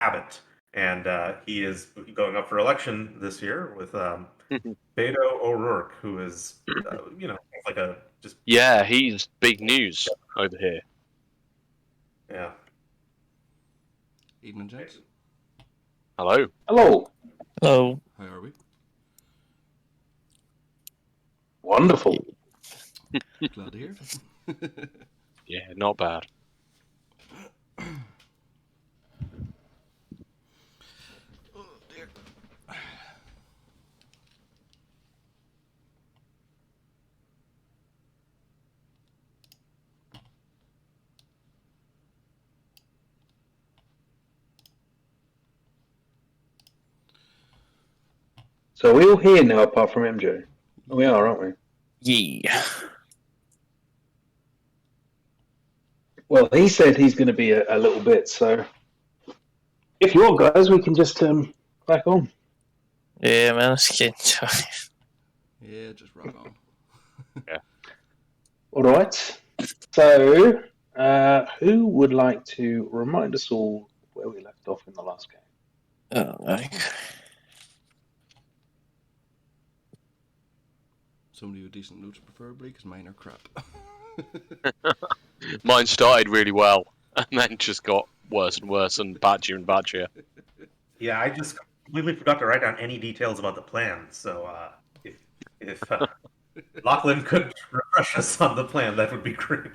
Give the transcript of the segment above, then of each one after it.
Abbott, and he is going up for election this year with Beto O'Rourke, who is, like a just Yeah, he's big news over here. yeah. Evening, gents. Hello. Hello. Hello. How are we? Wonderful. Glad to hear it. Yeah, not bad. Oh dear. So are we all here now apart from MJ? We are, aren't we? Yeah. Well, he said he's going to be a little bit, so if you want, guys, we can just crack on. Yeah, man, let's get into it. Yeah, just rock on. All right. So, who would like to remind us all where we left off in the last game? Oh, like, Somebody with decent notes, preferably, because mine are crap. Mine started really well, and then just got worse and worse and badgier and badgier. Yeah, I just completely forgot to write down any details about the plan. So if Lachlan could refresh us on the plan, that would be great.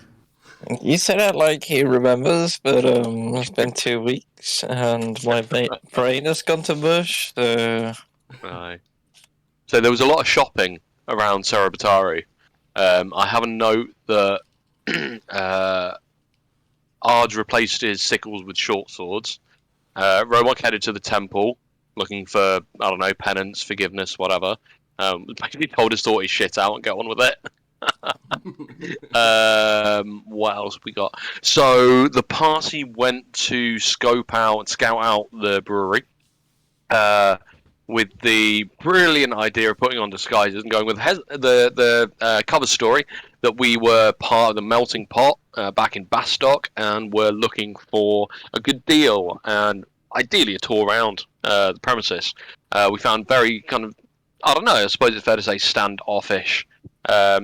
you say that like he remembers, but it's been 2 weeks and my brain has gone to mush. So Right. So there was a lot of shopping around Cerebatari. I have a note that Ard replaced his sickles with short swords. Romok headed to the temple, looking for, I don't know, penance, forgiveness, whatever. Basically told his thought his shit out and get on with it. What else we got? So the party went to scout out the brewery. With the brilliant idea of putting on disguises and going with the cover story that we were part of the melting pot back in Bastock and were looking for a good deal and ideally a tour around the premises. We found very kind of, I don't know, I suppose it's fair to say standoffish. A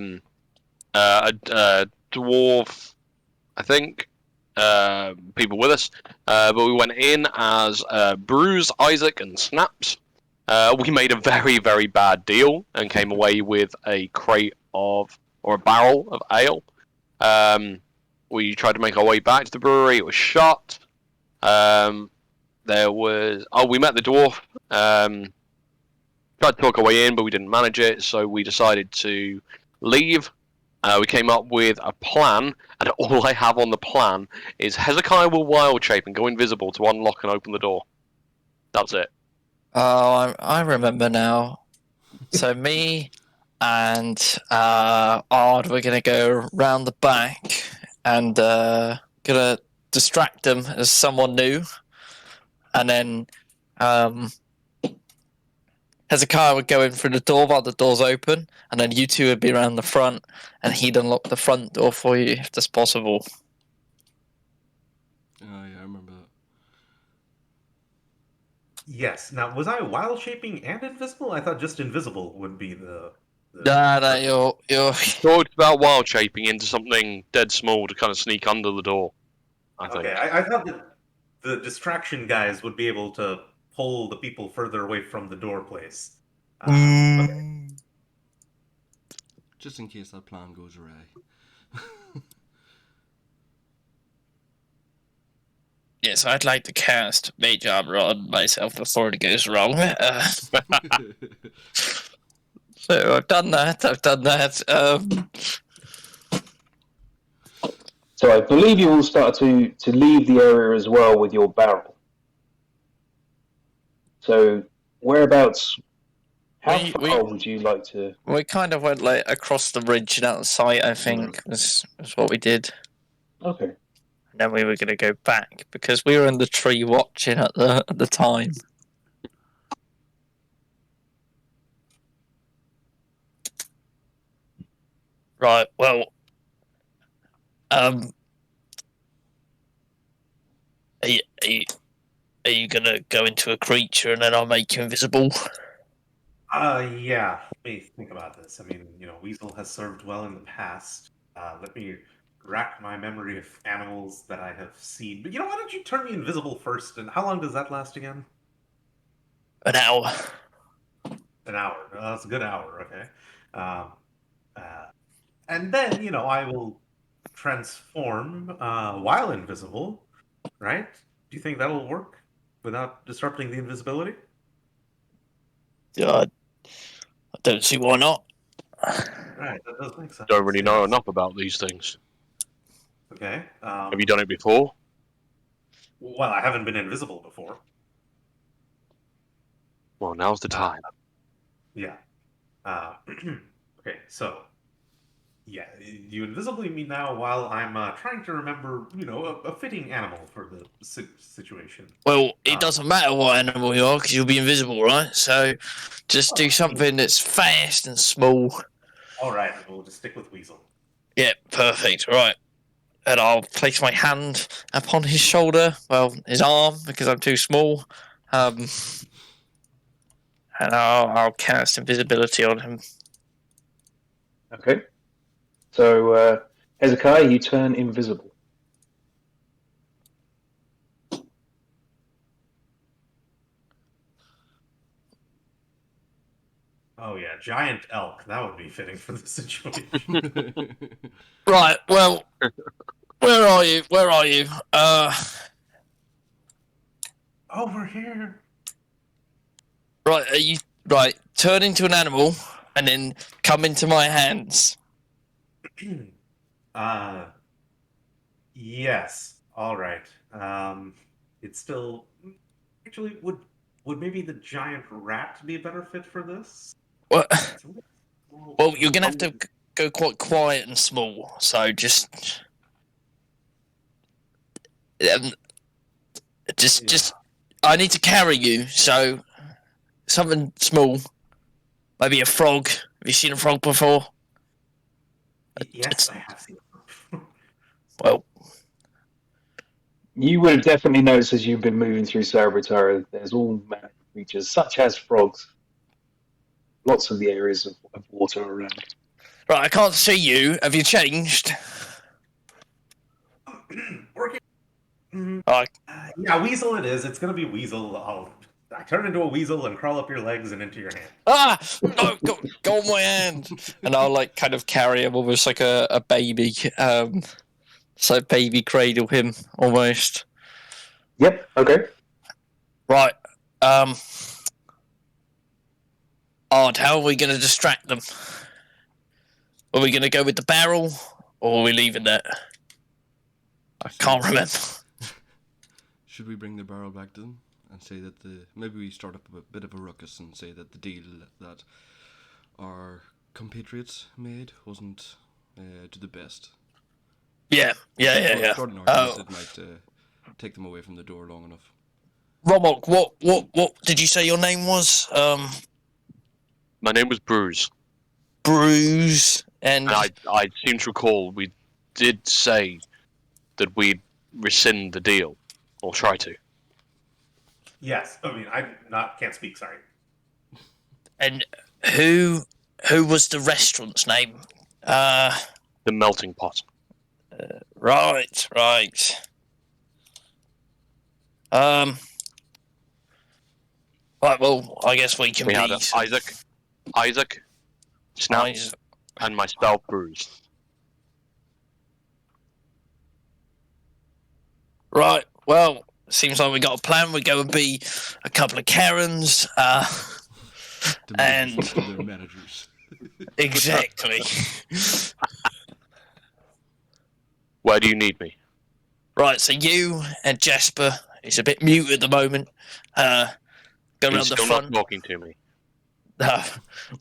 dwarf, I think, people with us, but we went in as Bruise, Isaac, and Snaps. We made a very, very bad deal and came away with a crate of, or a barrel of ale. We tried to make our way back to the brewery. It was shut. We met the dwarf. Tried to talk our way in, but we didn't manage it, so we decided to leave. We came up with a plan, and all I have on the plan is Hezekiah will wild shape and go invisible to unlock and open the door. That's it. oh, I remember now. So me and Ard were gonna go round the back and gonna distract them as someone new, and then Hezekiah would go in through the door while the door's open, and then you two would be around the front, and he'd unlock the front door for you if that's possible. Oh yeah, I remember that. Yes. Now, was I wild shaping and invisible? I thought just invisible would be the Nah, you're Talked about wild shaping into something dead small to kind of sneak under the door. I think. Okay, I thought that the distraction guys would be able to pull the people further away from the door place. Okay. Just in case that plan goes awry. Yes, I'd like to cast Mage Armor on myself before it goes wrong. So I've done that. So I believe you all started to leave the area as well with your barrel. So whereabouts? How far would you like to? We kind of went like across the ridge and out of sight. I think was what we did. Okay. And then we were going to go back because we were in the tree watching at the time. Right. Well. Are you gonna go into a creature and then I'll make you invisible? Yeah. Let me think about this. I mean, Weasel has served well in the past. Let me rack my memory of animals that I have seen. But why don't you turn me invisible first? And how long does that last again? An hour. An hour. That's a good hour. Okay. And then, I will transform while invisible, right? Do you think that'll work without disrupting the invisibility? I don't see why not. Right, that does make sense. Don't really know Yes. enough about these things. Okay. Have you done it before? Well, I haven't been invisible before. Well, now's the time. Yeah. Okay, so yeah, you invisibly me now while I'm trying to remember, a fitting animal for the situation. Well, it Uh, doesn't matter what animal you are because you'll be invisible, right? So just do something that's fast and small. All right, we'll just stick with weasel. Yeah, perfect. Right. And I'll place my hand upon his shoulder, well, his arm, because I'm too small. And I'll cast invisibility on him. Okay. So, Hezekiah, you turn invisible. Oh yeah, giant elk. That would be fitting for the situation. Right, well, where are you? Where are you? Over here. Right, are you right? Turn into an animal and then come into my hands. uh, yes. All right. It's still actually would maybe the giant rat be a better fit for this? What? It's a little small. Well, you're gonna have to go quite quiet and small. So um, just. I need to carry you. So something small, maybe a frog. Have you seen a frog before? Yes, I have seen it. Well, You would have definitely noticed as you've been moving through Cerberus, there's all manner of creatures, such as frogs. Lots of the areas of water around. right, I can't see you. Have you changed? Working. Right. Yeah, weasel it is. It's gonna be weasel. I turn into a weasel and crawl up your legs and into your hand. Ah! No, go on my hand. And I'll like kind of carry him almost like a baby. So baby cradle him almost. Yep, okay. Right. Odd, how are we going to distract them? Are we going to go with the barrel, or are we leaving that? I can't remember. Should we bring the barrel back to them and say that maybe we start up a bit of a ruckus and say that the deal that our compatriots made wasn't to the best? Yeah. Start an argument that might take them away from the door long enough. Romok, what did you say your name was? My name was Bruce. Bruce, and I seem to recall we did say that we'd rescind the deal, or try to. Yes, I mean can't speak. Sorry. and who was the restaurant's name? The Melting Pot. Right. Right, well, I guess we can We be... had Isaac, Snaps, and myself, Bruce. Right, well, seems like we got a plan. We go and be a couple of Karens, and... Their managers. Exactly. Where do you need me? Right, so you and Jasper, he's a bit mute at the moment, go around He's the still front. not talking to me.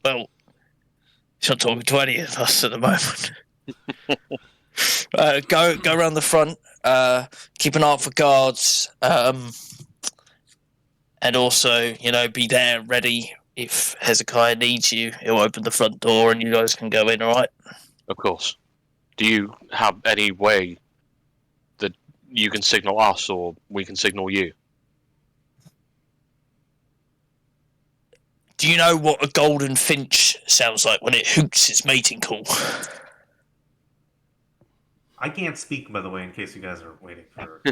Well, he's not talking to any of us at the moment. Go around the front, keep an eye out for guards, and also, be there ready if Hezekiah needs you. He'll open the front door and you guys can go in, alright? Of course. Do you have any way that you can signal us or we can signal you? Do you know what a golden finch sounds like when it hoots its mating call? I can't speak, by the way, in case you guys are waiting for.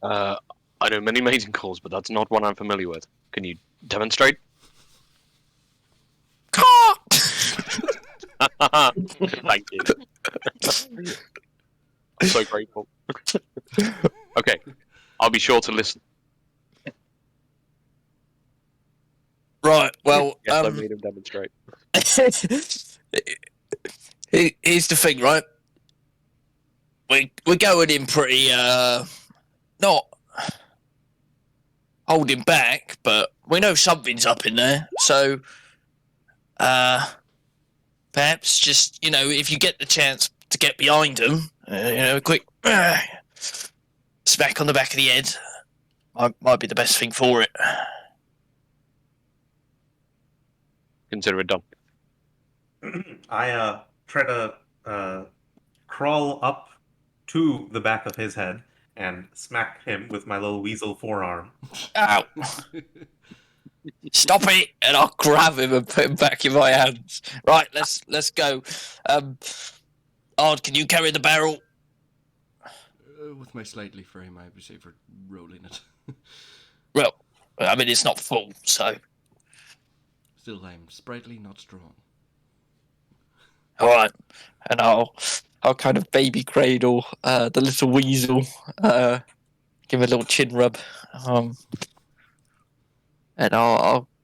I know many mating calls, but that's not one I'm familiar with. Can you demonstrate? Thank you. I'm so grateful. Okay, I'll be sure to listen. Right. Well, Yes, I made him demonstrate. here's the thing, right? We're going in pretty not holding back, but we know something's up in there. So perhaps just if you get the chance to get behind them, a quick smack on the back of the head might be the best thing for it. Consider it done. I try to crawl up to the back of his head and smack him with my little weasel forearm. Ow! Stop it! And I'll grab him and put him back in my hands. Right, let's go. Ard, can you carry the barrel? With my slightly frame, I would say for rolling it. Well, I mean it's not full, so. Still, I'm sprightly, not strong. All right, and I'll kind of baby cradle the little weasel, give him a little chin rub, and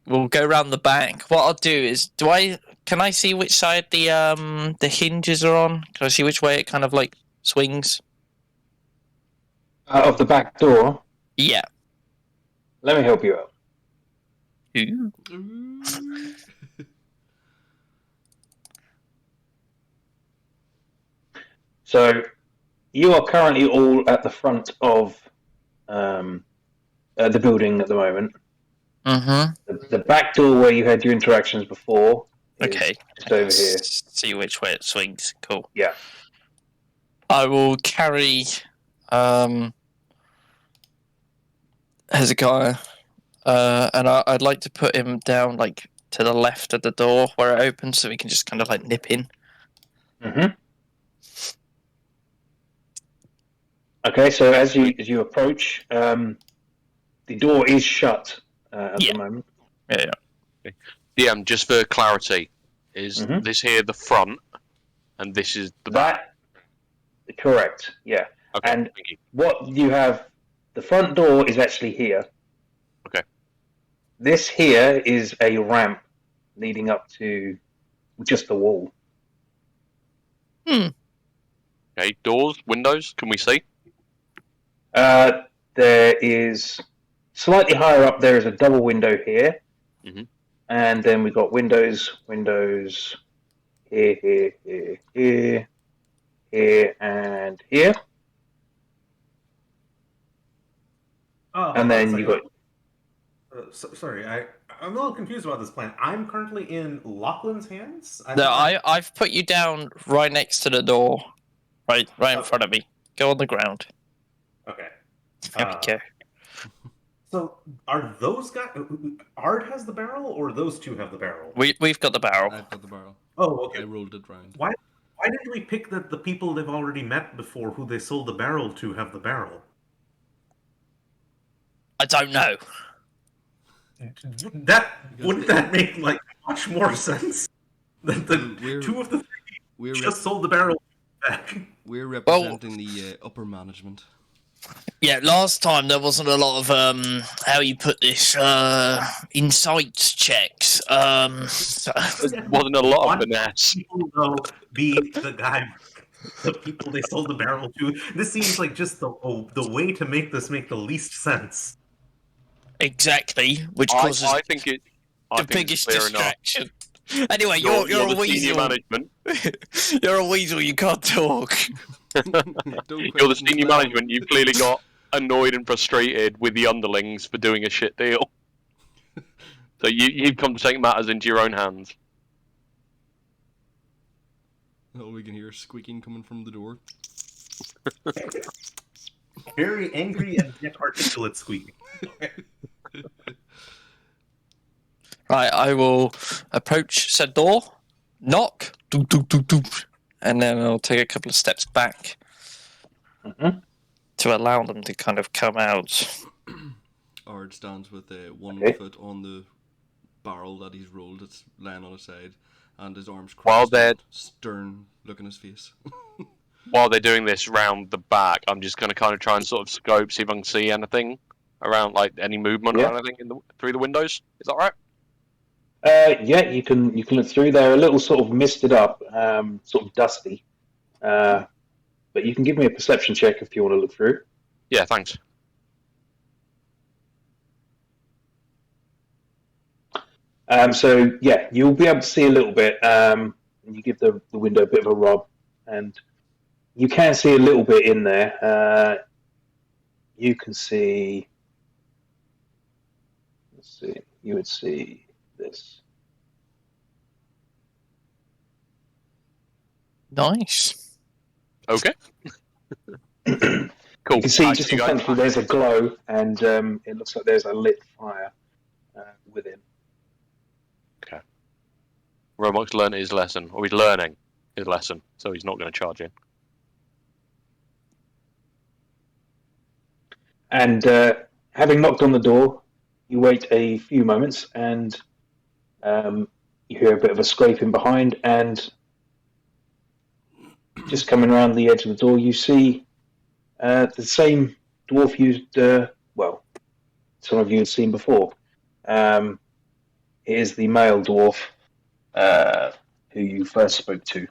we'll go round the back. What I'll do is, can I see which side the hinges are on? Can I see which way it kind of like swings? Out of the back door. Yeah. Let me help you out. Ooh. So, you are currently all at the front of the building at the moment. Mm-hmm. The back door where you had your interactions before is Okay. just over here. See which way it swings. Cool. Yeah. I will carry Hezekiah, and I'd like to put him down like to the left of the door where it opens, so we can just kind of like nip in. Mm-hmm. Okay, so as you approach, the door is shut at the moment. Yeah. DM, just for clarity, is this here the front, and this is the back? Correct. Yeah. Okay. And thank you. what you have, the front door is actually here. Okay. This here is a ramp leading up to just the wall. Okay. Doors, windows. Can we see? There is slightly higher up. There is a double window here, and then we've got windows here, and here. Oh, And then you got. sorry, I'm a little confused about this plan. I'm currently in Lachlan's hands. No, I've put you down right next to the door, right in front of me. Go on the ground. Okay. There we go. So, are those guys? Ard has the barrel, or those two have the barrel? We've got the barrel. I've got the barrel. Oh, okay. I rolled it round. Why didn't we pick that the people they've already met before, who they sold the barrel to, have the barrel? I don't know. Wouldn't that make like much more sense? That the two of the three just sold the barrel back. We're representing the upper management. Yeah, last time there wasn't a lot of how you put this insights checks. Wasn't a lot of finesse. People though be the guy, the people they sold the barrel to. This seems like just the way to make this make the least sense. Exactly, which causes I think the biggest clear distraction. Enough. Anyway, you're the a weasel. Senior management. You're a weasel. You can't talk. You're the senior management. You've clearly got annoyed and frustrated with the underlings for doing a shit deal. So you've come to take matters into your own hands. All we can hear is squeaking coming from the door. Very angry and yet articulate squeaking. Right, I will approach said door, knock, doop, doop, doop, doop, and then I'll take a couple of steps back to allow them to kind of come out. Ard stands with one foot on the barrel that he's rolled. It's lying on his side, and his arms While crossed, they're- and stern look in his face. While they're doing this round the back, I'm just going to kind of try and sort of scope, see if I can see anything around, like any movement Yeah. or anything through the windows. Is that right? Yeah, you can look through. They're a little sort of misted up, sort of dusty. But you can give me a perception check if you want to look through. Yeah, thanks. So yeah, you'll be able to see a little bit. You give the window a bit of a rub, and you can see a little bit in there. You can see. Let's see. You would see this. Nice. Okay. Cool. You can see I just see in you front guys. of you there's a glow, and it looks like there's a lit fire within. Romox learned his lesson, or he's learning his lesson, so he's not going to charge in. And having knocked on the door, you wait a few moments, and you hear a bit of a scraping behind, and just coming around the edge of the door, you see the same dwarf you'd, some of you had seen before. It is the male dwarf who you first spoke to.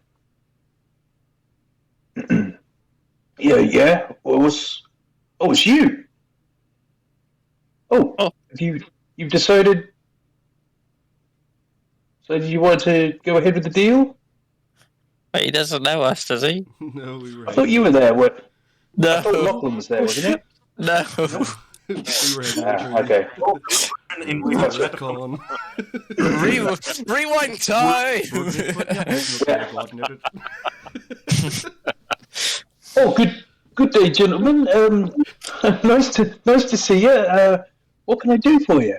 Yeah. It's you. Oh. You've decided. So did you want to go ahead with the deal? But he doesn't know us, does he? No, we were. I thought you were there. I thought No. Lachlan was there, wasn't it? No. we were heading the train. Okay. In We which were retcon. Rewind time. We're putting up with no coordinated. Oh, good day, gentlemen. Nice to see you. What can I do for you?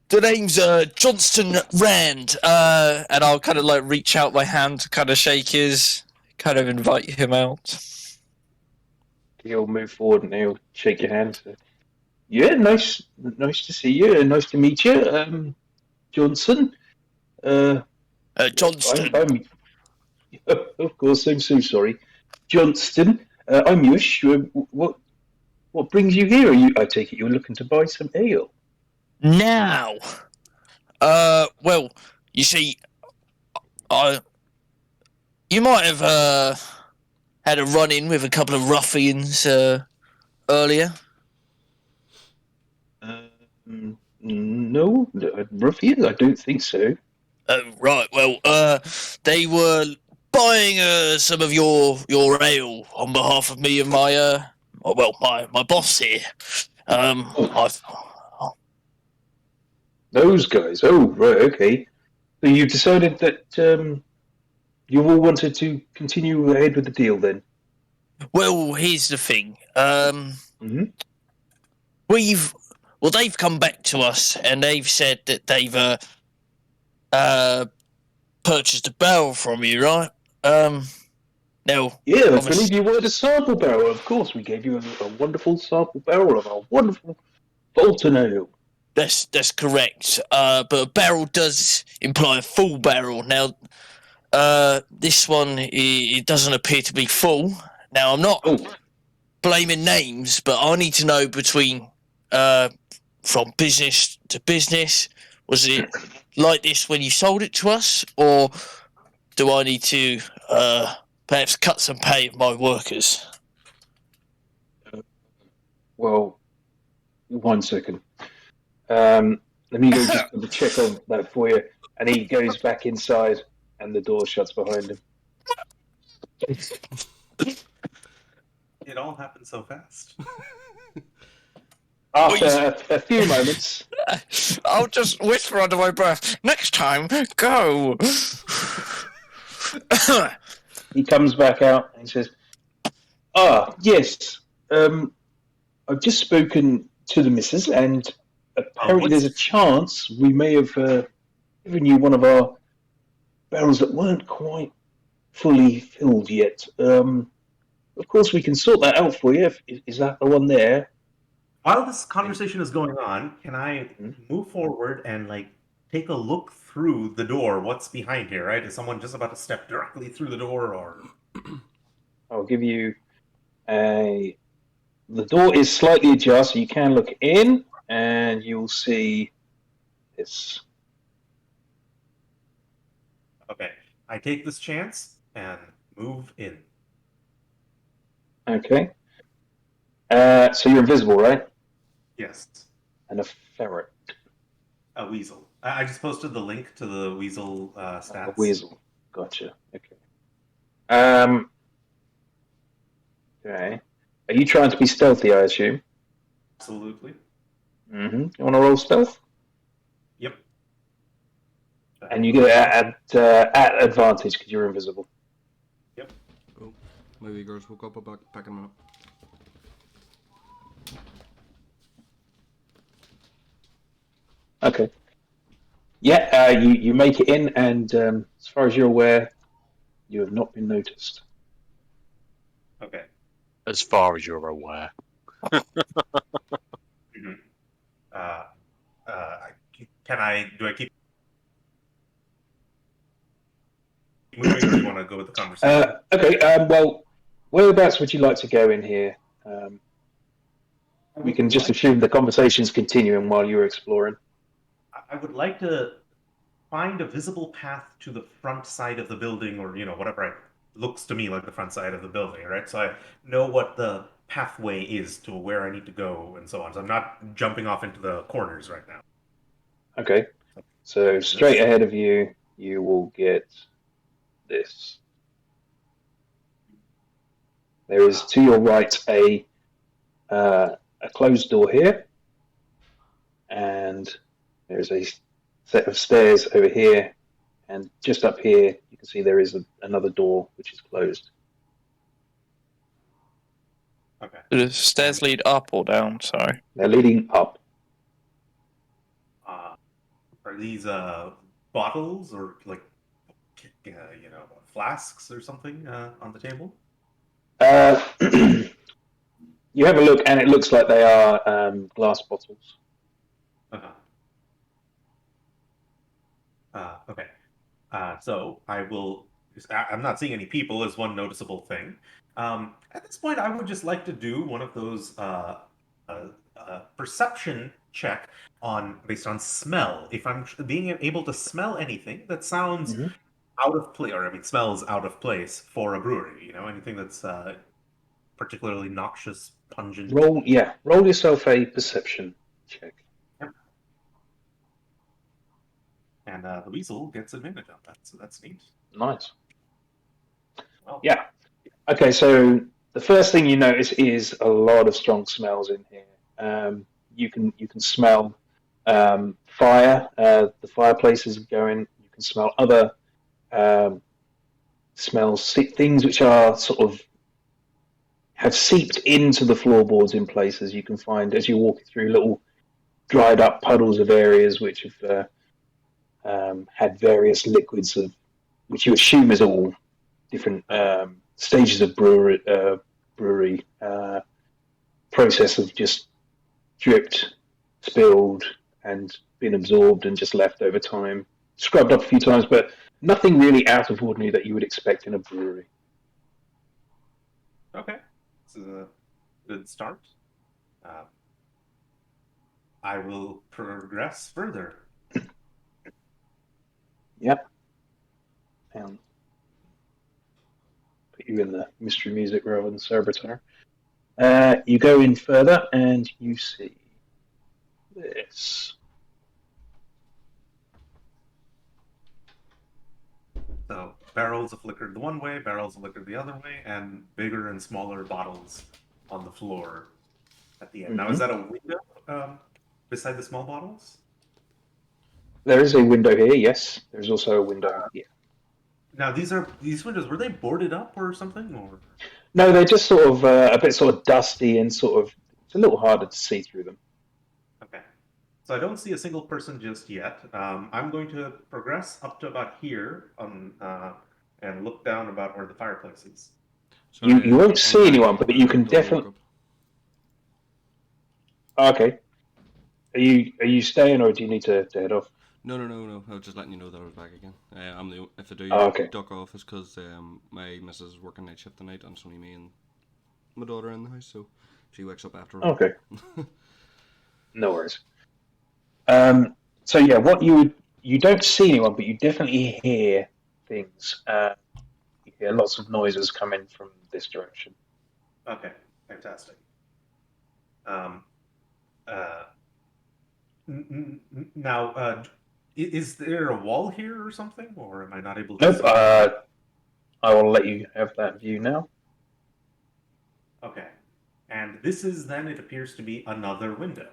The name's Johnston Rand, and I'll kind of like reach out my hand to kind of shake his, kind of invite him out. He'll move forward and he'll shake your hand. So, yeah, nice to see you. Nice to meet you, Johnson. Johnston. I'm of course. I'm so sorry, Johnston. I'm Yush. What brings you here? I take it you're looking to buy some ale. Now, well, you see, you might have had a run-in with a couple of ruffians earlier. No, ruffians? I don't think so. Right. Well, they were buying some of your ale on behalf of me and my my boss here. Those guys. Oh, right. Okay. So you decided that you all wanted to continue ahead with the deal, then? Well, here's the thing. Mhm. They've come back to us and they've said that they've purchased a barrel from you, right? Now, Yeah, I obviously- believe you wanted a sample barrel. Of course, we gave you a wonderful sample barrel of our wonderful Bolton ale. That's correct. But a barrel does imply a full barrel. Now, this one it doesn't appear to be full. Now, I'm not blaming names, but I need to know between from business to business. Was it like this when you sold it to us, or do I need to perhaps cut some pay of my workers? Well, 1 second. Let me go just double check on that for you. And he goes back inside, and the door shuts behind him. it all happened so fast. After a few moments, I'll just whisper under my breath. Next time, go. he comes back out and says, yes, I've just spoken to the missus, and apparently there's a chance we may have given you one of our barrels that weren't quite fully filled yet. Of course, we can sort that out for you. Is that the one there? While this conversation is going on, can I Mhm. move forward and like take a look through the door? What's behind here, right? Is someone just about to step directly through the door, or I'll give you a. The door is slightly ajar, so you can look in, and you'll see this. okay? I take this chance and move in. Okay. So you're invisible, right? Yes, And a ferret, a weasel. I just posted the link to the weasel a stats. weasel. Gotcha. Okay. Um. Okay. Are you trying to be stealthy? I assume. Absolutely. Mm-hmm. You want to roll stealth, Yep. and you get it at advantage because you're invisible. Yep. Oh, my wee girls woke up back in a minute. Okay. Yeah. You make it in, and as far as you're aware, you have not been noticed. Okay. As far as you're aware. Mm-hmm. Uh, can I? Do I keep moving, or do you want to go with the conversation? Okay. Well, whereabouts would you like to go in here? Um, we can just assume the conversation's continuing while you're exploring. I would like to find a visible path to the front side of the building, or whatever looks to me like the front side of the building, right? So I know what the pathway is to where I need to go and so on. So I'm not jumping off into the corners right now. Okay. So straight ahead of you, you will get this. There is to your right a closed door here, and there's a set of stairs over here, and just up here you can see there is another door which is closed. Okay. Do the stairs lead up or down? Sorry. They're leading up. Are these bottles or like flasks or something on the table? You have a look, and it looks like they are glass bottles. Uh-huh. Okay. So I will. I'm not seeing any people as one noticeable thing. At this point, I would just like to do one of those perception check based on smell. If I'm being able to smell anything that sounds Mhm. out of place, or I mean, smells out of place for a brewery. Anything that's particularly noxious, pungent. Roll yourself a perception check. Yep. And the weasel gets advantage on that, so that's neat. Nice. Well, Yeah. Okay, so the first thing you notice is a lot of strong smells in here. You can smell fire. The fireplace is going. You can smell other smells, things which are sort of have seeped into the floorboards in places. You can find as you're walking through little dried up puddles of areas which have had various liquids of which you assume is all different stages of brewery process of just dripped, spilled, and been absorbed and just left over time. Scrubbed up a few times, but nothing really out of ordinary that you would expect in a brewery. okay. This is a good start. I will progress further. Yep. And put you in the mystery music rather than Cerberus. You go in further and you see this. So barrels of liquor the one way, barrels of liquor the other way, and bigger and smaller bottles on the floor at the end. Now, is that a window beside the small bottles? There is a window here, yes. There's also a window here. Now, these windows, were they boarded up or something? Or No, they're just sort of a bit sort of dusty and sort of, it's a little harder to see through them. okay. So I don't see a single person just yet. I'm going to progress up to about here and look down about where the fireplace is. You won't see I'm anyone, back but you can until I woke definitely. up. Okay. Are you staying, or do you need to head off? No. I was just letting you know that I was back again. If I do Okay. duck off, it's because my missus is working night shift tonight, and it's only me and my daughter in the house, so she wakes up after her. Okay. No worries. So yeah, you don't see anyone, but you definitely hear things. You hear lots of noises coming from this direction. Okay, fantastic. Um, uh, now, is there a wall here or something, or am I not able to Nope. see through? I will let you have that view now. Okay, and this is then it appears to be another window,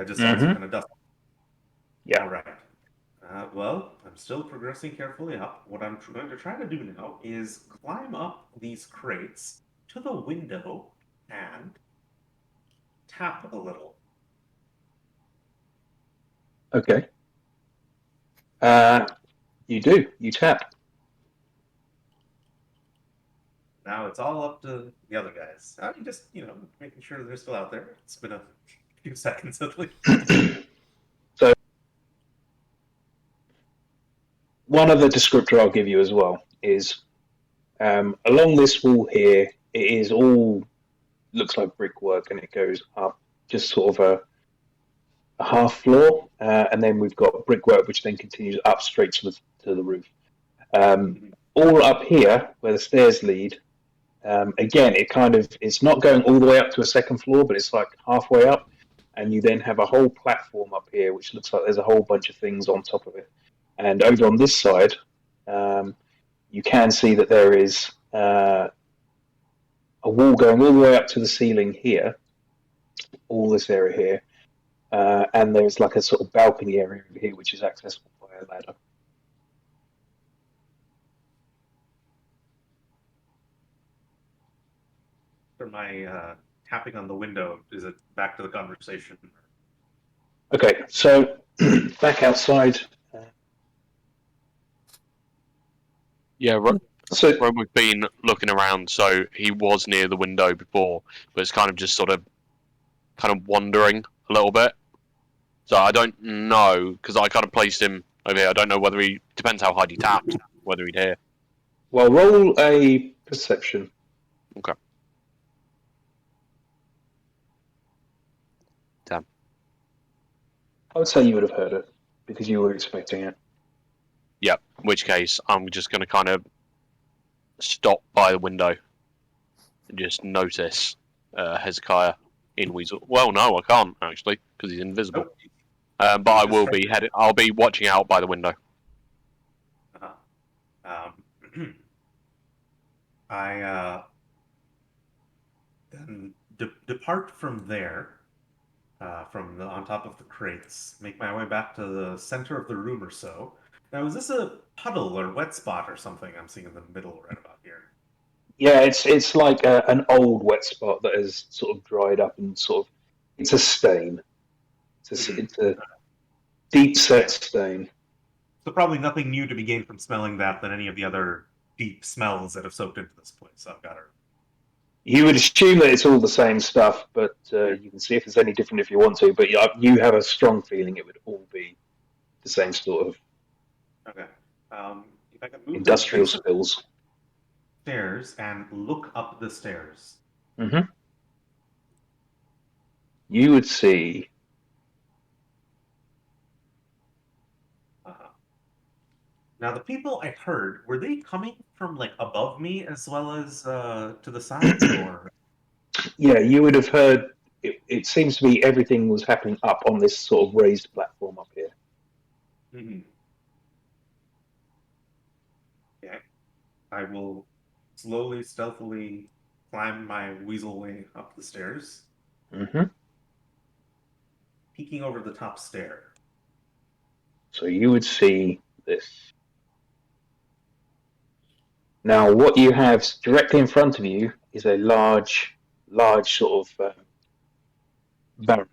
just also Mm-hmm. kind of dust. Yeah. All right. Well, I'm still progressing carefully up. What I'm going to try to do now is climb up these crates to the window and tap a little. Okay. You do. You tap. Now it's all up to the other guys. I'm just, making sure they're still out there. It's been a few seconds at least. So one other descriptor I'll give you as well is along this wall here. It is all looks like brickwork, and it goes up just sort of a half floor, and then we've got brickwork which then continues up straight to the roof. All up here where the stairs lead. Again, it's not going all the way up to a second floor, but it's like halfway up, and you then have a whole platform up here, which looks like there's a whole bunch of things on top of it. And over on this side, you can see that there is a wall going all the way up to the ceiling here, all this area here, and there's like a sort of balcony area over here, which is accessible by a ladder. For my tapping on the window, is it back to the conversation? Okay, so back outside. Yeah, So we've been looking around, so he was near the window before, but it's kind of just kind of wandering a little bit. So I don't know, because I kind of placed him over here. I don't know whether depends how hard he tapped, whether he'd hear. well, roll a perception. Okay. Damn. I would say you would have heard it because you were expecting it. Yep. In which case, I'm just going to kind of stop by the window and just notice Hezekiah in Weasel. Well, no, I can't actually because he's invisible. Nope. But I will be headed. I'll be watching out by the window. I then depart from there, from on top of the crates, make my way back to the center of the room or so. Now, is this a puddle or wet spot or something I'm seeing in the middle right about here? Yeah, it's like an old wet spot that has sort of dried up and sort of it's a stain. It's a deep set stain. So probably nothing new to be gained from smelling that than any of the other deep smells that have soaked into this place. I've got her. You would assume that it's all the same stuff, but you can see if it's any different if you want to. But you have a strong feeling it would all be the same sort of Okay. If I can move industrial the spills. stairs and look up the stairs. Mm-hmm. You would see. Now, the people I heard, were they coming from like above me as well as to the sides, or? Yeah, you would have heard. It seems to be everything was happening up on this sort of raised platform up here. Mm-hmm. Yeah, I will slowly, stealthily climb my weasel way up the stairs, Mm-hmm. peeking over the top stair. So you would see this. Now, what you have directly in front of you is a large sort of barrel,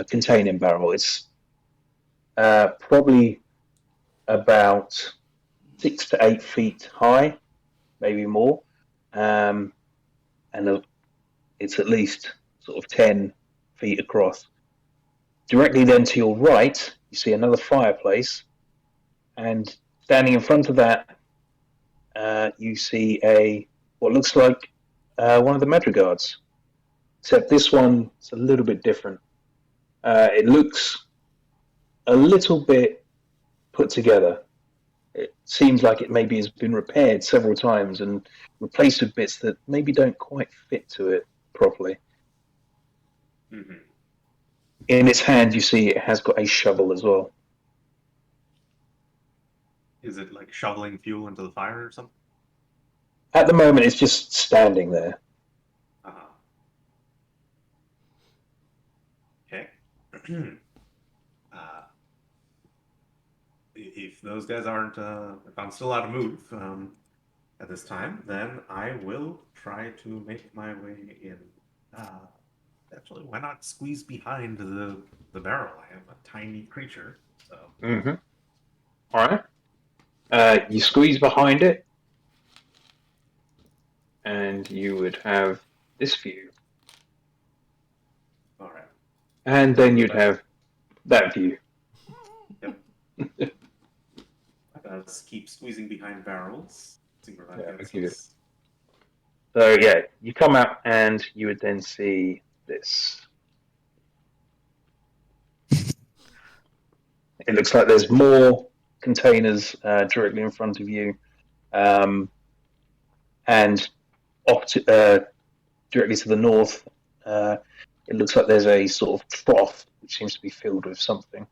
containing barrel. It's probably about 6 to 8 feet high, maybe more, and it's at least sort of 10 feet across. Directly then to your right, you see another fireplace, and standing in front of that, you see what looks like one of the madrigals. Except this one is a little bit different. It looks a little bit put together. It seems like it maybe has been repaired several times and replaced with bits that maybe don't quite fit to it properly. Mm-hmm. In its hand, you see it has got a shovel as well. Is it like shoveling fuel into the fire or something? At the moment, it's just standing there. Uh-huh. Okay. If those guys aren't, if I'm still out of move at this time, then I will try to make my way in. Uh, Actually, why not squeeze behind the barrel? I am a tiny creature, so. Mm-hmm. All right. You squeeze behind it, and you would have this view. All right. And then you'd have that view. Yep. Let's keep squeezing behind barrels. See where that gets Okay. us. So yeah, you come out and you would then see this. It looks like there's more containers directly in front of you, and directly to the north, it looks like there's a sort of trough which seems to be filled with something.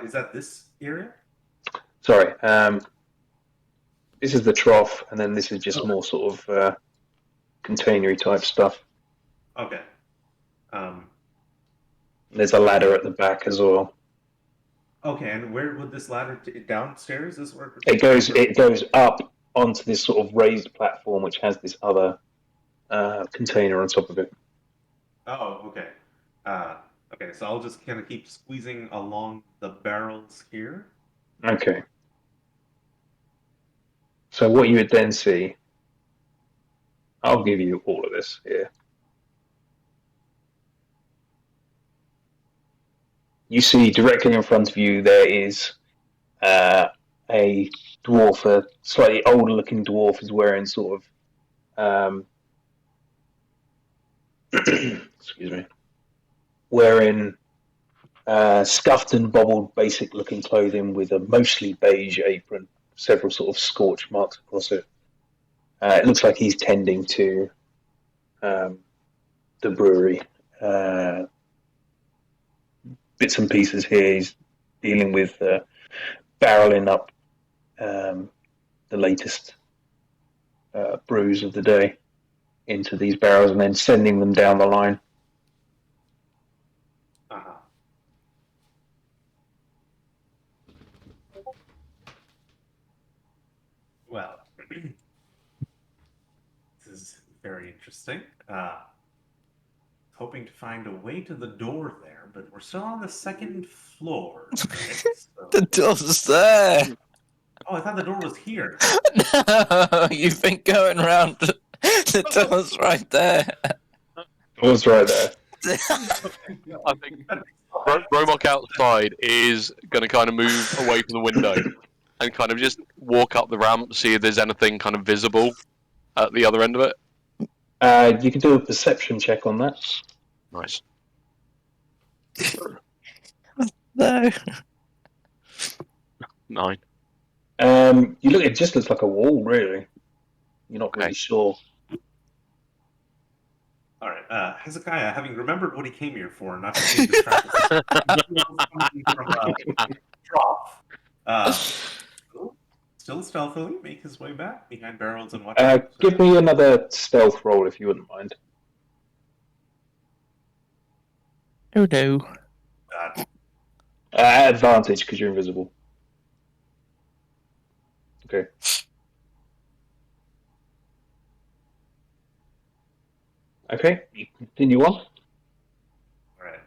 Is that this area? Sorry, this is the trough, and then this is just more sort of containery type stuff. Okay. There's a ladder at the back as well. Okay, and where would this ladder downstairs? Is where It goes up onto this sort of raised platform, which has this other container on top of it. Oh, okay. Okay, so I'll just kind of keep squeezing along the barrels here. Okay. So what you would then see, I'll give you all of this here. You see directly in front of you there is a dwarf, a slightly older looking dwarf, is wearing sort of excuse me, wearing scuffed and bobbled basic looking clothing with a mostly beige apron, several sort of scorch marks across it. It looks like he's tending to the brewery. Bits and pieces here. He's dealing with barreling up the latest brews of the day into these barrels and then sending them down the line. Uh-huh. Well, this is very interesting. Hoping to find a way to the door there, but we're still on the second floor. Right? So... The door's there. Oh, I thought the door was here. No, you've been going around. The door's right there. Door's right there. I think Romok outside is going to kind of move away from the window and kind of just walk up the ramp, see if there's anything kind of visible at the other end of it. You can do a perception check on that. Nice. No. 9. You look. It just looks like a wall, really. You're not really Okay. sure. All right, Hezekiah, having remembered what he came here for, not to be distracted from trough, still stealthily make his way back behind barrels and whatnot. Give me another stealth roll if you wouldn't mind. Oh no. At advantage because you're invisible. Okay. Okay, you continue on. All right.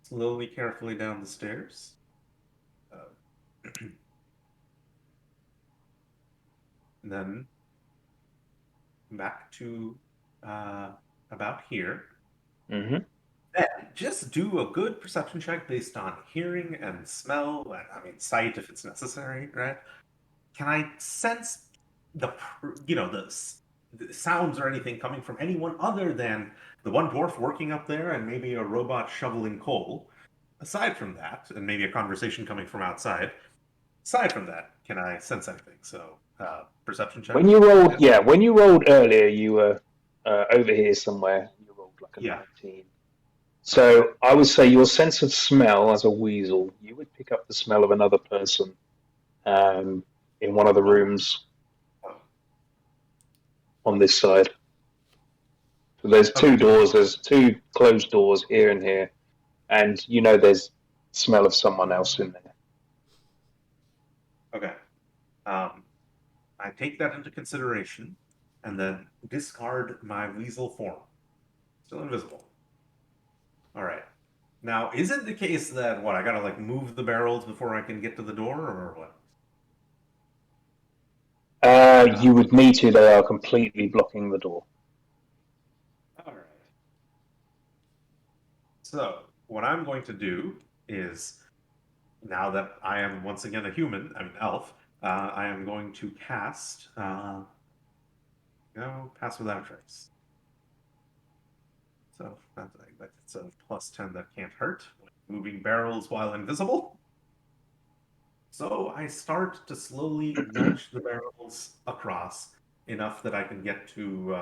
Slowly, carefully down the stairs. And then back to about here. Mm-hmm. Then just do a good perception check based on hearing and smell, and I mean sight if it's necessary, right? Can I sense the sounds or anything coming from anyone other than the one dwarf working up there and maybe a robot shoveling coal? Aside from that, and maybe a conversation coming from outside. Aside from that, can I sense anything? So, perception check. When you rolled, when you rolled earlier, you were over here somewhere. You rolled like a Yeah. 19. So I would say your sense of smell as a weasel, you would pick up the smell of another person in one of the rooms on this side. So there's two doors. There's two closed doors here and here, and you know there's smell of someone else in there. Okay. I take that into consideration, and then discard my weasel form. Still invisible. All right. Now, is it the case that I gotta like move the barrels before I can get to the door, or what? You would need to. They are completely blocking the door. All right. So, what I'm going to do is, now that I am once again a human, I'm an elf, I am going to cast, Pass Without Trace. So, that's a plus 10 that can't hurt. Moving barrels while invisible. So, I start to slowly nudge the barrels across enough that I can get to,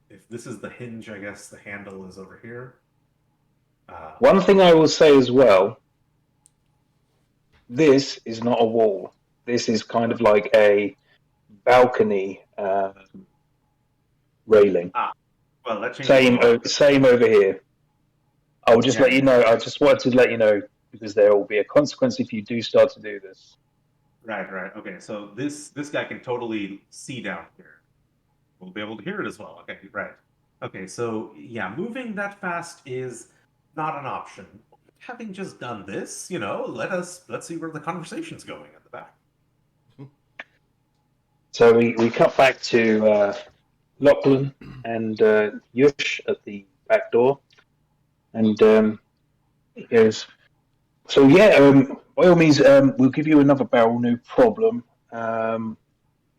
if this is the hinge, I guess the handle is over here. One thing I will say as well, this is not a wall. This is kind of like a balcony railing. Well, that changes. Same over here. I'll just let you know. I just wanted to let you know because there will be a consequence if you do start to do this. Right. Okay, so this guy can totally see down here. We'll be able to hear it as well. Okay, right. Okay, so yeah, moving that fast is not an option. Having just done this, let's see where the conversation's going at the back. So we cut back to Lachlan and Yush at the back door, and he goes, "So yeah, by all means, we'll give you another barrel, no problem. And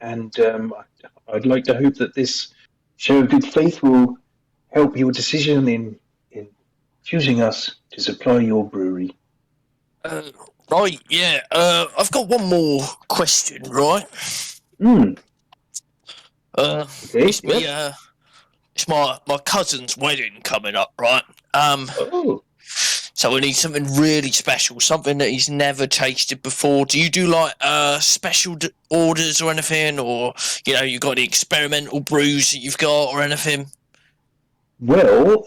I'd like to hope that this show of good faith will help your decision in choosing us to supply your brewery." Right, yeah. I've got one more question, right? Okay. It's my cousin's wedding coming up, right? So we need something really special, something that he's never tasted before. Do you do like special orders or anything, or you got any experimental brews that you've got or anything? Well,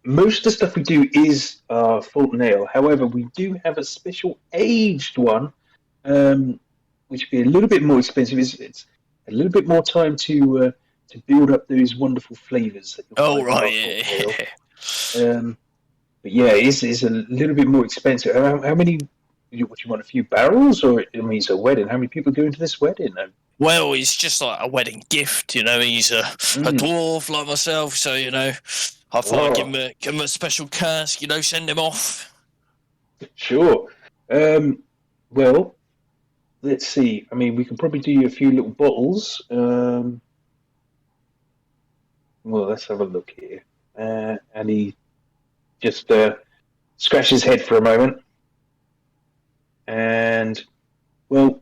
most of the stuff we do is Fulton Ale. However, we do have a special aged one, which would be a little bit more expensive. It's a little bit more time to build up those wonderful flavours that you'll find in Fulton Ale. But yeah, it's a little bit more expensive. How many? What you want? A few barrels, or I mean, it's a wedding. How many people go into this wedding? Well, it's just like a wedding gift, He's a dwarf like myself, so I thought I'd give him a special cask, send him off. Sure. Well, let's see. I mean, we can probably do you a few little bottles. Well, let's have a look here. And he just scratched his head for a moment. And well,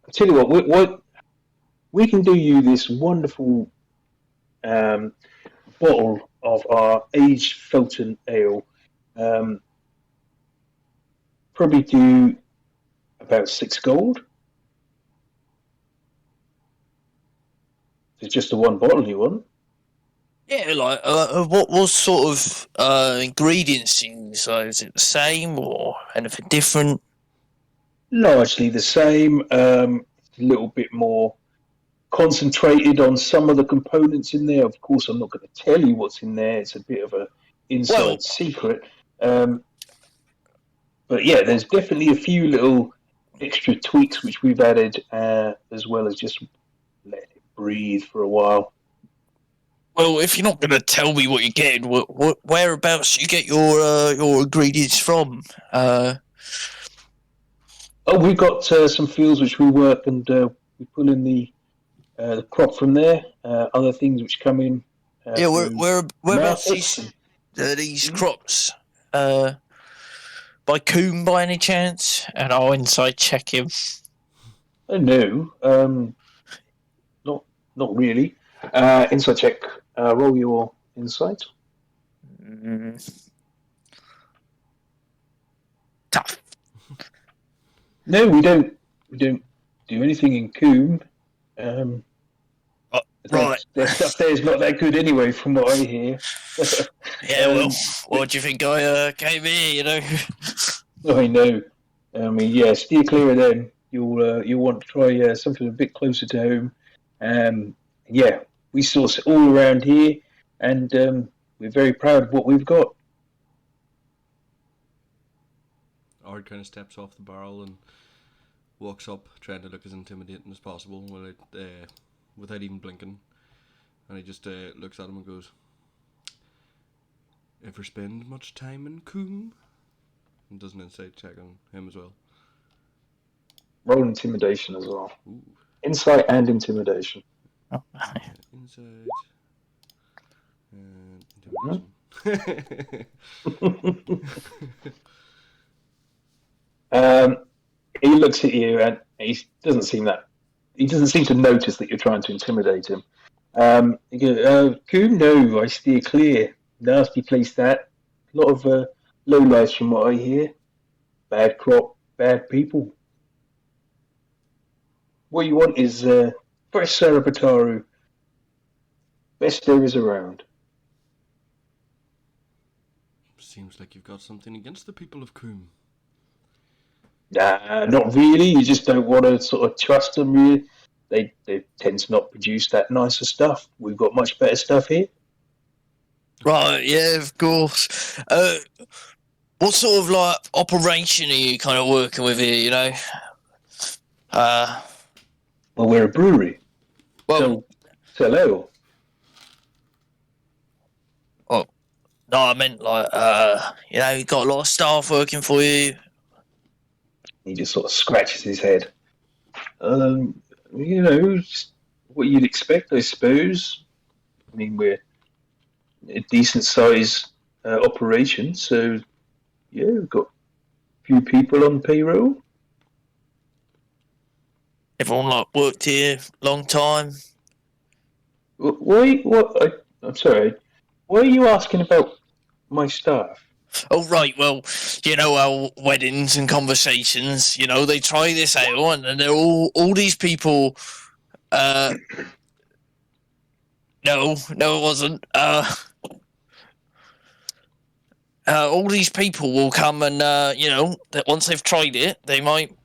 I'll tell you what we can do you this wonderful bottle of our aged Fulton Ale. Probably do about 6 gold. It's just the one bottle you want. Yeah, like what sort of ingredients inside? Is it the same or anything different? Largely the same. A little bit more concentrated on some of the components in there. Of course, I'm not going to tell you what's in there. It's a bit of an inside secret. But yeah, there's definitely a few little extra tweaks which we've added, as well as just letting it breathe for a while. Well, if you're not going to tell me what you're getting, whereabouts you get your ingredients from? Oh, we've got some fields which we work, and we pull in the crop from there. Other things which come in Yeah, through whereabouts markets. these Mhm. crops? By Coombe by any chance? And I'll inside check him. Oh, no, not really. Insight check. Roll your insight. Tough. No, we don't. We don't do anything in Coombe. Um, Right. their stuff there is not that good anyway, from what I hear. Yeah, well, Um, what do you think I came here, you know? I know. I mean, yeah, steer clear of them. You'll want to try something a bit closer to home. Yeah, we source it all around here, and we're very proud of what we've got. Ard kind of steps off the barrel and walks up, trying to look as intimidating as possible without even blinking. And he just looks at him and goes, "Ever spend much time in Coombe?" And does an insight check on him as well. Roll intimidation as well. Ooh. Insight and intimidation. Insight and intimidation. He looks at you and he doesn't seem to notice that you're trying to intimidate him. You go, Coombe, no, I steer clear. Nasty place that. A lot of low lives from what I hear. Bad crop, bad people. What you want is fresh Sarabataru. Best there is around. Seems like you've got something against the people of Coombe. Nah, not really. You just don't want to sort of trust them, really. They tend to not produce that nicer stuff. We've got much better stuff here. Right, yeah, of course. What sort of like operation are you kind of working with here? You know, Well, we're a brewery. well, Sell ale. no, I meant like, you know, you got a lot of staff working for you. He just sort of scratches his head. You know, just what you'd expect, I suppose. I mean, we're a decent size operation, so yeah, we've got a few people on payroll. Everyone like worked here long time. Why? What? I'm sorry. Why are you asking about my staff? Oh right, well, you know our weddings and conversations. You know they try this ale, and they're all these people. No, it wasn't. All these people will come and you know that once they've tried it, they might,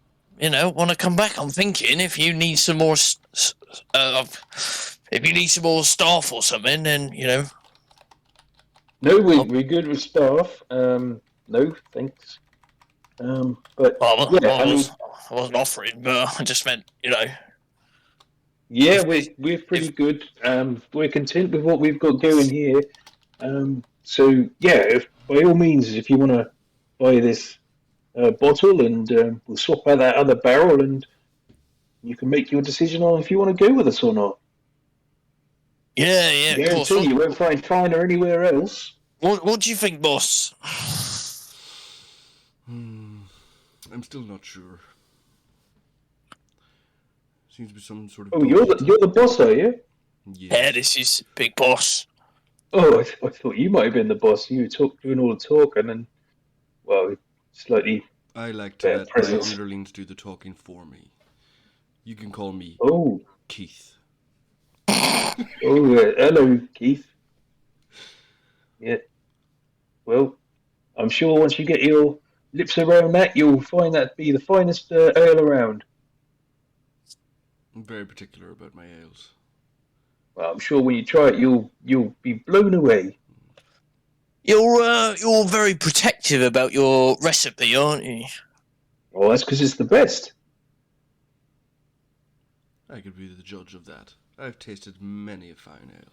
you know, want to come back. I'm thinking if you need some more, if you need some more staff or something, then you know. No, we're good with staff. No, thanks. But Well, yeah, I mean, I wasn't offering, but I just meant, you know. yeah, we're pretty good. We're content with what we've got going here. So yeah, by all means, if you want to buy this bottle, and we'll swap out that other barrel, and you can make your decision on if you want to go with us or not. Yeah, I of course. guarantee you won't find finer anywhere else. What do you think, boss? I'm still not sure. Seems to be some sort of. Oh, you're the boss, are you? Yes. Yeah, this is big boss. Oh, I thought you might have been the boss. You were doing all the talk, and then, well, slightly. I like to let my underlings do the talking for me. You can call me Oh, Keith. hello, Keith. Yeah. Well, I'm sure once you get your lips around that, you'll find that be the finest ale around. I'm very particular about my ales. Well, I'm sure when you try it, you'll be blown away. You're very protective about your recipe, aren't you? Well, that's because it's the best. I could be the judge of that. I've tasted many a fine ale.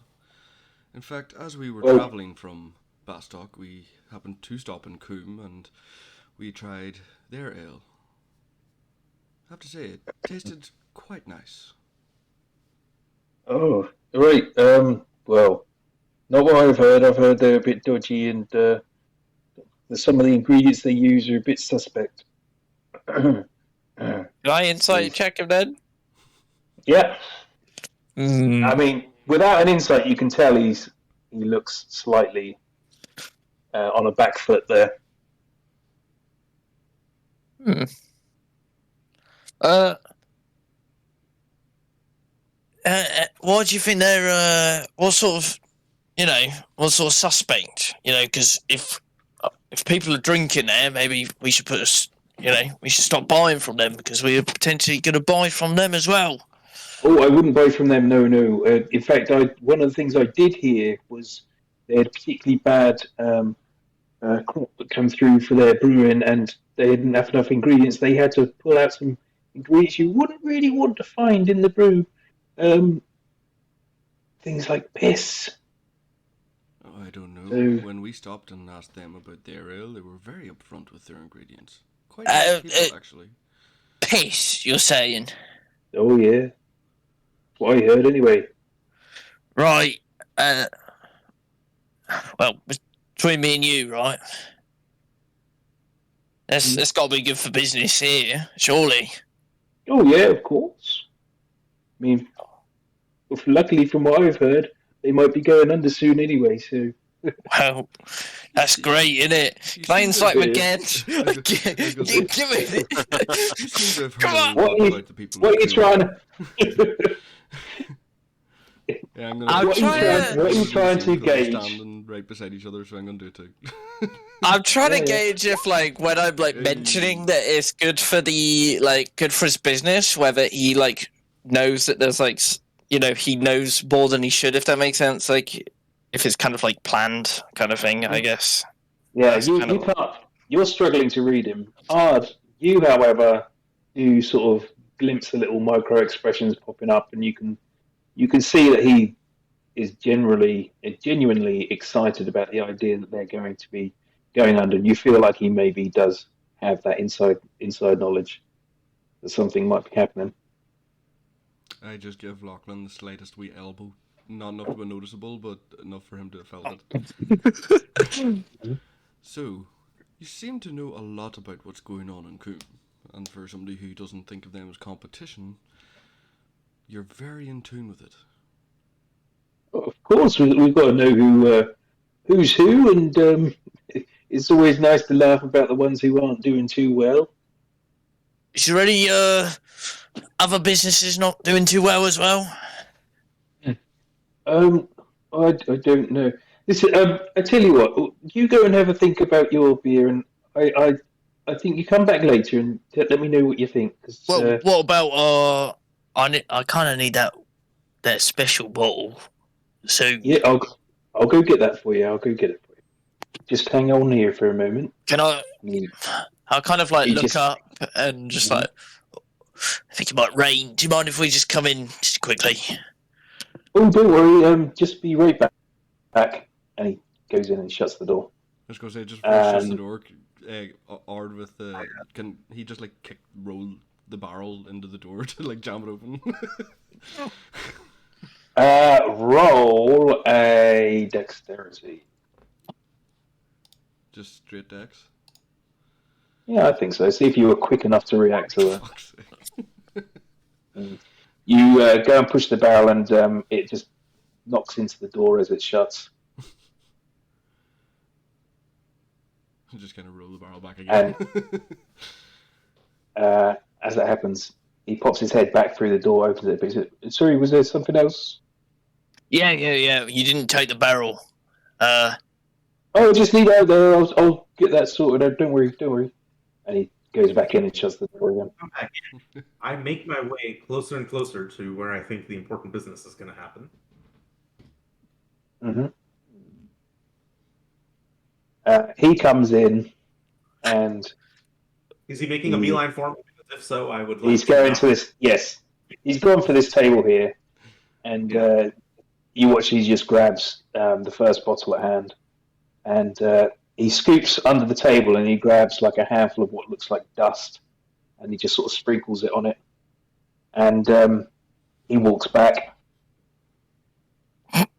In fact, as we were Well- travelling from Bastock, we happened to stop in Coombe and we tried their ale. I have to say, it tasted quite nice. Oh, right. Well, not what I've heard. I've heard they're a bit dodgy, and some of the ingredients they use are a bit suspect. Can I insight Please. check him then? Yeah, Hmm. I mean, without an insight, you can tell he looks slightly on a back foot there. Uh, what do you think they're? What sort of, what sort of suspect? Because if people are drinking there, maybe we should we should stop buying from them because we are potentially going to buy from them as well. Oh, I wouldn't buy from them. No, no. In fact, one of the things I did hear was they had particularly bad crop that come through for their brewing, and they didn't have enough ingredients. They had to pull out some ingredients you wouldn't really want to find in the brew. Things like piss. Oh, I don't know. So- When we stopped and asked them about their ale, they were very upfront with their ingredients. Quite Uh, nice people, actually. Piss, you're saying? Oh yeah, that's what I heard anyway. Right. Well, between me and you, right? That's got to be good for business here, surely. Oh yeah, of course. I mean, luckily from what I've heard, they might be going under soon anyway. So Well, that's great, isn't it? You Can I seem insight to- him again? I was gonna say- Give me You seem to have heard Come a on. What lot are you- about the people. what are in you Coombe. trying to? Yeah, I'm I'm gonna. What are you trying- what are you trying to Because we're gauge? standing right beside each other, so I'm gonna do it too. I'm trying to Yeah, yeah. gauge if, when I'm mentioning that it's good for good for his business, whether he knows that there's he knows more than he should, if that makes sense. Like, if it's kind of planned kind of thing, I guess. Yeah, That's you kind of- can't. You're struggling to read him. Ard, you, however, do sort of glimpse the little micro expressions popping up, and you can see that he is genuinely excited about the idea that they're going to be going under. And you feel like he maybe does have that inside knowledge that something might be happening. I just give Lachlan the slightest wee elbow. Not enough to be noticeable, but enough for him to have felt it. So, you seem to know a lot about what's going on in Coombe, and for somebody who doesn't think of them as competition, you're very in tune with it. Of course, we've got to know who's who, and it's always nice to laugh about the ones who aren't doing too well. Is there any other businesses not doing too well as well? I don't know. Listen, I tell you what, you go and have a think about your beer, and I think you come back later and let me know what you think. 'Cause, Well, what about I kind of need that special bottle. So yeah, I'll go get that for you. I'll go get it for you. Just hang on here for a moment. can I? You- I'll kind of You look just- up and just I think it might rain. Do you mind if we just come in just quickly? Oh, don't worry. Just be right back. And he goes in and shuts the door. I was gonna say, just before he shuts the Um, door, Ard with the can he just roll the barrel into the door to jam it open? Roll a dexterity. Just straight dex. Yeah, I think so. See if you were quick enough to react to it. Fuck's sake. You go and push the barrel, and it just knocks into the door as it shuts. Just kind of roll the barrel back again. As that happens, he pops his head back through the door, opens it. But he said, sorry, was there something else? Yeah. You didn't take the barrel. Oh, just leave it out there. I'll get that sorted out. Don't worry. And he goes back in and shuts the door again. Come back in. I make my way closer and closer to where I think the important business is going to happen. Mm-hmm. He comes in, and Is he making a beeline for me? Because if so, I would like he's to going know. to this. Yes, he's gone for this table here, and you watch he just grabs the first bottle at hand, and he scoops under the table and he grabs like a handful of what looks like dust, and he just sort of sprinkles it on it, and he walks back.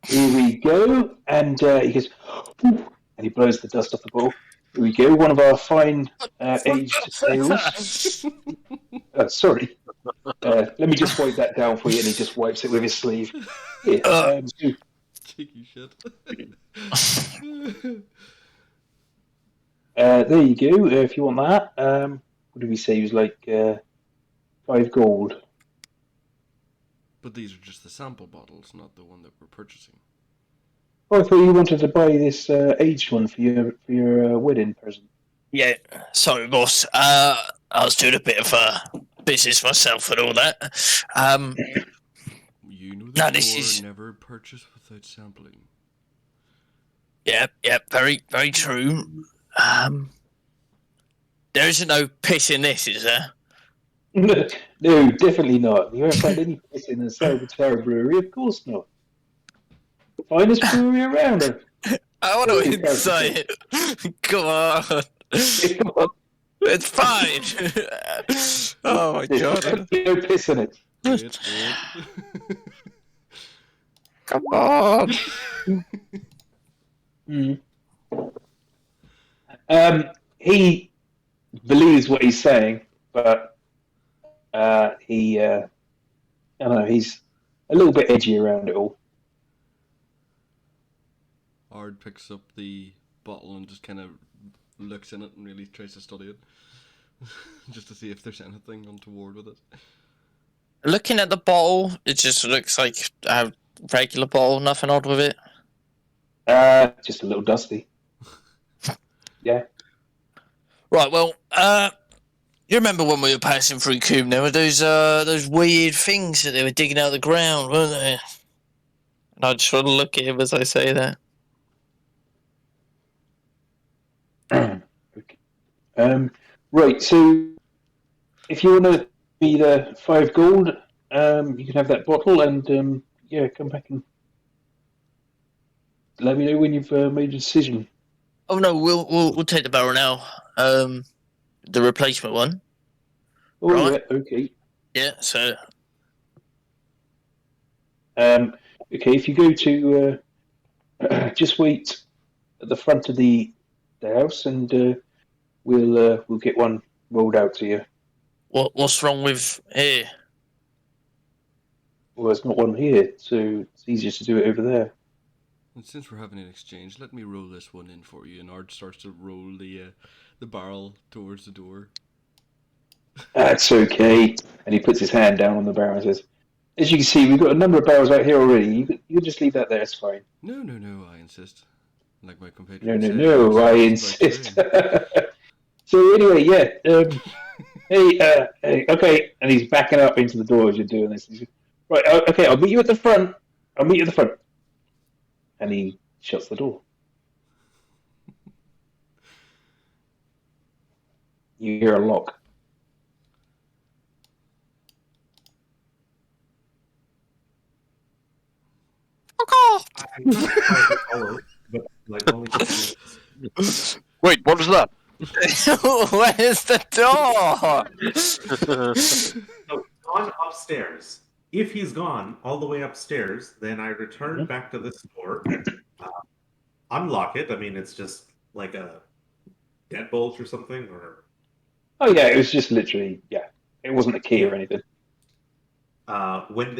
Here we go, and he goes, and he blows the dust off the bottle. Here we go, one of our fine aged ales. Sorry. Let me just wipe that down for you, and he just wipes it with his sleeve. Here, Cheeky shit. there you go. If you want that, what did we say? It was like 5 gold. But these are just the sample bottles, not the one that we're purchasing. Oh, I thought you wanted to buy this aged one for your wedding present. Yeah, sorry, boss. I was doing a bit of business myself and all that. You know No, the this store is- never purchase without sampling. Yep, very, very true. There isn't no piss in this, is there? No, definitely not. You haven't found any piss in the Salvatore brewery, of course not. Finest brewery around. I want Oh, to say it. Come on. It's fine. Oh my god. No piss in it. Wait. Come on. He believes what he's saying, but he, I don't know, he's a little bit edgy around it all. Ard picks up the bottle and just kind of looks in it and really tries to study it. Just to see if there's anything untoward with it. Looking at the bottle, it just looks like a regular bottle, nothing odd with it. Just a little dusty. Yeah. Right, well, you remember when we were passing through Coombe, there were those weird things that they were digging out of the ground, weren't they? And I just want to look at him as I say that. Okay. Right, so if you want to be the 5 gold, you can have that bottle, and yeah, come back and let me know when you've made a decision. Oh no, we'll take the barrel now. The replacement one. Oh, Right. yeah, okay. Yeah, so Okay, if you go to just wait at the front of the house, and we'll get one rolled out to you. what's wrong with here? Well, there's not one here, so it's easier to do it over there. And since we're having an exchange, let me roll this one in for you. And Ard starts to roll the barrel towards the door. That's okay. And he puts his hand down on the barrel and says, "As you can see, we've got a number of barrels out here already. You can just leave that there. It's fine." No, I insist. Like my compatriot No, said, no, I it's about insist. time. So anyway, yeah. Hey, okay. And he's backing up into the door as you're doing this. He's, right, okay, I'll meet you at the front. And he shuts the door. You hear a lock. But like only Wait, what was that? Where's the door? So gone upstairs. If he's gone all the way upstairs, then I return back to this door, unlock it. I mean, it's just like a deadbolt or something, or Oh yeah, it was just literally, yeah. It wasn't a key or anything. when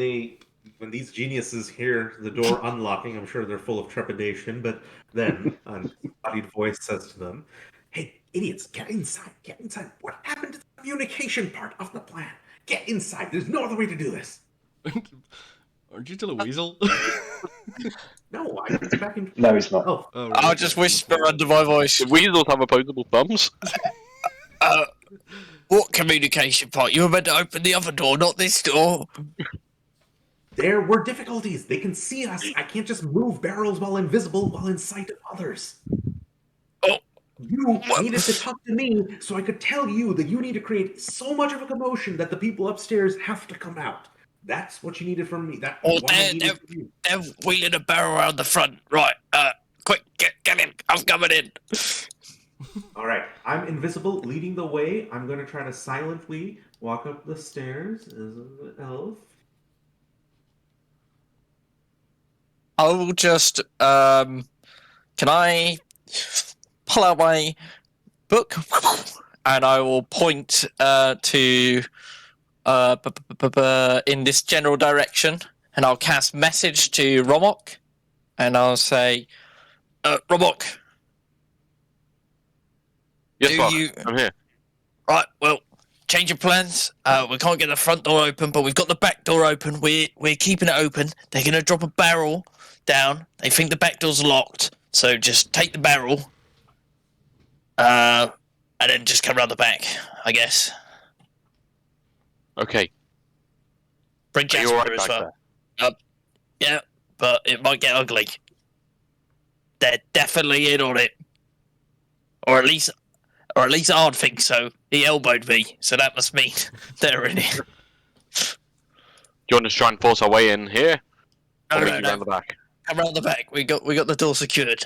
these geniuses hear the door unlocking, I'm sure they're full of trepidation. But then a disembodied voice says to them, "Hey, idiots, get inside! Get inside! What happened to the communication part of the plan? Get inside! There's no other way to do this." Aren't you still a weasel? No, I went back in. No, it's not. Oh, Oh, right, I'll okay. just whisper under my voice. The weasels have opposable thumbs. What communication part? You were meant to open the other door, not this door. there were difficulties. They can see us. I can't just move barrels while invisible while in sight of others. Oh. You needed to talk to me so I could tell you that you need to create so much of a commotion that the people upstairs have to come out. That's what you needed from me. That Oh, what I needed from you. they're wheeling a barrel around the front. Right, quick, get in. I'm coming in. All right, I'm invisible, leading the way. I'm going to try to silently walk up the stairs as an elf. I will just, can I pull out my book and I will point to in this general direction, and I'll cast message to Romok, and I'll say, Romok, Yes, do Father. you I'm here. right? Well, change your plans. We can't get the front door open, but we've got the back door open. We're keeping it open. They're gonna drop a barrel down. They think the back door's locked, so just take the barrel, and then just come around the back, I guess. Okay. Bring Are you Jasper alright as back well. there? Yeah, but it might get ugly. They're definitely in on it, or at least I'd think so. He elbowed me, so that must mean they're in it. Do you want us to try and force our way in here? Or meet you No. around the back? Come around the back. We got the door secured.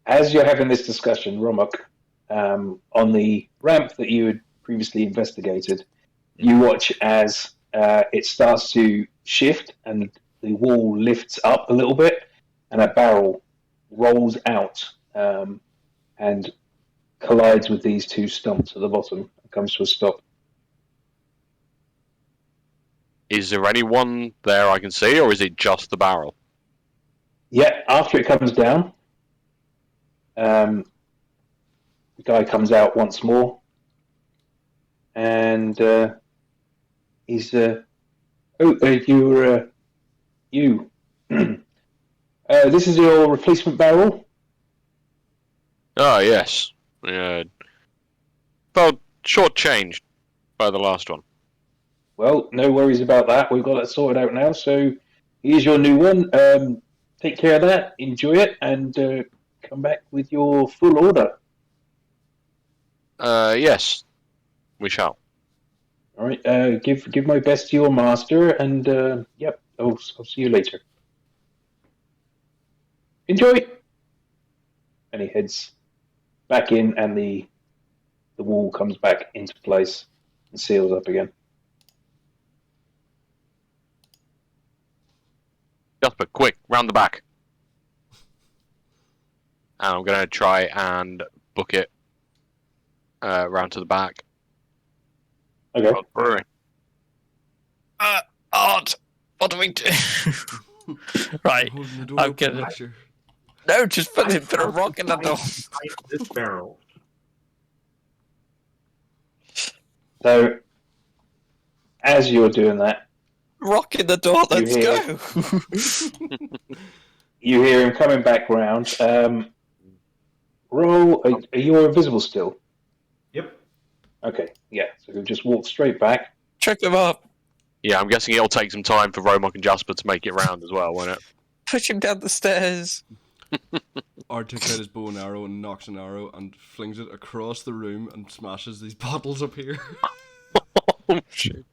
As you're having this discussion, Romok, on the ramp that you had previously investigated, you watch as it starts to shift and the wall lifts up a little bit, and a barrel rolls out and collides with these two stumps at the bottom and comes to a stop. Is there anyone there I can see, or is it just the barrel? Yeah, after it comes down, the guy comes out once more, and he's you. This is your replacement barrel. Oh, yes. Yeah. Felt shortchanged by the last one. Well, no worries about that. We've got that sorted out now. So here's your new one. Take care of that. Enjoy it, and come back with your full order. Yes. We shall. All right. Give my best to your master, and yep. I'll see you later. Enjoy. And he heads back in, and the wall comes back into place and seals up again. Jasper, quick, round the back. And I'm going to try and book it round to the back. Okay. Oh, brewery. Art, what do we do? Right. I'm holding the door I'm open, gonna- Lasher. No, just put a found rock in the door. behind this barrel. So as you're doing that, Rock in the door. Let's hear- go. you hear him coming back round. Roll. Are you invisible still? Yep. Okay. Yeah. So he'll just walk straight back. Check him up. Yeah, I'm guessing it'll take some time for Romok and Jasper to make it round as well, won't it? Push him down the stairs. Art takes out his bow and arrow and knocks an arrow and flings it across the room and smashes these bottles up here. Oh, shit.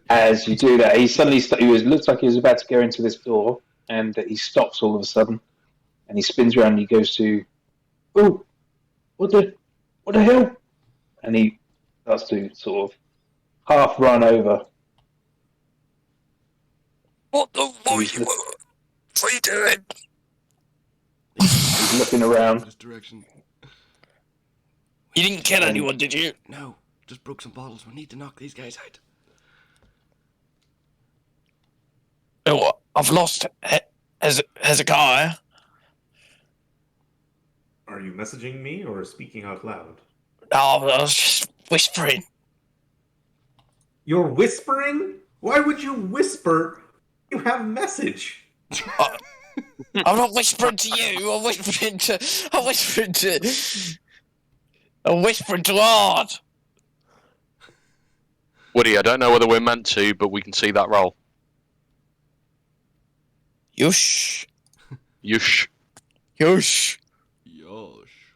As you do that, he suddenly looks like he was about to go into this door, and he stops all of a sudden, and he spins around and he goes to, "Oh, what the hell?" And he starts to sort of half run over. What are He's you doing? He's looking around. This direction. You didn't kill anyone, did you? No, just broke some bottles. We need to knock these guys out. Oh, I've lost Hezekiah. Are you messaging me or speaking out loud? Oh, I was just whispering. You're whispering? Why would you whisper? You have message. I'm not whispering to you. I'm whispering to Art. Woody, I don't know whether we're meant to, but we can see that roll. Yush. Yush. Yush. Yosh.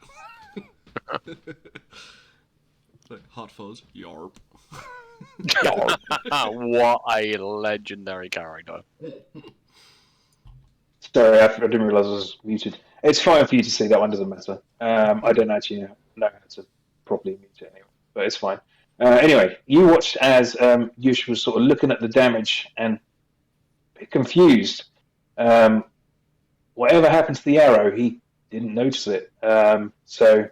Like hot fuzz. Yarp. What a legendary character. Sorry, I didn't realise I was muted. It's fine for you to see, that one doesn't matter. I don't actually know how to properly mute it anyway, but it's fine. Anyway, you watched as Yush was sort of looking at the damage and a bit confused. Whatever happened to the arrow, he didn't notice it. So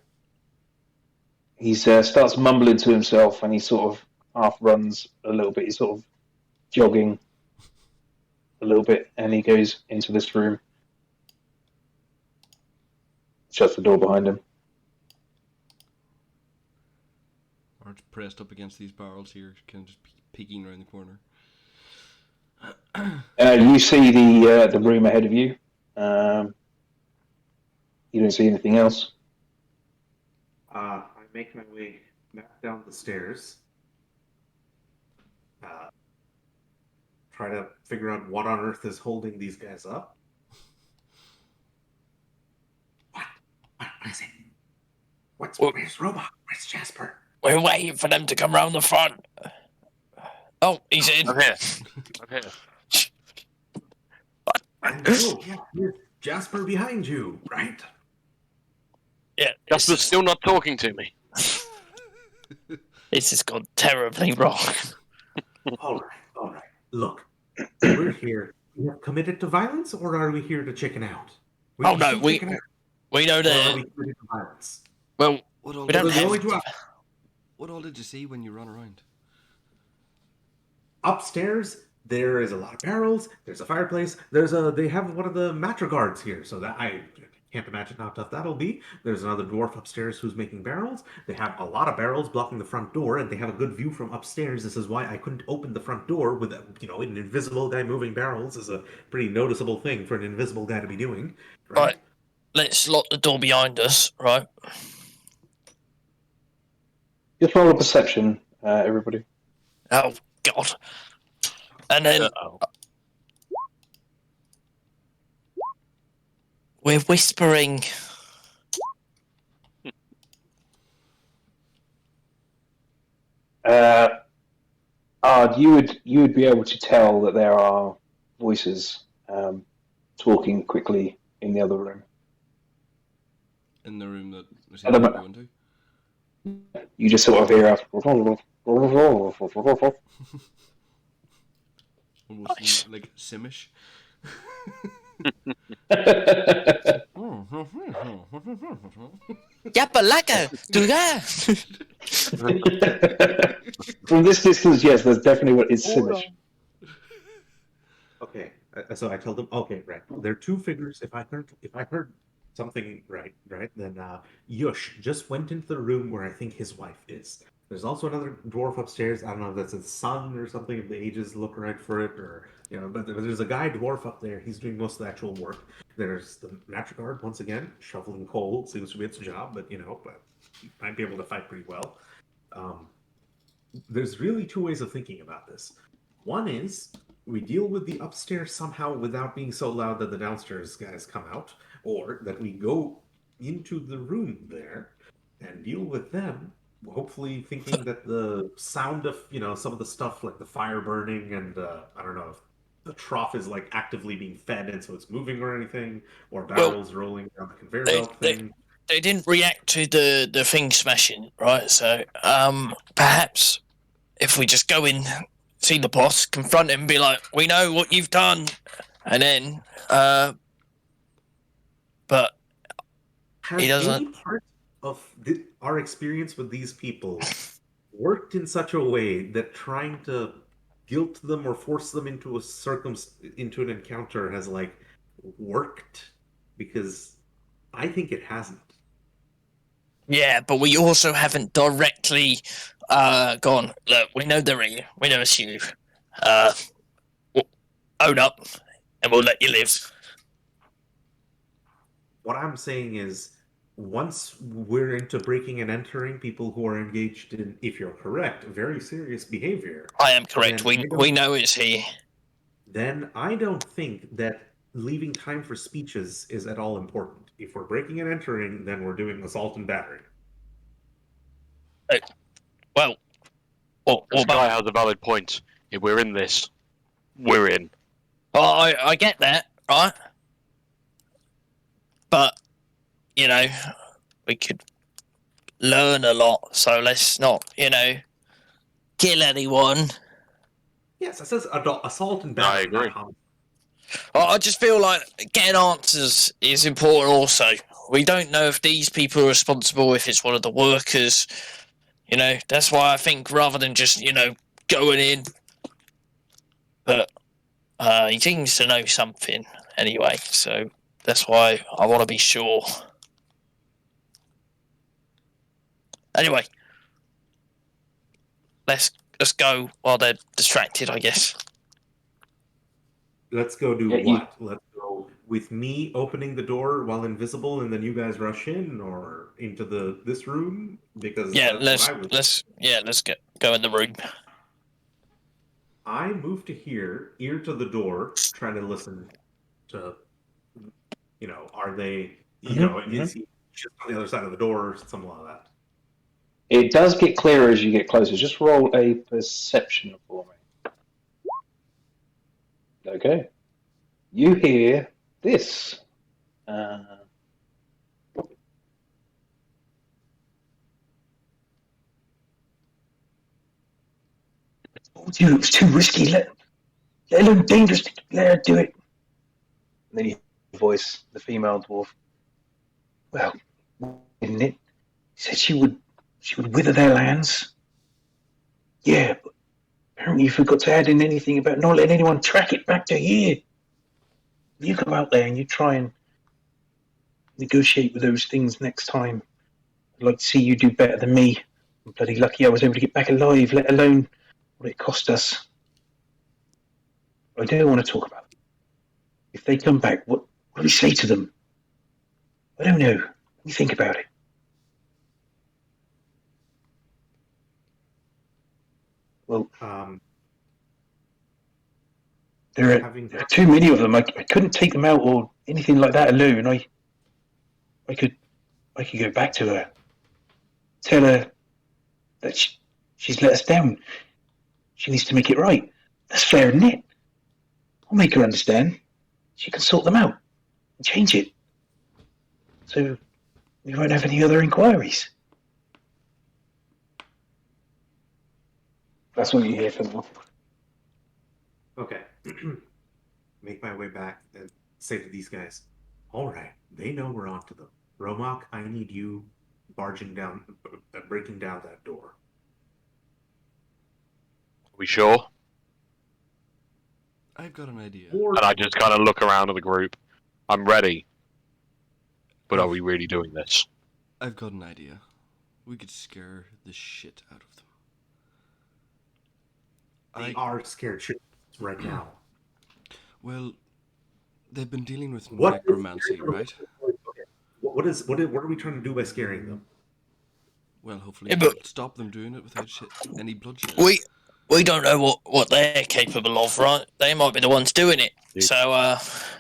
he starts mumbling to himself and he sort of half runs a little bit. He's sort of jogging a little bit and he goes into this room. Shuts the door behind him. Art's pressed up against these barrels here, kind of just peeking around the corner. You see the room ahead of you. You don't see anything else. I make my way back down the stairs. Try to figure out what on earth is holding these guys up. What is it? Where's Robot? Where's Jasper? We're waiting for them to come round the front. Oh, he's in. I'm here. I'm here. Yeah, here's Jasper behind you, right? Yeah, Jasper's still not talking to me. this has gone terribly wrong. All right. Look, we're here. We have committed to violence, or are we here to chicken out? We know Or are we that. committed to violence? Well, What all, we don't We're going have. to what all did you see when you ran around? upstairs. There is a lot of barrels. There's a fireplace. They have one of the matriarchs here, so that I can't imagine how tough that'll be. There's another dwarf upstairs who's making barrels. They have a lot of barrels blocking the front door, and they have a good view from upstairs. This is why I couldn't open the front door with an invisible guy moving barrels is a pretty noticeable thing for an invisible guy to be doing. Right. Let's lock the door behind us, right? Just roll a perception, everybody. Oh, God. And then Uh-oh. we're whispering. You would be able to tell that there are voices talking quickly in the other room. In the room that we At the seem to mo- go into? You just sort of hear Almost Nice. like Simish. Yapalaka, do that. From this distance, yes, that's definitely what is Simish. Okay, so I told them. Okay, right. There are two figures. If I heard something right, then Yush just went into the room where I think his wife is. There's also another dwarf upstairs. I don't know if that's his son or something. If the ages look right for it, or but there's a guy dwarf up there. He's doing most of the actual work. There's the matriarch once again shoveling coal. Seems to be its job, but he might be able to fight pretty well. There's really two ways of thinking about this. One is we deal with the upstairs somehow without being so loud that the downstairs guys come out, or that we go into the room there and deal with them, hopefully thinking that the sound of some of the stuff like the fire burning and I don't know if the trough is like actively being fed and so it's moving or anything, or barrels rolling down the conveyor belt thing. They didn't react to the thing smashing, right? So perhaps if we just go in, see the boss, confront him, be like, "We know what you've done," and then but Has he doesn't. any part of our experience with these people worked in such a way that trying to guilt them or force them into into an encounter has worked? Because I think it hasn't. Yeah, but we also haven't directly gone, look, we know they're here. We know it's you. Own up, and we'll let you live. What I'm saying is, once we're into breaking and entering, people who are engaged in, if you're correct, very serious behavior. I am correct. Then We know it's here. Then I don't think that leaving time for speeches is at all important. If we're breaking and entering, then we're doing assault and battery. Well, What This guy about? has a valid point. If we're in this, we're in. Well, I get that, right? But you know, we could learn a lot. So let's not, kill anyone. Yes, it says assault and I battery, agree. not homicide. I just feel like getting answers is important. Also, we don't know if these people are responsible. If it's one of the workers, that's why I think rather than just going in, but he seems to know something anyway. So that's why I want to be sure. Anyway, let's go while they're distracted, I guess. Let's go do Yeah, what? Let's go with me opening the door while invisible, and then you guys rush in, or into this room, because Yeah, that's what I would. let's go in the room. I move to here, ear to the door, trying to listen to, are they, is he just on the other side of the door, or something like that. It does get clearer as you get closer. Just roll a perception for me. Okay. You hear this. Dude, it was too risky. Let alone dangerous. Let her do it. And then you hear the voice, the female dwarf. Well, didn't it? Said she would wither their lands. Yeah, but apparently you forgot to add in anything about not letting anyone track it back to here. You go out there and you try and negotiate with those things next time. I'd like to see you do better than me. I'm bloody lucky I was able to get back alive, let alone what it cost us. I don't want to talk about it. If they come back, what do we say to them? I don't know. Let me think about it. Well, there are too many of them. I couldn't take them out or anything like that alone. I could go back to her, tell her that she's let us down. She needs to make it right. That's fair, isn't it? I'll make her understand. She can sort them out and change it. So we won't have any other inquiries. That's what you hear from them. Okay. Make my way back and say to these guys, all right, they know we're onto them. Romok, I need you breaking down that door. Are we sure? I've got an idea. And I just kind of look around at the group. I'm ready. But are we really doing this? I've got an idea. We could scare the shit out of them. They are scared shit right now. Well, they've been dealing with necromancy, right? What are we trying to do by scaring them? Well, hopefully stop them doing it without any bloodshed. We don't know what they're capable of, right? They might be the ones doing it. So,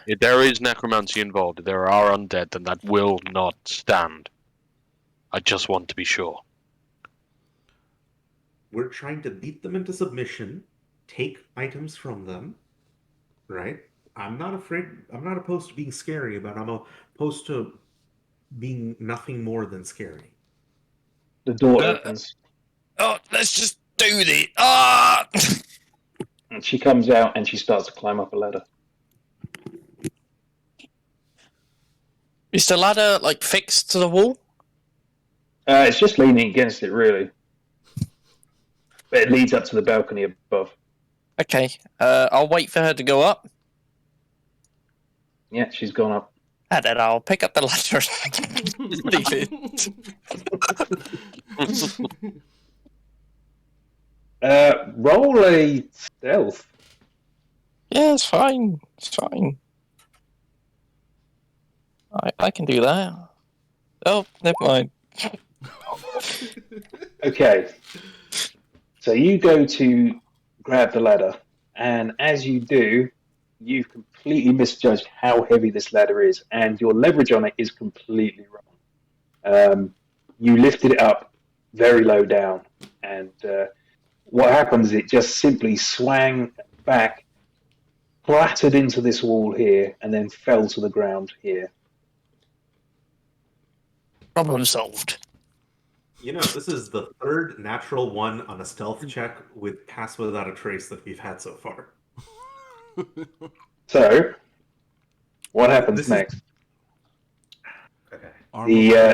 if there is necromancy involved, if there are undead, then that will not stand. I just want to be sure. We're trying to beat them into submission, take items from them, right? I'm not opposed to being scary, but I'm opposed to being nothing more than scary. The door opens. Oh, let's just do this. Ah! And she comes out and she starts to climb up a ladder. Is the ladder fixed to the wall? It's just leaning against it, really. But it leads up to the balcony above. Okay. I'll wait for her to go up. Yeah, she's gone up. And then I'll pick up the ladder and leave it. Roll a stealth. Yeah, it's fine. It's fine. I can do that. Oh, never mind. Okay. So you go to grab the ladder, and as you do, you've completely misjudged how heavy this ladder is, and your leverage on it is completely wrong. You lifted it up very low down, and what happens is it just simply swang back, clattered into this wall here, and then fell to the ground here. Problem solved. You know, this is the third natural one on a stealth check with Pass Without a Trace that we've had so far. So, what happens This is- next? Okay.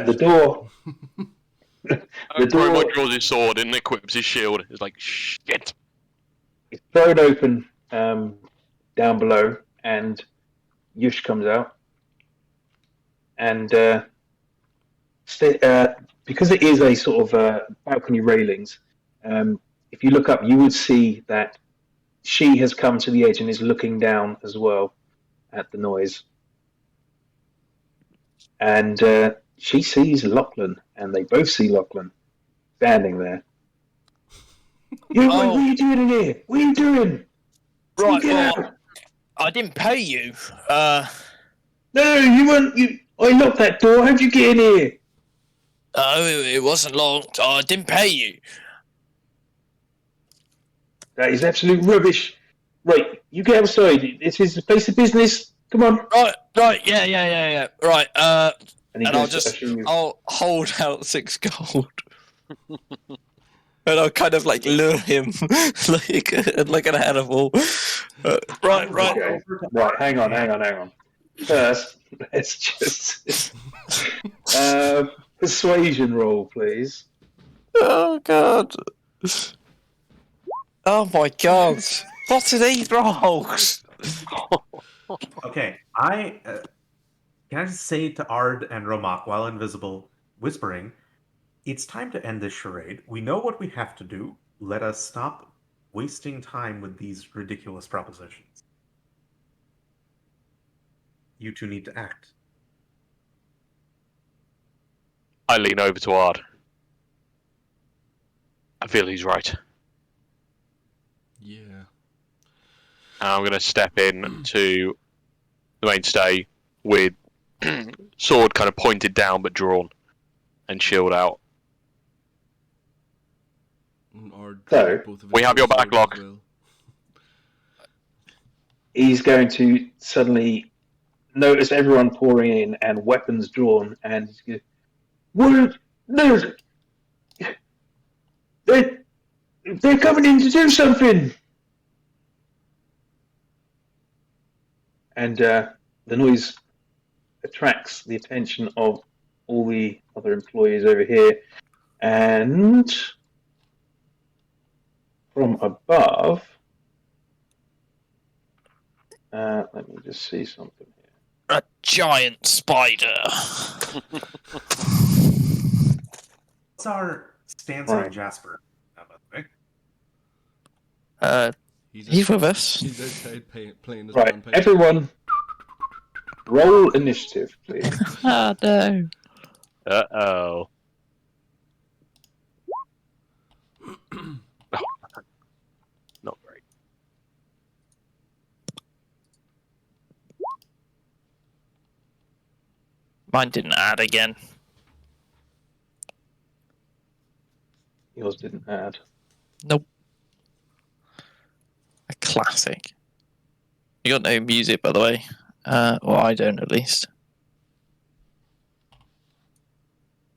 The door. The Crowbar door draws his sword and equips his shield. It's like, shit. is thrown open down below, and Yush comes out. And because it is a sort of balcony railings, if you look up, you would see that she has come to the edge and is looking down as well at the noise. And she sees Lachlan, and they both see Lachlan standing there. What are you doing in here? What are you doing? Right, Get well, out! I didn't pay you. No, you weren't. I locked that door. How'd you get in here? It wasn't locked. I didn't pay you. That is absolute rubbish. Right, you get outside. This is a place of business. Come on. Right, yeah. Right, And he and I'll goes to usher you. I'll hold out 6 gold. And I'll kind of like lure him like an animal. Right. Okay. Right, hang on. First, let's just persuasion roll, please. Oh god. Oh my god. What are these rolls? Okay, can I just say to Ard and Romak while invisible, whispering, it's time to end this charade. We know what we have to do. Let us stop wasting time with these ridiculous propositions. You two need to act. I lean over to Ard. I feel he's right. Yeah. And I'm going to step in to the mainstay with sword kind of pointed down but drawn and shield out. So, we have your back, Locke. He's going to suddenly notice everyone pouring in and weapons drawn, and he's going, "What? No! They're coming in to do something!" And the noise attracts the attention of all the other employees over here, and from above, let me just see something here. A giant spider. What's our stance Right. on Jasper? By the way? He's with us. He's outside playing his Right, panpipe. everyone, roll initiative, please. Oh no. Uh-oh. Not great. Mine didn't add again. Yours didn't add. Nope. A classic. You got no music, by the way. Well, I don't, at least.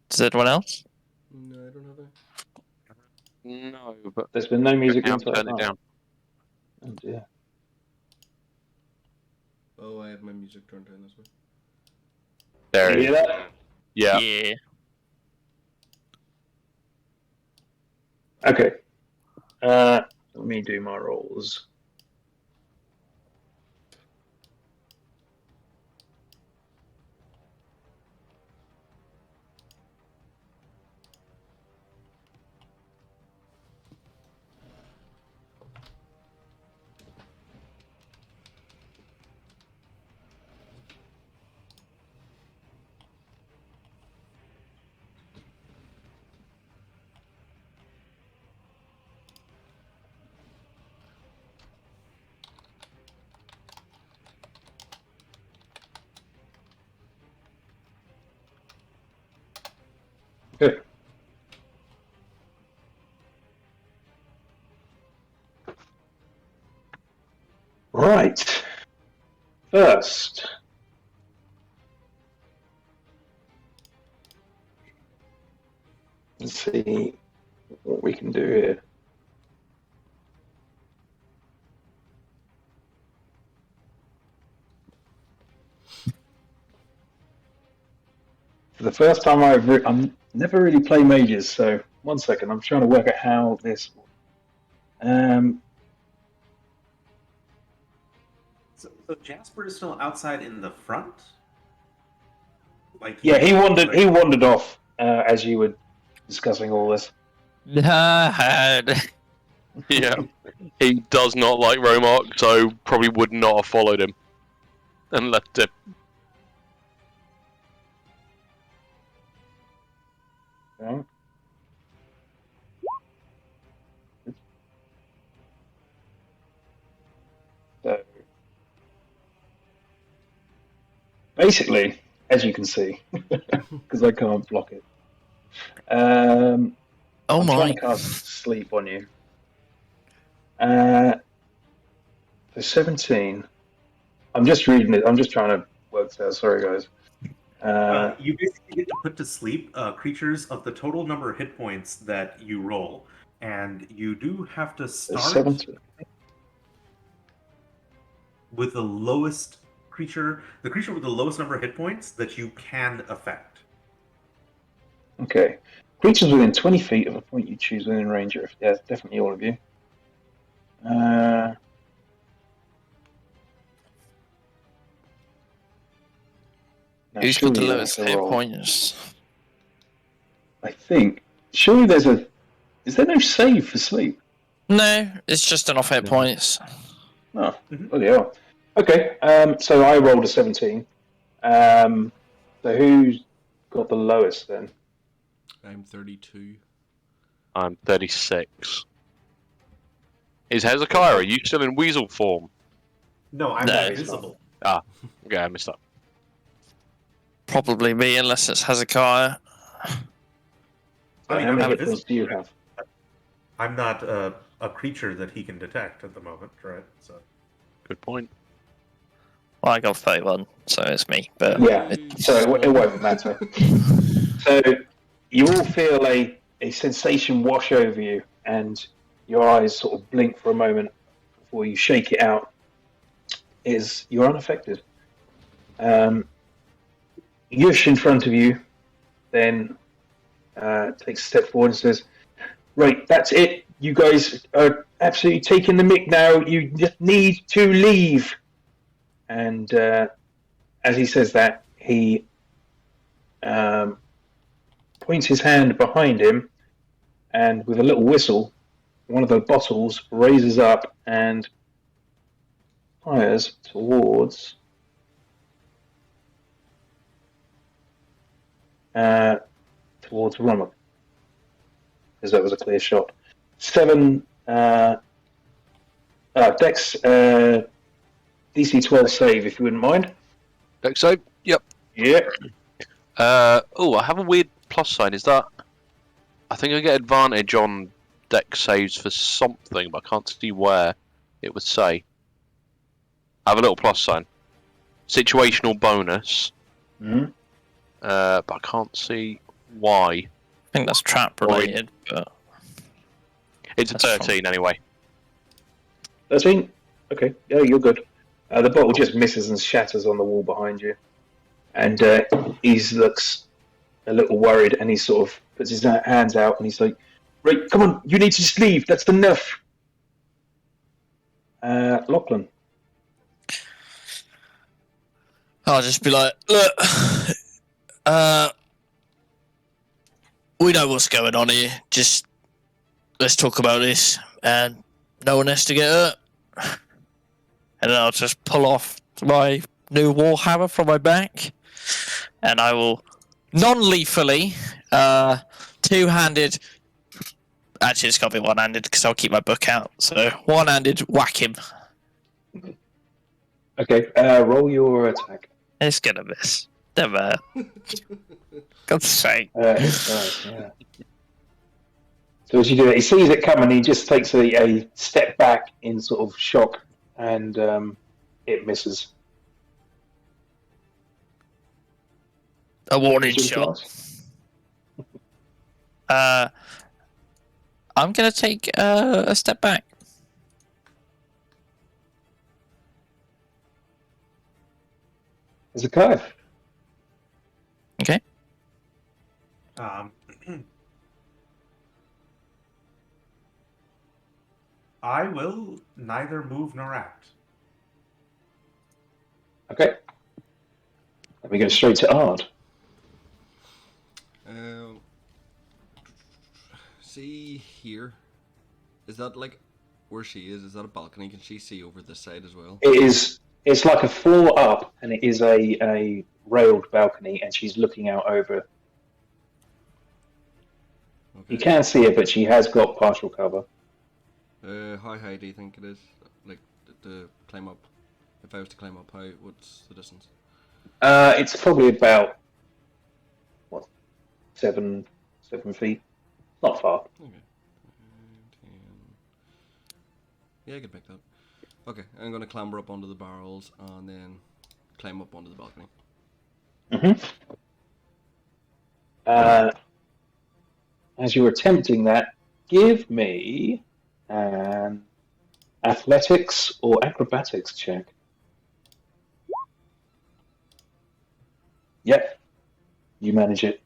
Does anyone else? No, I don't have it. No, but There's been no music I'm inside. turning it down. Oh dear. Oh, I have my music turned down as well. There You it hear is. that? Yeah. Yeah. Okay. Let me do my rolls. Good. first, let's see what we can do here. For the first time, I'm never really play mages, so 1 second. I'm trying to work out how this. So Jasper is still outside in the front. Like Yeah, he wandered. He wandered off as you were discussing all this. Yeah, he does not like Romark, so probably would not have followed him and left him. Okay. So, basically, as you can see, because I can't block it, Oh I'm my! trying to cast sleep on you. So 17. I'm just reading it. I'm just trying to work this out. Sorry, guys. You basically get to put to sleep creatures of the total number of hit points that you roll, and you do have to start 17. with the lowest creature, the creature with the lowest number of hit points that you can affect. Okay. Creatures within 20 feet of a point you choose within range of. Yeah, definitely all of you. Now, Who's got the surely lowest that's a hit roll. points? I think. Surely there's a. Is there no save for sleep? No, it's just enough hit points. Oh, Mhm. bloody hell. Okay, so I rolled a 17. So who's got the lowest then? I'm 32. I'm 36. Is Hezekiah, are you still in weasel form? No, I'm No, not he's visible. Okay, I missed that. Probably me, unless it's Hezekiah. I mean, How I'm many hit invisible. points do you have? I'm not a creature that he can detect at the moment, right? So Good point. Well, I got 31, so it's me. But Yeah, so it won't matter. So you all feel a sensation wash over you, and your eyes sort of blink for a moment before you shake it out. You're unaffected. Yush in front of you then takes a step forward and says, "Right, that's it. You guys are absolutely taking the mick now. You just need to leave." And as he says that, he points his hand behind him, and with a little whistle, one of the bottles raises up and fires towards Rommel, because that was a clear shot. 7 Dex DC 12 save, if you wouldn't mind. Dex save? Yep. Yeah. I have a weird plus sign. Is that? I think I get advantage on dex saves for something, but I can't see where it would say. I have a little plus sign. Situational bonus. Mm-hmm. But I can't see why. I think that's trap related. But It's a That's 13 anyway. 13? Okay, yeah, you're good. The bottle just misses and shatters on the wall behind you. And he looks a little worried, and he sort of puts his hands out and he's like, "Right, come on, you need to just leave. That's enough." Lachlan. I'll just be like, look, we know what's going on here. Just let's talk about this, and no one has to get hurt. And then I'll just pull off my new warhammer from my back, and I will non-lethally, two-handed. Actually, it's got to be one-handed because I'll keep my book out. So one-handed, whack him. Okay, roll your attack. It's gonna miss. Never. God's sake. It does, yeah. So as you do it, he sees it coming, he just takes a step back in sort of shock, and it misses. A warning Is your shot. class? I'm gonna take a step back. As a guy. Okay. Um, I will neither move nor act. Okay. Let me go straight to Ard. See here. Is that like where she is? Is that a balcony? Can she see over this side as well? It is. It's like a floor up, and it is a railed balcony, and she's looking out over. Okay. You can see it, but she has got partial cover. How high do you think it is? Like to climb up? If I was to climb up, what's the distance? It's probably about what 7 feet. Not far. Okay. 10. Yeah, I could make that. Okay, I'm gonna clamber up onto the barrels and then climb up onto the balcony. As you're attempting that, give me an athletics or acrobatics check. Yep, you manage it,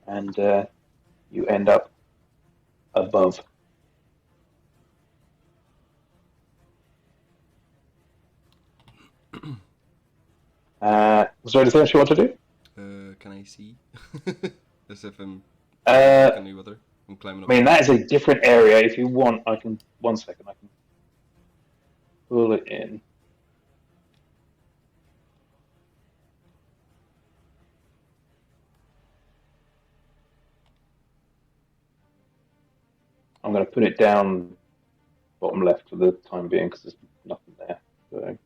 and you end up above. Was there anything else you want to do? Can I see? As if I'm Uh, balcony with her. I'm climbing I up. mean, that is a different area. If you want, I can. 1 second, I can pull it in. I'm going to put it down bottom left for the time being because there's nothing there. So.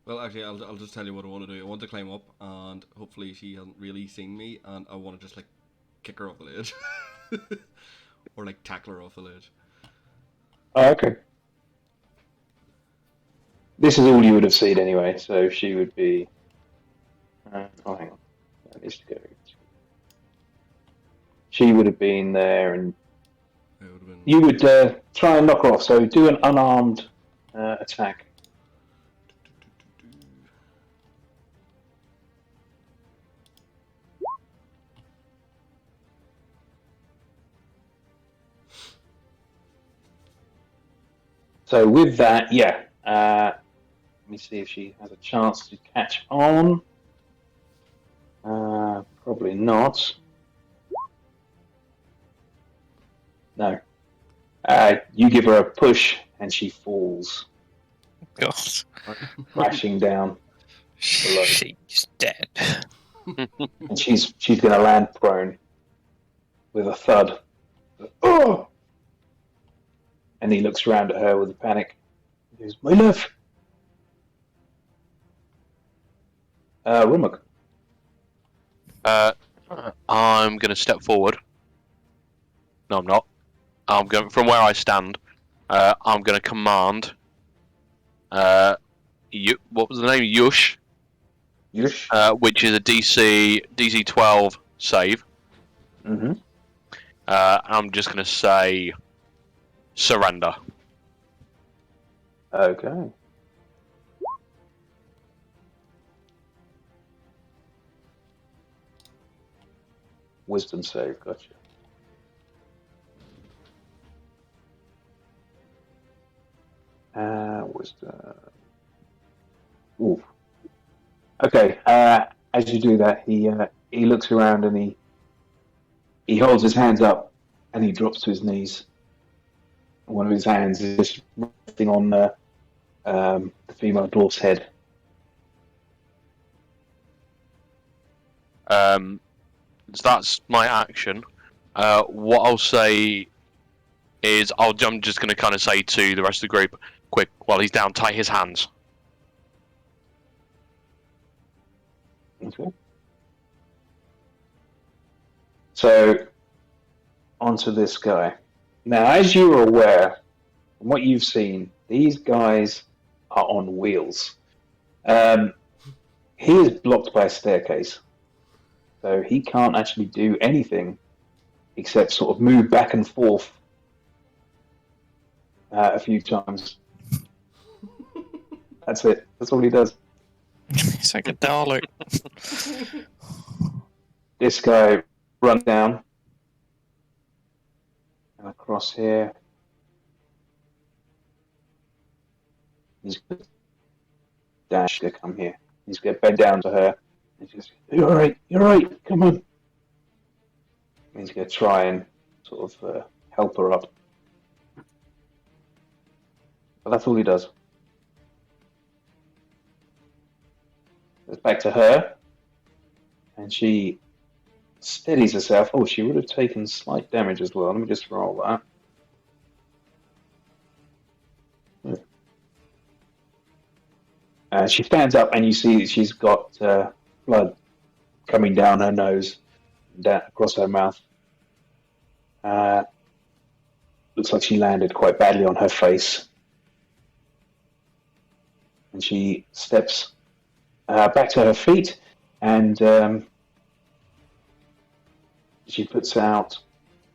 Well, actually, I'll just tell you what I want to do. I want to climb up, and hopefully she hasn't really seen me, and I want to just like kick her off the ledge, or like tackle her off the ledge. Oh, okay. This is all you would have seen anyway, so she would be. Oh, hang on. That needs to go. She would have been there, and It would have been. you would try and knock her off. So do an unarmed attack. So with that, yeah. Let me see if she has a chance to catch on. Probably not. No. You give her a push, and she falls, God. crashing down, below. She's dead. And she's going to land prone with a thud. Oh! And he looks around at her with a panic. He goes, "My love." Rumuk. I'm going to step forward. No, I'm not. I'm going from where I stand. I'm going to command. What was the name? Yush. Yush. Which is a DC 12 save. Mm-hmm. I'm just going to say surrender. Okay. Wisdom save, gotcha. Wisdom. Ooh. Okay. As you do that, he looks around and he holds his hands up and he drops to his knees. One of his hands is resting on the female dwarf's head. So that's my action. What I'll say is I'm just going to kind of say to the rest of the group, quick, while he's down, tie his hands. Okay. So, onto this guy. Now, as you are aware, from what you've seen, these guys are on wheels. he is blocked by a staircase, so he can't actually do anything except sort of move back and forth a few times. That's it. That's all he does. It's like a Dalek. This guy runs down and across here. He's going to dash to come here. He's going to bend down to her. He's just, you're right, come on. He's going to try and sort of help her up. But that's all he does. It's back to her. And she steadies herself. Oh, she would have taken slight damage as well. Let me just roll that. She stands up, and you see that she's got blood coming down her nose, down across her mouth. Looks like she landed quite badly on her face. And she steps back to her feet, and she puts out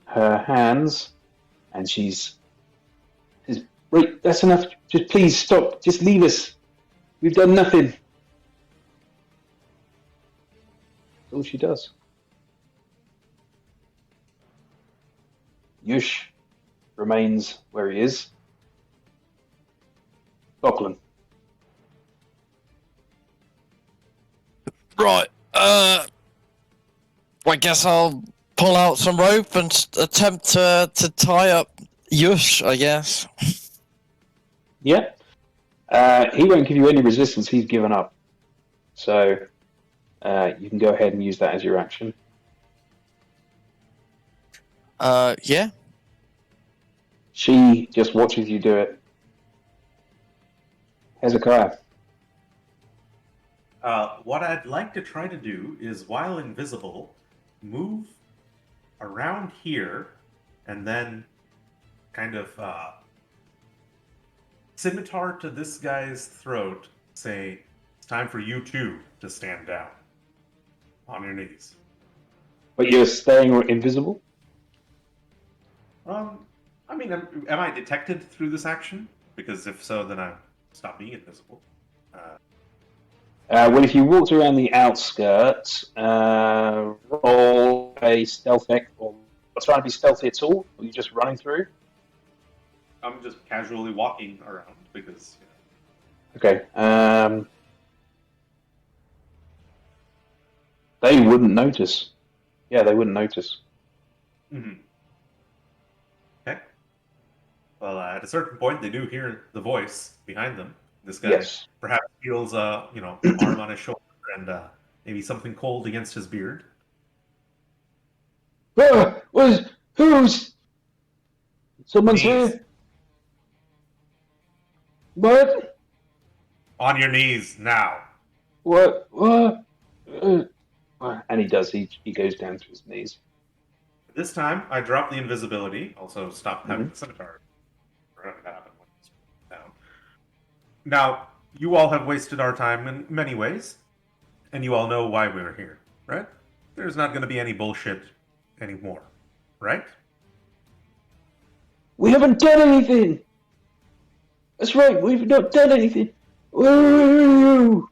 her hands, and she's right, that's enough. Just please stop. Just leave us. We've done nothing. That's all she does. Yush remains where he is. Lachlan. Right. I guess I'll pull out some rope and attempt to tie up Yush, I guess. Yeah. He won't give you any resistance. He's given up. So you can go ahead and use that as your action. Yeah. She just watches you do it. Hezekiah. What I'd like to try to do is, while invisible, move around here and then kind of scimitar to this guy's throat, say, it's time for you two to stand down on your knees. But you're staying invisible? I mean, am I detected through this action? Because if so, then I stop being invisible. Well, if you walked around the outskirts, roll a stealth check, or trying to be stealthy at all, or are you just running through? I'm just casually walking around because. Okay. They wouldn't notice. Yeah, they wouldn't notice. Mm-hmm. Okay. Well, at a certain point, they do hear the voice behind them. This guy perhaps feels, an arm on his shoulder and maybe something cold against his beard. Who's? Someone's Knees. here. What? On your knees now. What? And he does. He goes down to his knees. This time, I drop the invisibility. Also, stop having the scimitar. Down. Now, you all have wasted our time in many ways, and you all know why we were here, right? There's not going to be any bullshit anymore, right? We haven't done anything. That's right. We've not done anything. Woo!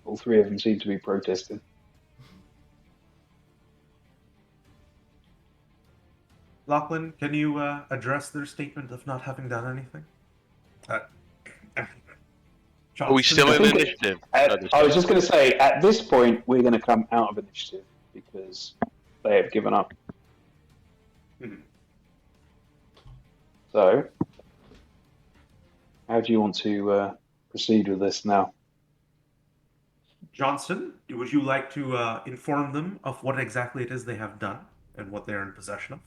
All three of them seem to be protesting. Lachlan, can you address their statement of not having done anything? Are we still in initiative? I was just going to say, at this point, we're going to come out of initiative because they have given up. Mm-hmm. So, how do you want to proceed with this now? Johnston, would you like to inform them of what exactly it is they have done and what they're in possession of?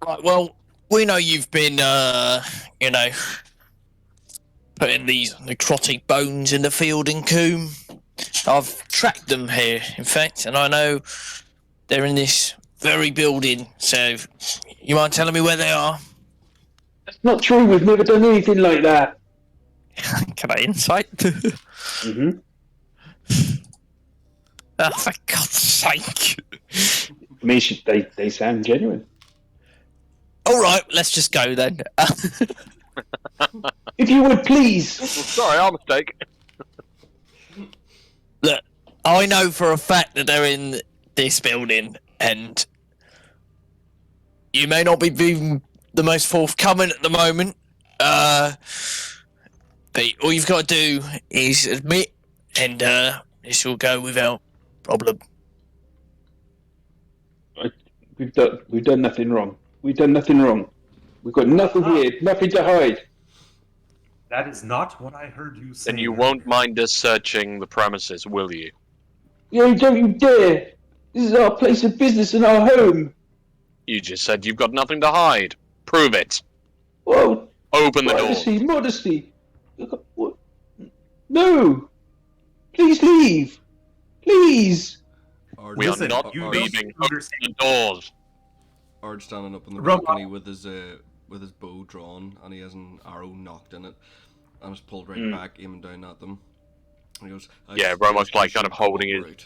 Right, well, we know you've been, putting these necrotic bones in the field in Coombe. I've tracked them here, in fact, and I know they're in this very building, so you mind telling me where they are? That's not true, we've never done anything like that. Can I insight? Mm-hmm. Oh, for God's sake! I mean, they sound genuine. All right, let's just go then. If you would please. Sorry, our mistake. Look, I know for a fact that they're in this building, and you may not be being the most forthcoming at the moment. But all you've got to do is admit, and this will go without problem. We've done nothing wrong. We've done nothing wrong. We've got nothing here, nothing to hide. That is not what I heard you say. And you won't mind us searching the premises, will you? Yeah, don't you dare! This is our place of business and our home. You just said you've got nothing to hide. Prove it. Well, Open the door. modesty. What? No! Please leave! Please! We are Listen, not you don't leaving. Open understand. the doors. Ard standing up on the Rob- balcony with his bow drawn, and he has an arrow knocked in it, and it's pulled right back, aiming down at them. And he goes, Yeah, Romok's like kind of holding it.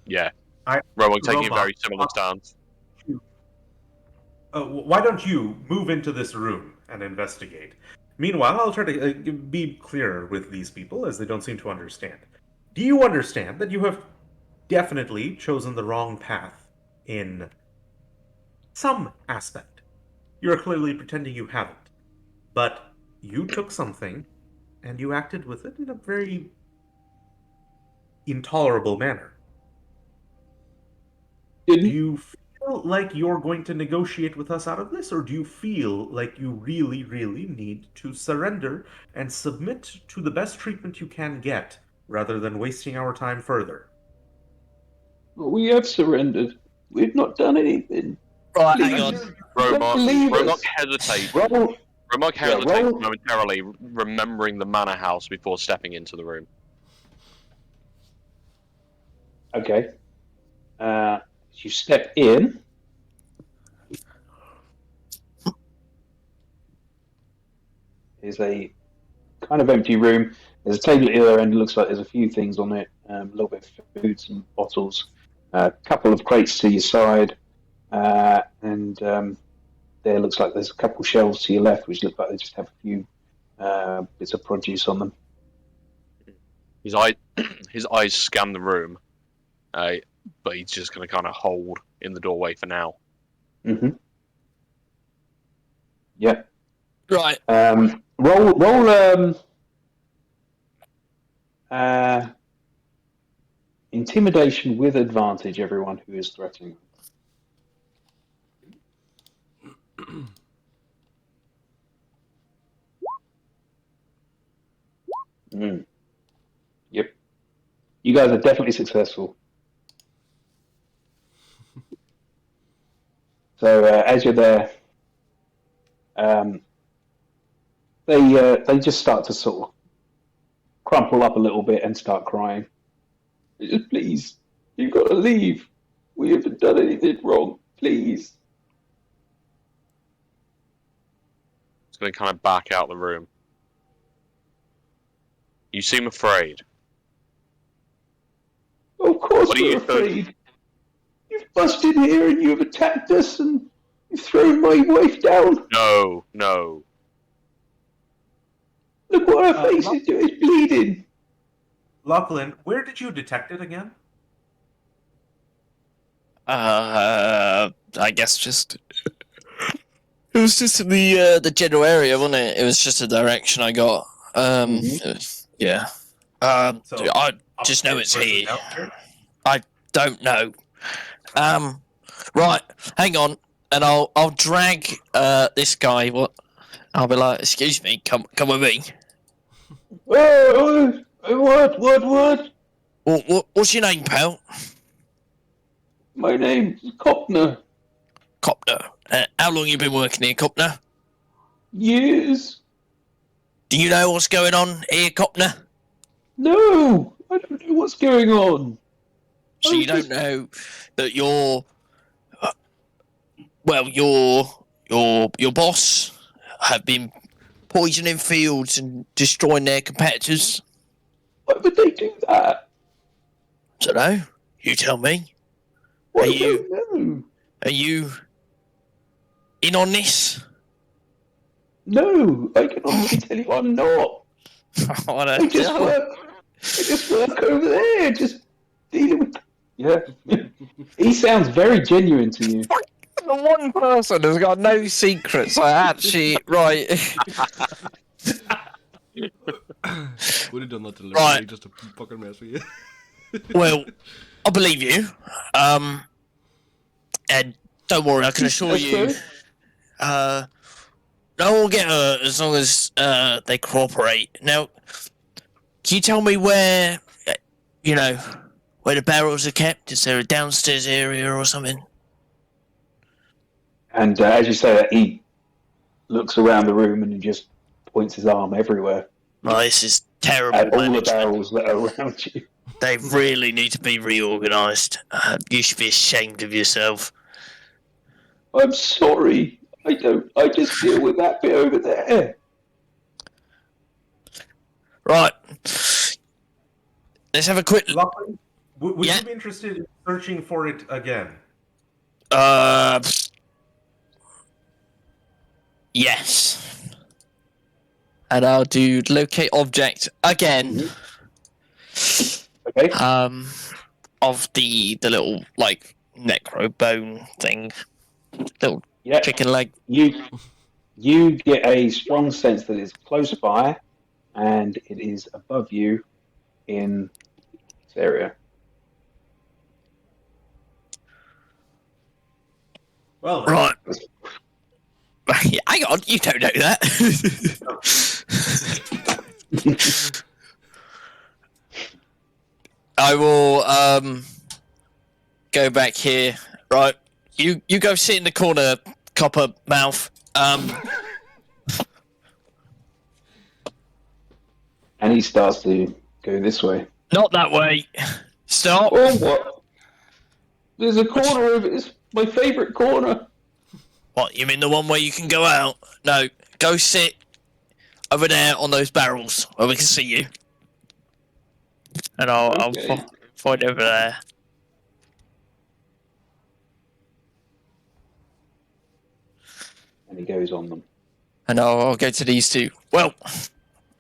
Yeah. Romok taking a Robot, very similar stance. Why don't you move into this room and investigate? Meanwhile, I'll try to be clearer with these people, as they don't seem to understand. Do you understand that you have definitely chosen the wrong path in some aspect? You're clearly pretending you haven't. But you took something, and you acted with it in a very intolerable manner. Do you feel like you're going to negotiate with us out of this, or do you feel like you really, really need to surrender and submit to the best treatment you can get, rather than wasting our time further? We have surrendered. We've not done anything. Right, Please. hang on. Romok believe us. hesitates. Roll. Romok Yeah, hesitates roll. momentarily, remembering the manor house before stepping into the room. Okay. You step in. There's a kind of empty room. There's a table at the other end. It looks like there's a few things on it. A little bit of food, some bottles. A couple of crates to your side. And there looks like there's a couple shelves to your left, which look like they just have a few bits of produce on them. His eyes scan the room, but he's just going to kind of hold in the doorway for now. Mm-hmm. Yeah. Right. Roll intimidation with advantage, everyone who is threatening. Yep. You guys are definitely successful. So as you're there, they just start to sort of crumple up a little bit and start crying. Just, please, you've got to leave. We haven't done anything wrong. Please. He's going to kind of back out the room. You seem afraid. Of course What are we're you afraid. You've busted here and you've attacked us and you've thrown my wife down. No. Look what her face is doing. It's bleeding. Lachlan, where did you detect it again? I guess just it was just in the general area, wasn't it? It was just a direction I got. Yeah. So, I just know it's versus here. downstairs? I don't know. Right, hang on, and I'll drag this guy. I'll be like, excuse me, come with me. What? What's your name, pal? My name's Copner. Copter. How long you been working here, Copter? Years? Do you know what's going on here, Copter? No, I don't know what's going on. So you don't know that your boss have been poisoning fields and destroying their competitors? Why would they do that? Dunno. You tell me. Well, Are I you- don't know. Are you in on this? No, I can honestly tell you I'm not. What I a just hell. work. I just work over there, just dealing with. Yeah. He sounds very genuine to you. The one person who's got no secrets. I actually right. Would have done that deliberately Right. just to fucking mess with you. Well, I believe you. And don't worry, I can assure you. No one will get hurt as long as they cooperate. Now, can you tell me where, where the barrels are kept? Is there a downstairs area or something? And as you say that, he looks around the room and he just points his arm everywhere Oh, this is terrible at all the management. barrels that are around you. They really need to be reorganised. You should be ashamed of yourself. I'm sorry. I don't. I just deal with that bit over there. Right. Let's have a quick. Lachlan, would Yeah. you be interested in searching for it again? Yes. And I'll do locate object again. Okay. Of the little like necro bone thing, little Yeah. chicken leg. You get a strong sense that it's close by, and it is above you in this area. Well, Right. Hang on, you don't know that. I will go back here. Right. You go sit in the corner, copper mouth. And he starts to go this way. Not that way. Stop. Oh, what? There's a corner of it. It's my favourite corner. What, you mean the one where you can go out? No, go sit over there on those barrels where we can see you. And I'll Okay. find over there. And he goes on them. And I'll go to these two. Well,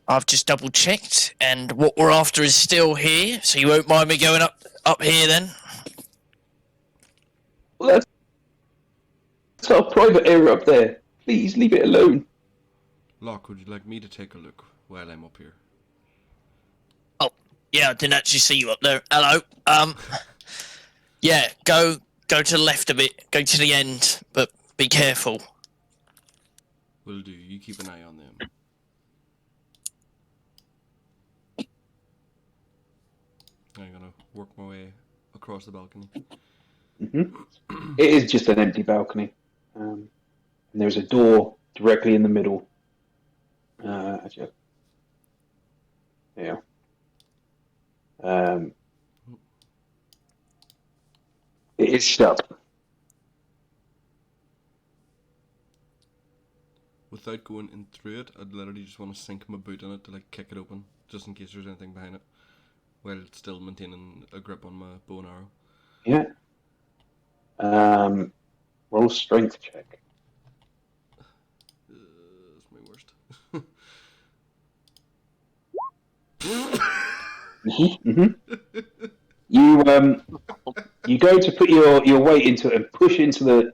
I've just double checked, and what we're after is still here, so you won't mind me going up here then? Well, that's our private area up there. Please leave it alone. Locke, would you like me to take a look while I'm up here? Yeah, I didn't actually see you up there. Hello. Yeah, go to the left a bit. Go to the end, but be careful. Will do. You keep an eye on them. I'm gonna work my way across the balcony. Mm-hmm. It is just an empty balcony. And there's a door directly in the middle. Actually, yeah. It is shut. Without going in through it, I'd literally just want to sink my boot in it to like kick it open, just in case there's anything behind it, while it's still maintaining a grip on my bow and arrow. Yeah. Roll strength check. That's my worst. Mm-hmm. You go to put your weight into it and push into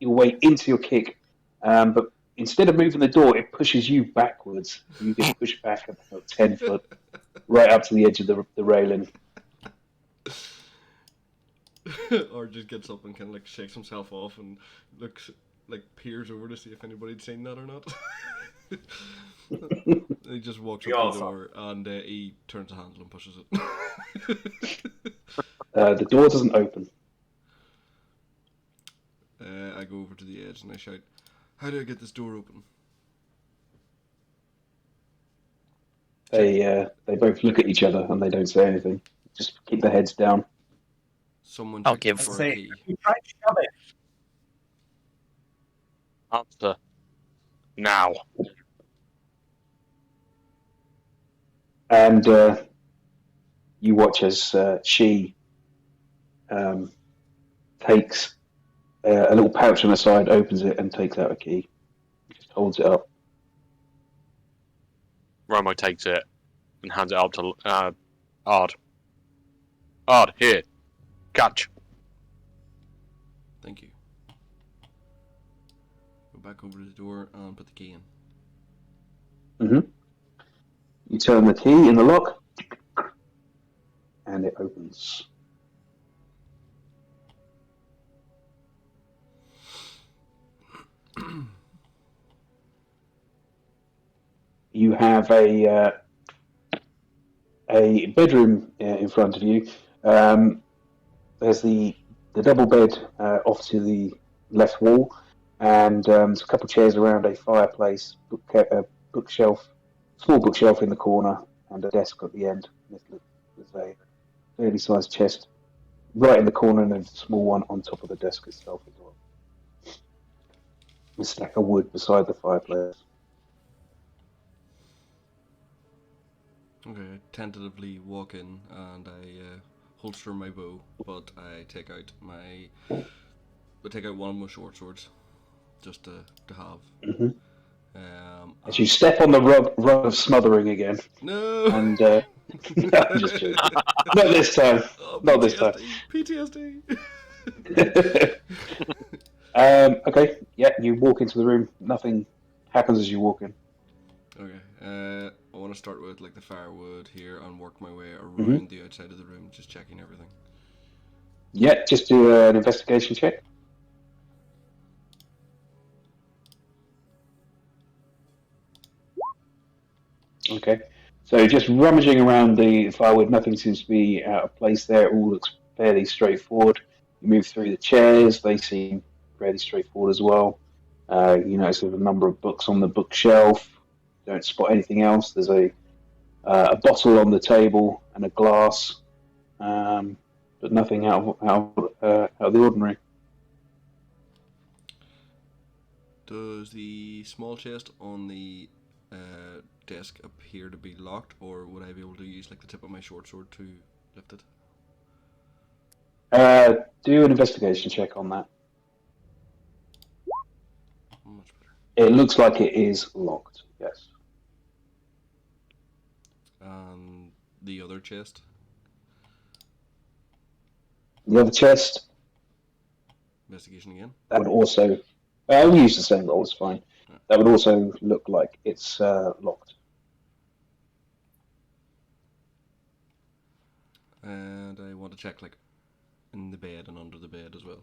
your weight into your kick, but instead of moving the door, it pushes you backwards. You get pushed back about 10 foot, right up to the edge of the railing. Or just gets up and kind of like shakes himself off and looks like peers over to see if anybody'd seen that or not. He just walks up to the door and he turns the handle and pushes it. The door doesn't open. I go over to the edge and I shout, "How do I get this door open?" They both look at each other and they don't say anything. Just keep their heads down. Someone I'll check give- for a key. You try to shove it. Answer. Now. you watch as she takes a little pouch on the side, opens it, and takes out a key. Just holds it up. Romo takes it and hands it up to Ard. Ard, here, catch. Thank you. Go back over to the door and put the key in. Mm-hmm. You turn the key in the lock, and it opens. You have a bedroom in front of you. There's the double bed off to the left wall, and there's a couple of chairs around a fireplace, bookshelf, small bookshelf in the corner, and a desk at the end. There's a fairly sized chest right in the corner, and there's a small one on top of the desk itself as well. A stack of wood beside the fireplace. Okay, I tentatively walk in and I holster my bow, but I take out one of my short swords, just to have. Mm-hmm. As you step on the rug of smothering again. No. And no, I'm just joking. Not this time. Oh, Not this time. PTSD. Okay. Yeah, you walk into the room. Nothing happens as you walk in. Okay. I want to start with like the firewood here and work my way around the outside of the room, just checking everything. Yeah, just do an investigation check. Okay. So just rummaging around the firewood, nothing seems to be out of place there. It all looks fairly straightforward. You move through the chairs; they seem fairly straightforward as well. You notice there's a number of books on the bookshelf. Don't spot anything else. There's a bottle on the table and a glass, but nothing out of the ordinary. Does the small chest on the desk appear to be locked, or would I be able to use like the tip of my short sword to lift it? Do an investigation check on that. Much better. It looks like it is locked. Yes. The other chest. The other chest. Investigation again. That would also. I'll use the same roll. It's fine. That would also look like it's locked. And I want to check like in the bed and under the bed as well.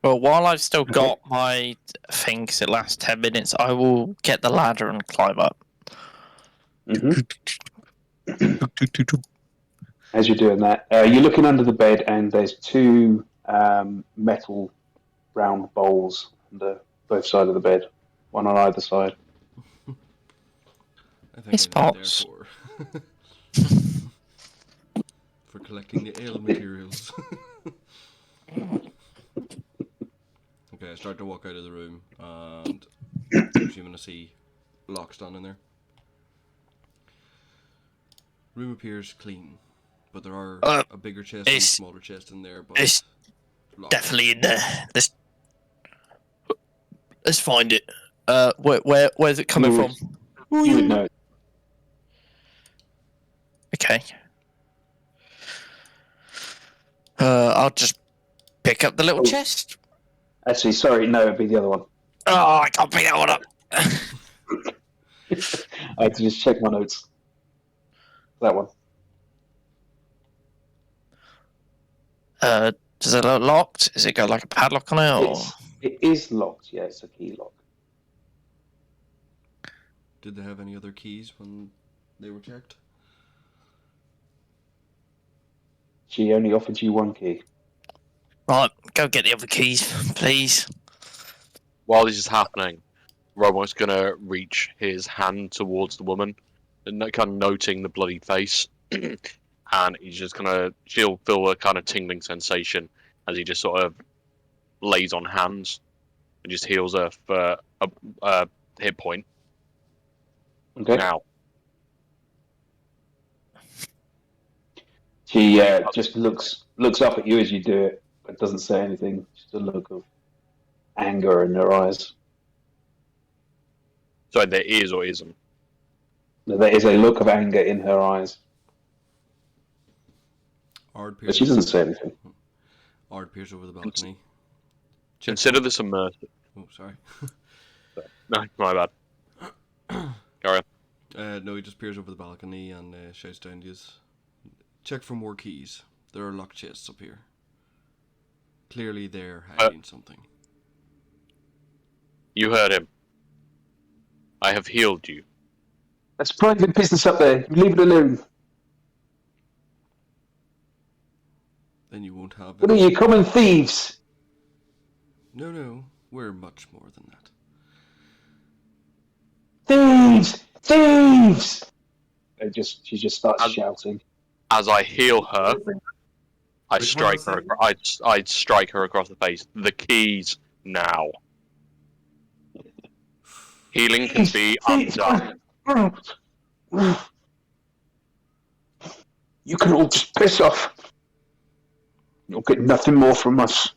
Well, while I've still got my thing, 'cause it lasts 10 minutes, I will get the ladder and climb up. As you're doing that, you're looking under the bed, and there's two metal round bowls under both sides of the bed, one on either side. I think It's I need pots. there for collecting the ale materials. Okay, I start to walk out of the room, and I'm assuming I see locks down in there. Room appears clean, but there are a bigger chest and a smaller chest in there. But It's locked. definitely in there. Let's find it. Where's it coming from? You would know. Okay. I'll just pick up the little chest. Actually, sorry, no, it'd be the other one. Oh, I can't pick that one up. I had to just check my notes. That one. Does it look locked? Is it got like a padlock on it? Or? It is locked, yeah, it's a key lock. Did they have any other keys when they were checked? She only offered you one key. Right, go get the other keys, please. While this is happening, Romo's gonna reach his hand towards the woman, and kind of noting the bloody face, and he's just she'll feel a kind of tingling sensation as he just sort of lays on hands and just heals her for a hit point. Okay. Now, She just looks up at you as you do it, but doesn't say anything. Just a look of anger in her eyes. Sorry, there is or isn't. There is a look of anger in her eyes, Ard but she doesn't say anything. Ard peers over the balcony. Consider this immersive. Oh, sorry. No, my bad. Carry on. No, he just peers over the balcony and shouts down to you. Check for more keys. There are locked chests up here. Clearly they're hiding something. You heard him. I have healed you. That's private business up there. Leave it alone. Then you won't have What are you, common thieves? No, we're much more than that. Thieves! Thieves! She just starts shouting. As I heal her, I Which strike one her. was it? I'd strike her across the face. The keys now. Healing can be undone. You can all just piss off. You'll get nothing more from us.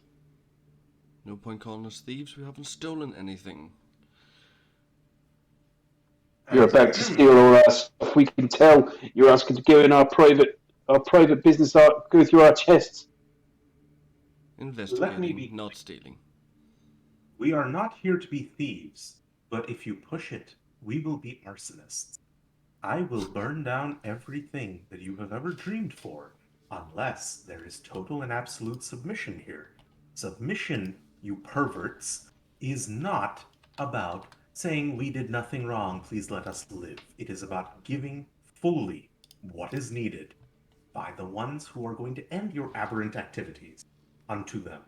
No point calling us thieves. We haven't stolen anything. You're about to steal all our stuff. We can tell. You're asking to go in our private business, go through our chests. Investigating, not stealing. We are not here to be thieves, but if you push it, we will be arsonists. I will burn down everything that you have ever dreamed for, unless there is total and absolute submission here. Submission, you perverts, is not about saying we did nothing wrong, please let us live. It is about giving fully what is needed by the ones who are going to end your aberrant activities unto them.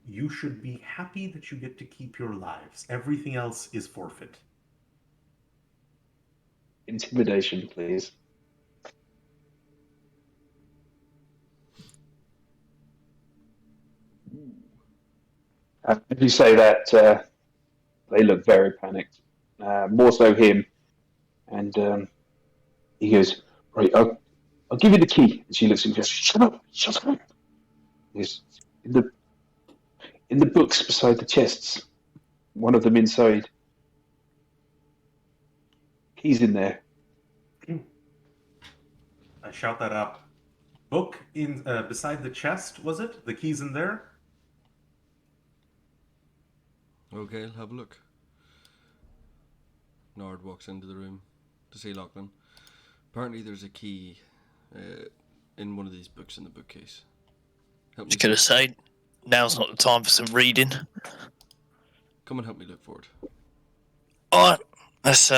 You should be happy that you get to keep your lives. Everything else is forfeit. Intimidation, please. As you say that, they look very panicked. More so him. And he goes, right, I'll give you the key. And she looks at him and goes, shut up. He's in the books beside the chests. One of them inside. Key's in there. I shout that up. Book in beside the chest, was it? The key's in there? Okay, I'll have a look. Nord walks into the room to see Lachlan. Apparently there's a key in one of these books in the bookcase. Help me. Just gonna say, now's not the time for some reading. Come and help me look for it. Alright, let's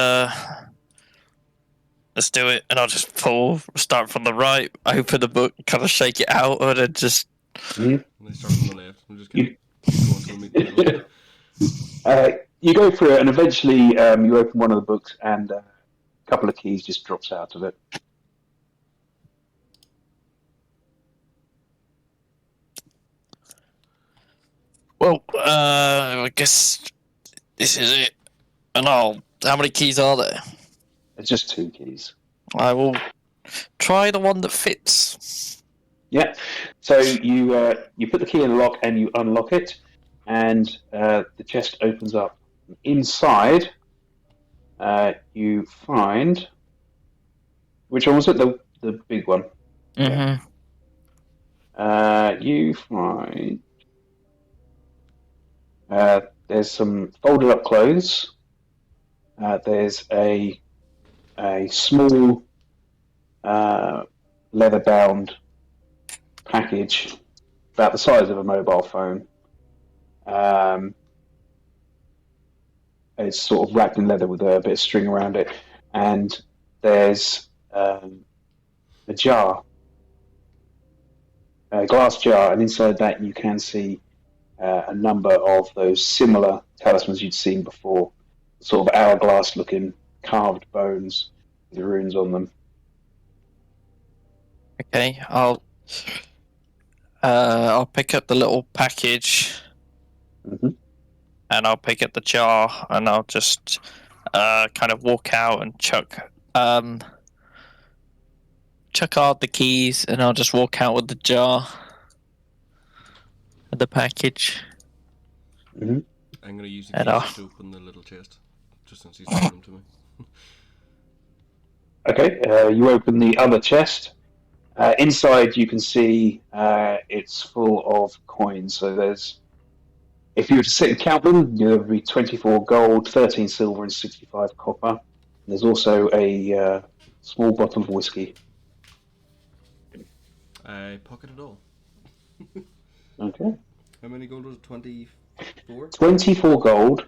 do it. And I'll just start from the right, open the book, kind of shake it out, and then just... And they start from the left. I'm just gonna go on to meet the middle. You go through it, and eventually you open one of the books, and a couple of keys just drops out of it. Well, I guess this is it. And how many keys are there? It's just 2 keys. I will try the one that fits. Yeah. So you put the key in the lock and you unlock it, and the chest opens up. Inside, you find, which one was it? The big one. Mm-hmm. You find there's some folded up clothes. There's a small leather bound package about the size of a mobile phone. It's sort of wrapped in leather with a bit of string around it, and there's a jar, a glass jar, and inside that you can see a number of those similar talismans you'd seen before, sort of hourglass-looking carved bones with runes on them. Okay, I'll pick up the little package, Mm-hmm. and I'll pick up the jar, and I'll just kind of walk out and chuck chuck out the keys and I'll just walk out with the jar and the package. Mhm. I'm going to use the And keys to open the little chest, just since he's given them to me. Okay, you open the other chest. Inside, you can see it's full of coins. So there's, if you were to sit and count them, there would be 24 gold, 13 silver, and 65 copper. There's also a small bottle of whiskey. I pocket it all. Okay. How many gold was it? 24? 24 gold,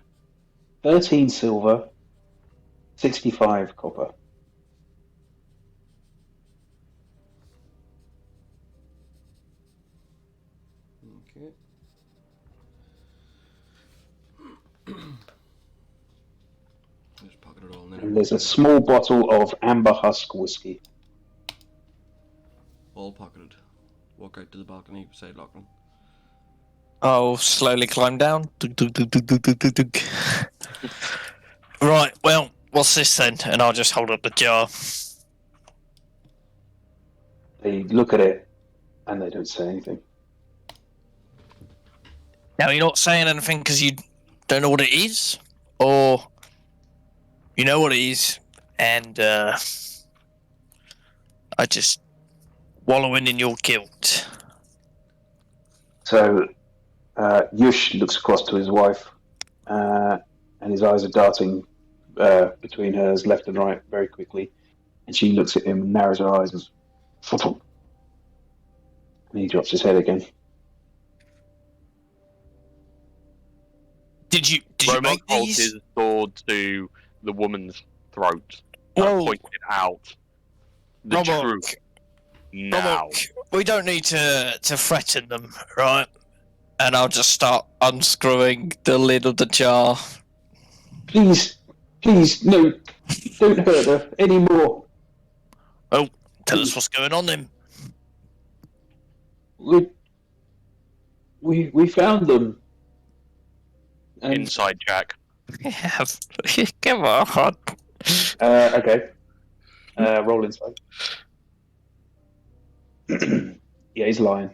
13 silver, 65 copper. Okay. Just pocket it all. And there's a small bottle of amber husk whiskey. All pocketed. Walk out to the balcony beside Lachlan. I'll slowly climb down. Dug, dug, dug, dug, dug, dug, dug, dug. Right, well, what's this then? And I'll just hold up the jar. They look at it and they don't say anything. Now, you're not saying anything because you don't know what it is? Or you know what it is, and I just wallowing in your guilt. So Yush looks across to his wife, and his eyes are darting between hers left and right very quickly. And she looks at him and narrows her eyes and he drops his head again. Did you Romar make holds these? his sword to the woman's throat Whoa. and pointed out the Romar, truth now. Romar, we don't need to threaten them, right? And I'll just start unscrewing the lid of the jar. Please, no, don't hurt her anymore. Oh, tell us what's going on then. We found them. And, Inside check. Yeah, come on. okay. Roll inside. Yeah, he's lying.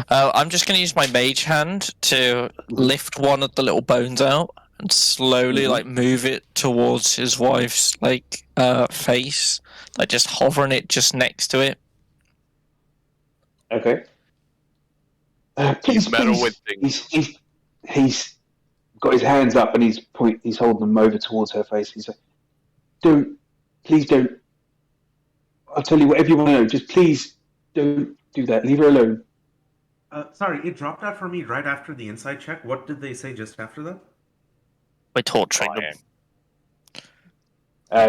I'm just going to use my mage hand to lift one of the little bones out and slowly, like, move it towards his wife's, like, face, like, just hovering it just next to it. Okay. You meddle with things. He's got his hands up and he's holding them over towards her face. He's like, please don't. I'll tell you whatever you want to know. Just please don't do that. Leave her alone. Sorry, it dropped out for me right after the inside check. What did they say just after that? We're torturing them.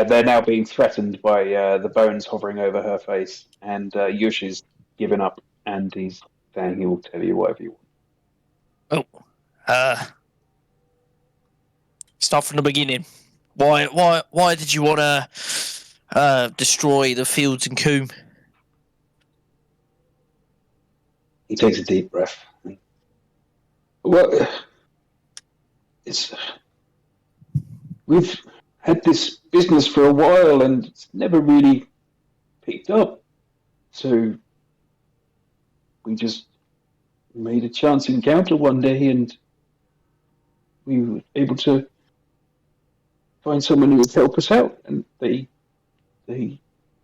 They're now being threatened by the bones hovering over her face, and Yush is given up, and he's saying he will tell you whatever you want. Start from the beginning. Why did you want to destroy the fields and Coombe? He takes a deep breath. Well, we've had this business for a while, and it's never really picked up. So we just made a chance encounter one day, and we were able to find someone who would help us out, and they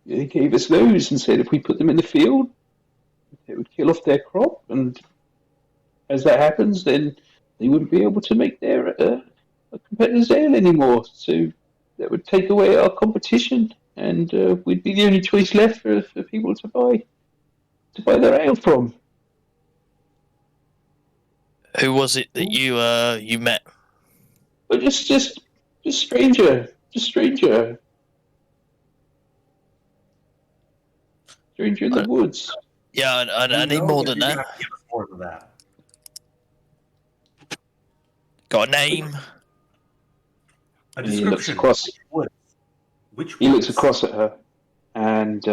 gave us those and said if we put them in the field, it would kill off their crop, and as that happens, then they wouldn't be able to make their competitor's ale anymore. So that would take away our competition, and we'd be the only choice left for people to buy their ale from. Who was it that you met? But just stranger. Stranger in the woods. Yeah, I need more than that. Give us more than that. Got a name? A And he looks description. across. Which He looks woods? across at her, and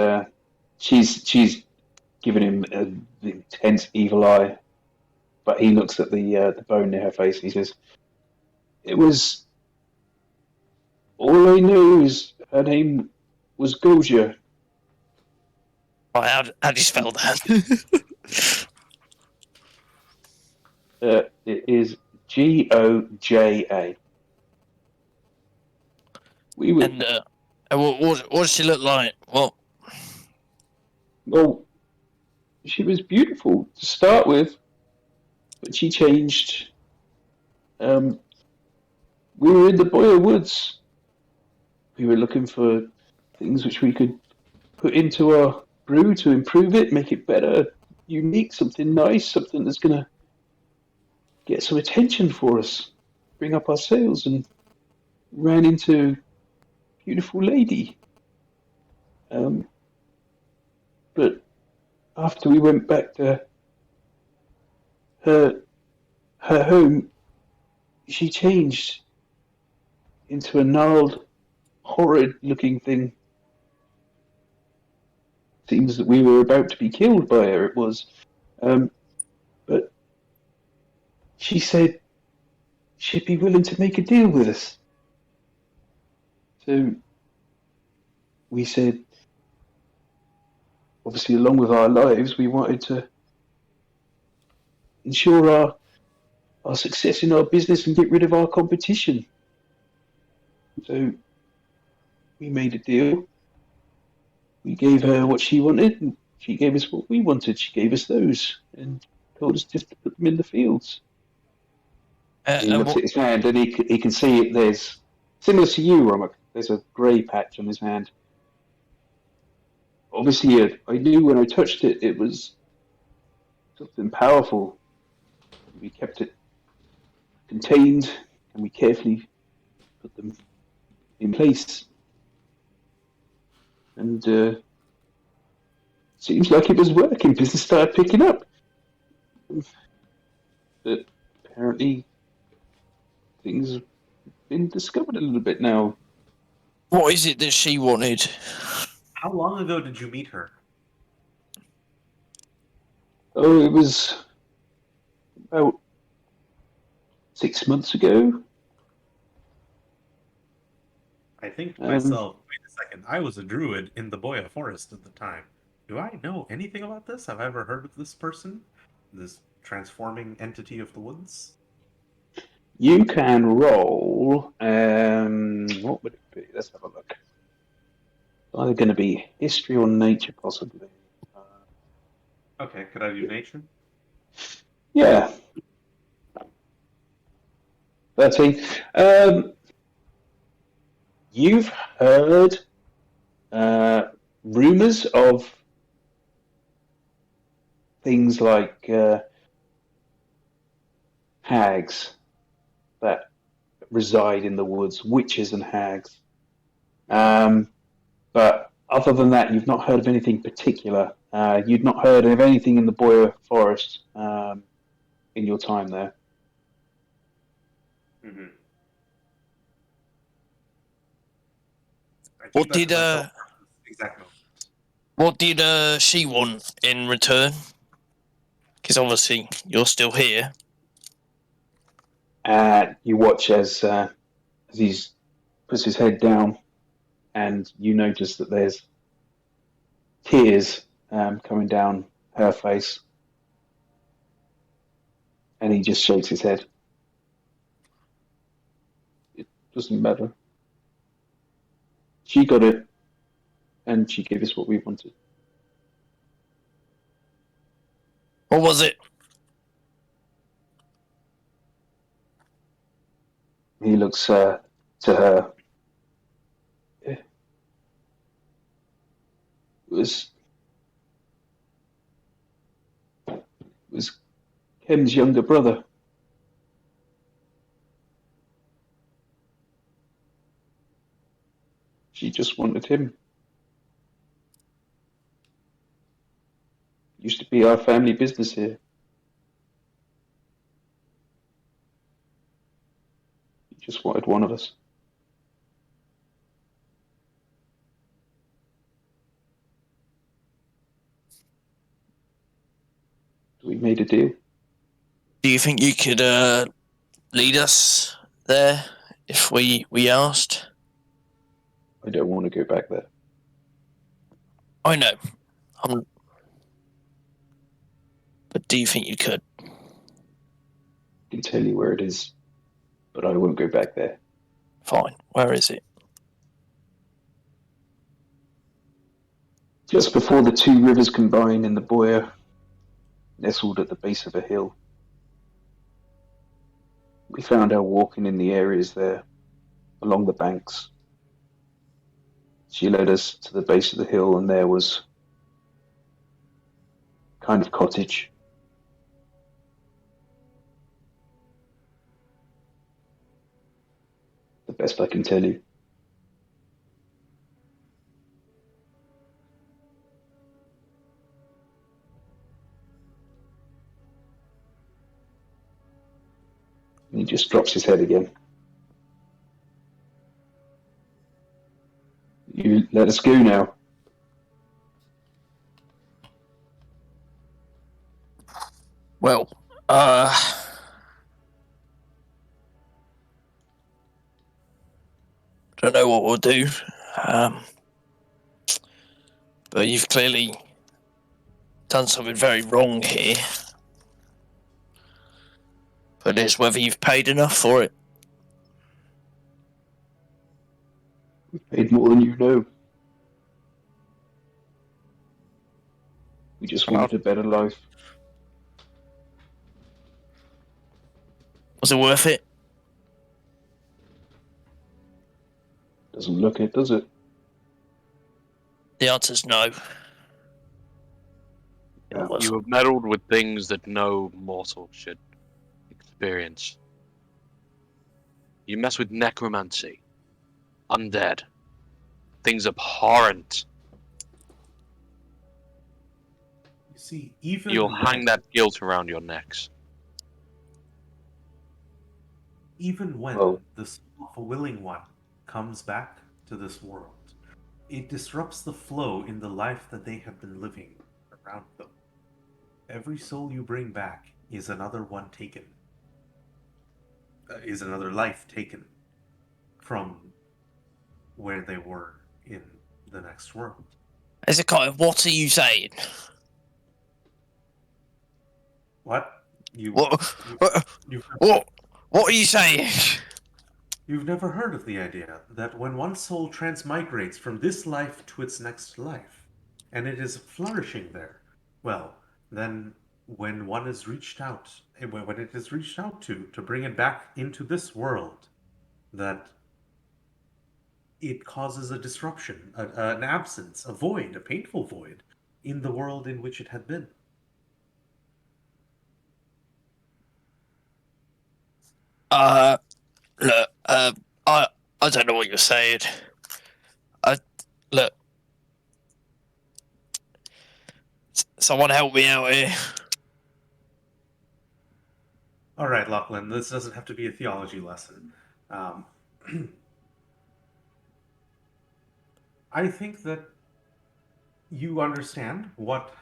she's giving him an intense evil eye. But he looks at the bone near her face. And he says, "It was. All I know is her name was Goja. Oh, how do you spell that? It is Goja. We were And what does she look like? Well, well. She was beautiful to start with, but she changed. We were in the Boyer Woods. We were looking for things which we could put into our brew to improve it, make it better, unique, something nice, something that's going to get some attention for us, bring up our sales, and ran into a beautiful lady. But after we went back to her her home, she changed into a gnarled, horrid-looking thing. Seems that we were about to be killed by her. It was, but she said she'd be willing to make a deal with us. So we said, obviously, along with our lives, we wanted to ensure our success in our business and get rid of our competition. So we made a deal. We gave her what she wanted, and she gave us what we wanted. She gave us those and told us just to put them in the fields. He and looks at his hand and he can see it. There's similar to you, Romak. There's a grey patch on his hand. Obviously, I knew when I touched it, it was something powerful. We kept it contained and we carefully put them in place. And seems like it was working. Business started picking up. But apparently, things have been discovered a little bit now. what is it that she wanted? How long ago did you meet her? Oh, it was about 6 months ago. I think to myself, wait a second, I was a druid in the Boya Forest at the time. Do I know anything about this? Have I ever heard of this person? This transforming entity of the woods? You can roll. What would it be? Let's have a look. It's either going to be history or nature, possibly. Okay, could I do nature? Yeah, 13. You've heard rumors of things like hags that reside in the woods, witches and hags. But other than that, you've not heard of anything particular. You'd not heard of anything in the Boyer Forest in your time there. Mm-hmm. I keep What that to did myself for this exact moment. what did she want in return? Because obviously you're still here. You watch as he puts his head down, and you notice that there's tears coming down her face, and he just shakes his head. It doesn't matter. She got it, and she gave us what we wanted. What was it? He looks to her. It was Ken's younger brother. She just wanted him. Used to be our family business here. He just wanted one of us. We made a deal. Do you think you could lead us there if we asked? I don't want to go back there. I know. But do you think you could? I can tell you where it is, but I won't go back there. Fine. Where is it? Just before the two rivers combine in the Boyer, nestled at the base of a hill. We found her walking in the areas there, along the banks. She led us to the base of the hill, and there was a kind of cottage. The best I can tell you. And he just drops his head again. You let us go now. Well, don't know what we'll do. But you've clearly done something very wrong here. But it's whether you've paid enough for it. We've paid more than you know. We just wanted a better life. Was it worth it? Doesn't look it, does it? The answer's no. Yeah. You have meddled with things that no mortal should experience. You mess with necromancy, undead, things abhorrent. You see, even You'll when, hang that guilt around your necks. even when Well- the soul of a willing one comes back to this world, it disrupts the flow in the life that they have been living around them. Every soul you bring back is another one taken. Is another life taken from where they were in the next world. Hezekiah, what are you saying? What? What? You've, What are you saying? you've never heard of the idea that when one soul transmigrates from this life to its next life, and it is flourishing there, well, then when one is reached out, when it is reached out to bring it back into this world, that it causes a disruption, an absence, a void, a painful void in the world in which it had been. Look, I don't know what you're saying. Look. Someone help me out here. All right, Lachlan, this doesn't have to be a theology lesson. I think that you understand what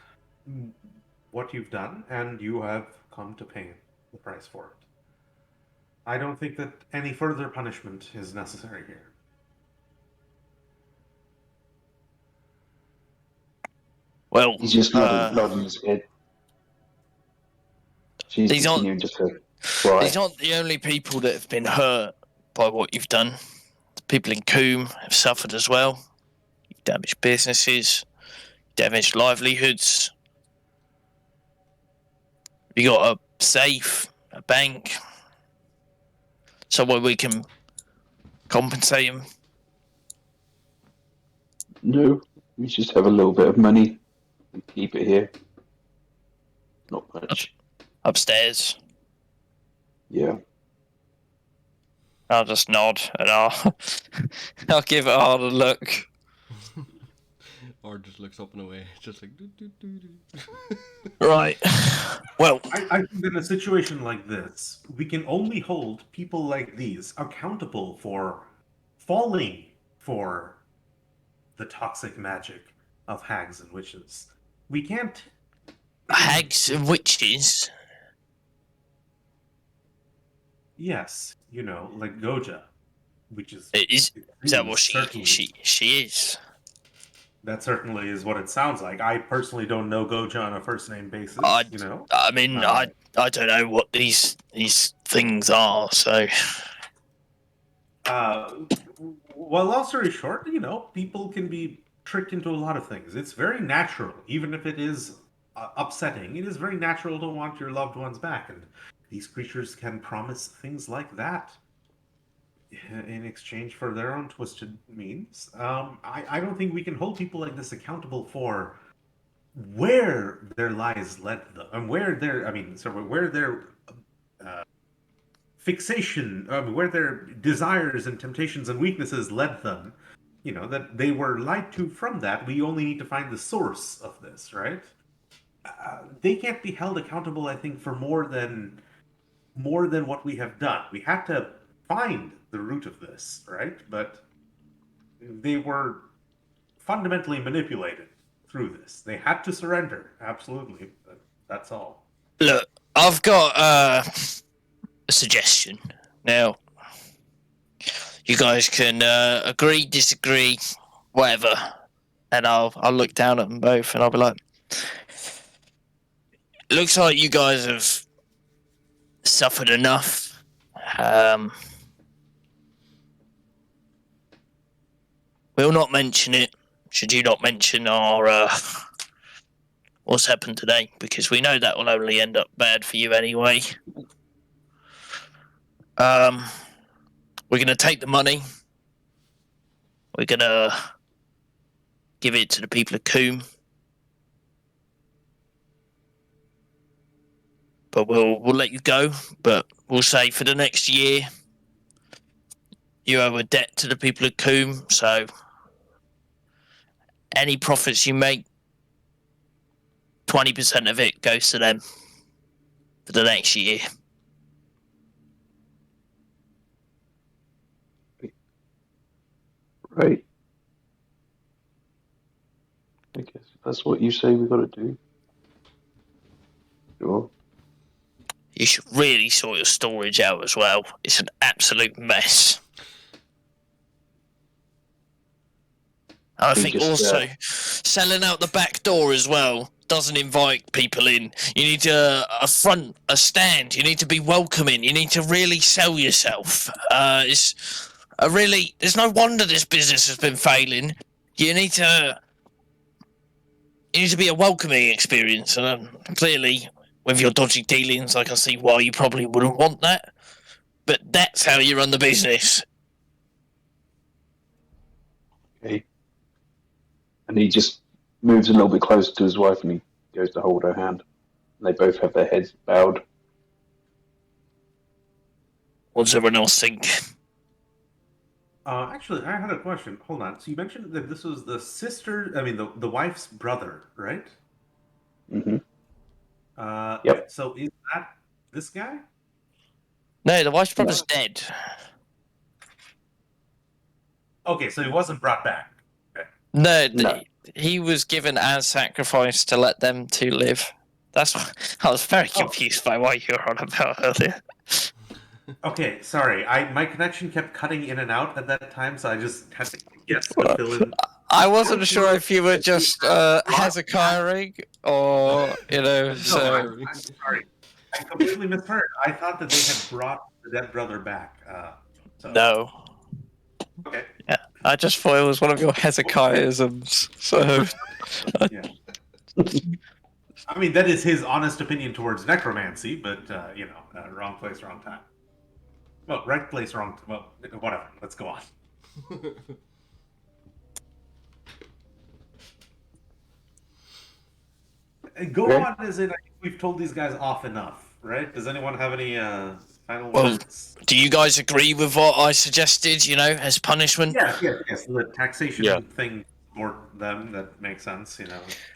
you've done, and you have come to pay the price for it. I don't think that any further punishment is necessary here. Well, He's just nodding his head. She's These aren't- continuing just to cry. these aren't the only people that have been hurt by what you've done. The people in Coombe have suffered as well. You've damaged businesses, damaged livelihoods. You got a safe, a bank, somewhere we can compensate them. No, we just have a little bit of money and keep it here. Not much. Upstairs. Yeah. I'll just nod and I'll give it a harder look. Or just looks up and away, just like doo, doo, doo, doo. Right. Well, I think that in a situation like this, we can only hold people like these accountable for falling for the toxic magic of hags and witches. We can't. hags and witches. Yes, like Goja, which is Is that what certainly she is? That certainly is what it sounds like. I personally don't know Goja on a first name basis. I mean, Um, I don't know what these things are. So Uh, well, long story short, people can be tricked into a lot of things. It's very natural, even if it is upsetting. It is very natural to want your loved ones back, and these creatures can promise things like that in exchange for their own twisted means. I don't think we can hold people like this accountable for where their lies led them, and where their uh, fixation, where their desires and temptations and weaknesses led them, that they were lied to from that. We only need to find the source of this, right? They can't be held accountable, I think, for more than what we have done. We have to find the root of this, right? But they were fundamentally manipulated through this. They had to surrender, absolutely. But that's all. look, I've got a suggestion. Now, you guys can agree, disagree, whatever, and I'll look down at them both, and I'll be like, looks like you guys have suffered enough. We'll not mention it. Should you not mention our what's happened today, because we know that will only end up bad for you anyway. We're gonna take the money. We're gonna give it to the people of Coombe. But we'll let you go. But we'll say for the next year, you owe a debt to the people of Coombe. So any profits you make, 20% of it goes to them for the next year. Right. I guess that's what you say we got to do. Sure. You should really sort your storage out as well. It's an absolute mess. I think also selling out the back door as well doesn't invite people in. You need a stand. You need to be welcoming. You need to really sell yourself. There's no wonder this business has been failing. You need to be a welcoming experience, and clearly, with your dodgy dealings, I can see why you probably wouldn't want that. But that's how you run the business. Okay. And he just moves a little bit closer to his wife, and he goes to hold her hand. And they both have their heads bowed. What does everyone else think? Actually, I had a question. Hold on. So you mentioned that this was the sister, the wife's brother, right? Mm-hmm. Yep. So is that this guy? No, the wife's brother's dead. Okay, so he wasn't brought back. Okay. No, he was given as sacrifice to let them two live. That's what I was very confused by what you were on about earlier. Okay, sorry. My connection kept cutting in and out at that time, so I just had to guess to fill in. I wasn't sure if you were just Hezekiah or No, so. I'm sorry. I completely misheard. I thought that they had brought the dead brother back. No. Okay. Yeah, I just thought it was one of your Hezekiahisms. So. Yeah. I mean, that is his honest opinion towards necromancy, but wrong place, wrong time. Well, right place, wrong. Well, whatever. Let's go on. Go on as in, I think we've told these guys off enough, right? Does anyone have any final words? Do you guys agree with what I suggested, as punishment? Yes. The taxation thing for them, that makes sense,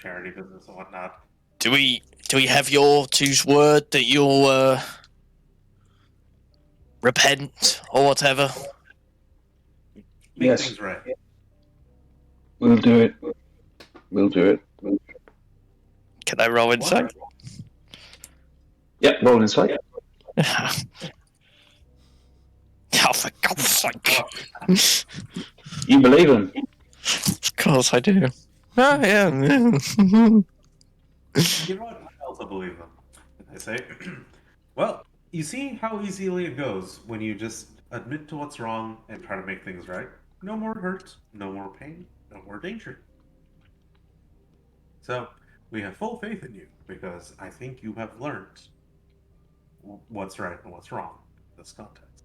charity business and whatnot. Do we have your two's word that you'll repent or whatever? Make things right. We'll do it. Can I roll insight? Yep, roll insight. Oh, for God's sake. You believe him? Of course I do. Oh, yeah. You know what? I also believe them. I say, well, you see how easily it goes when you just admit to what's wrong and try to make things right. No more hurt, no more pain, no more danger. So, we have full faith in you because I think you have learned what's right and what's wrong in this context.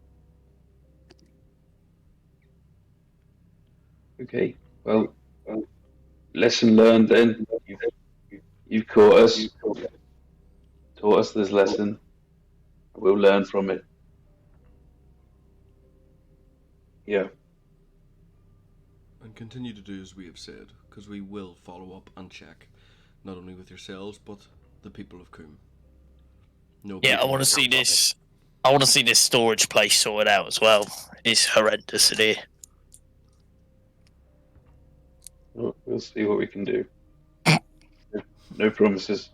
Okay. Well, lesson learned then. You've caught us, taught us this lesson. We'll learn from it. Yeah. And continue to do as we have said, because we will follow up and check, not only with yourselves, but the people of Coombe. No Yeah, I people want to of- see this. I want to see this storage place sorted out as well. It's horrendous in here. We'll see what we can do. No promises.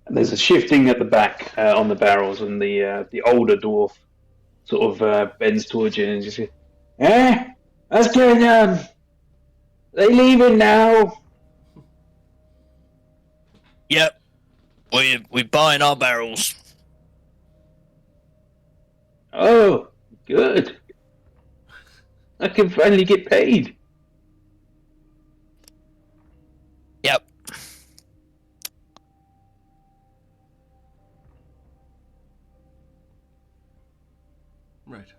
And there's a shifting at the back on the barrels, and the older dwarf sort of bends towards you and just says, "Eh, what's going on? They leaving now?" Yep, we're buying our barrels. Oh, good. I can finally get paid. Yep. Right.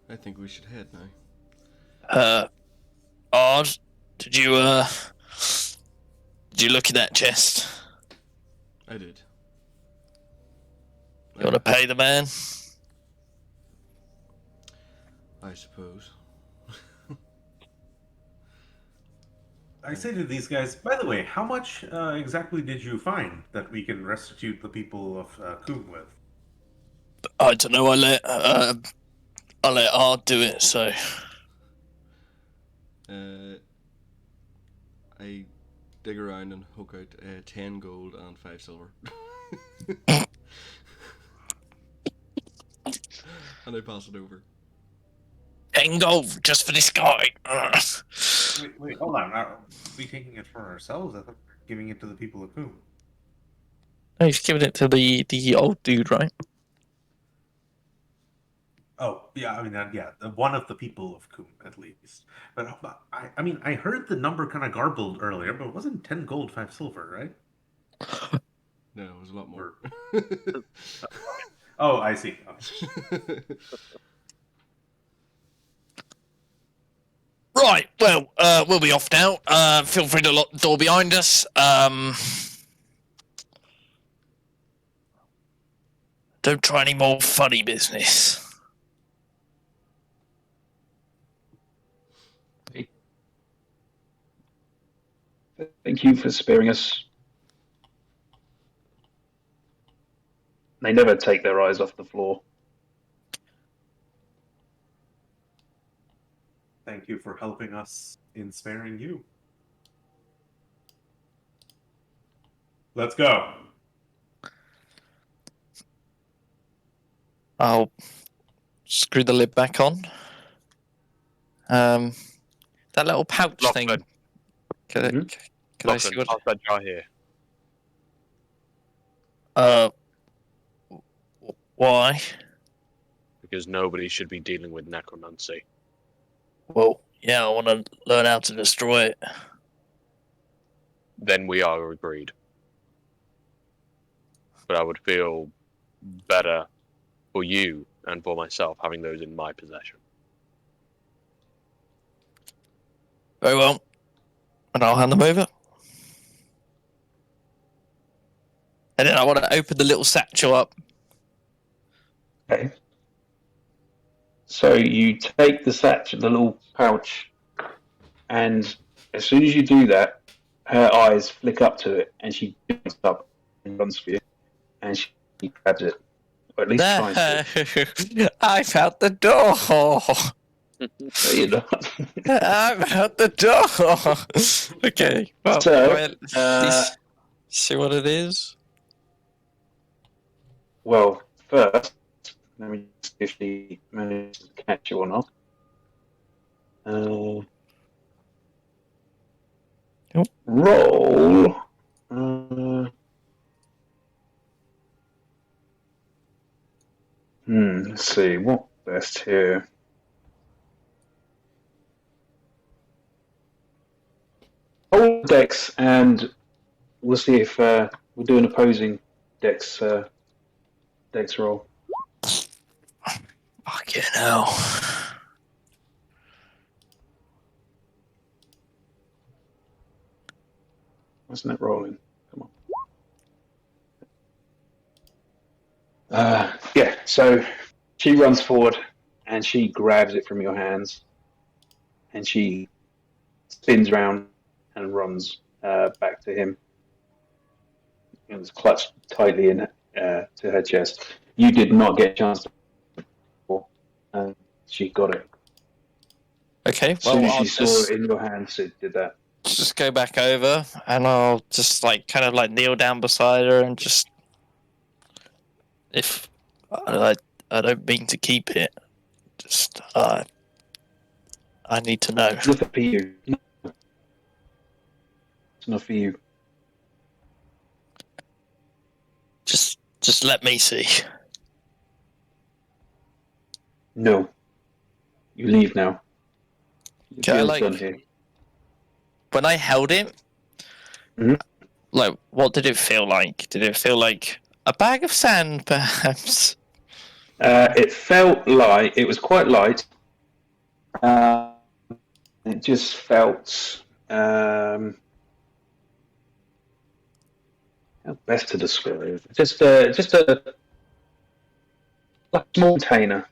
I think we should head now. Odd, did you look at that chest? I did. You want to pay the man? I suppose. I say to these guys, by the way, how much exactly did you find that we can restitute the people of Coombe with? I don't know. I let Ard do it. So I dig around and hook out 10 gold and 5 silver. And I pass it over. 10 gold just for this guy. Wait, hold on. Are we taking it for ourselves? I thought we were giving it to the people of Coombe. No, he's giving it to the old dude, right? Oh, yeah, I mean, yeah, one of the people of Coombe, at least. But I mean, I heard the number kind of garbled earlier, but it wasn't 10 gold, 5 silver, right? No, it was a lot more. Oh, I see. Oh. Right. Well, we'll be off now. Feel free to lock the door behind us. Don't try any more funny business. Thank you for sparing us. They never take their eyes off the floor. Thank you for helping us in sparing you. Let's go. I'll screw the lid back on. That little pouch thing. Lachlan. Can I see Lachlan, what? pass that jar here. Why? Because nobody should be dealing with necromancy. Well, yeah, I want to learn how to destroy it. Then we are agreed. But I would feel better for you and for myself having those in my possession. Very well. And I'll hand them over. And then I want to open the little satchel up. Okay. So you take the satchel, the little pouch, and as soon as you do that, her eyes flick up to it, and she jumps up and runs for you, and she grabs it, or at least tries to. I found the door. No, you're not. I'm out the door. Okay. Well, So, well, this- See what it is? Well, first, let me see if she manages to catch you or not. Yep. Roll. Let's see, what best here? Hold Dex, and we'll see if we'll do an opposing Dex roll. Fucking hell. Wasn't it rolling? Come on. Yeah, so she runs forward and she grabs it from your hands and she spins around and runs back to him. It was clutched tightly in to her chest. You did not get a chance to. She got it. Okay, As soon well, as I'll she saw it in your hands, it did that. just go back over and I'll just like kind of like kneel down beside her and just if I don't mean to keep it, just I need to know. It's nothing for you. No, it's not for you. Just let me see. No. You leave now. Your Can I, deal's like- done here. When I held it, Mhm. like what did it feel like? Did it feel like a bag of sand, perhaps? It felt light. It was quite light. It just felt. How best to describe it? Just a like a small container.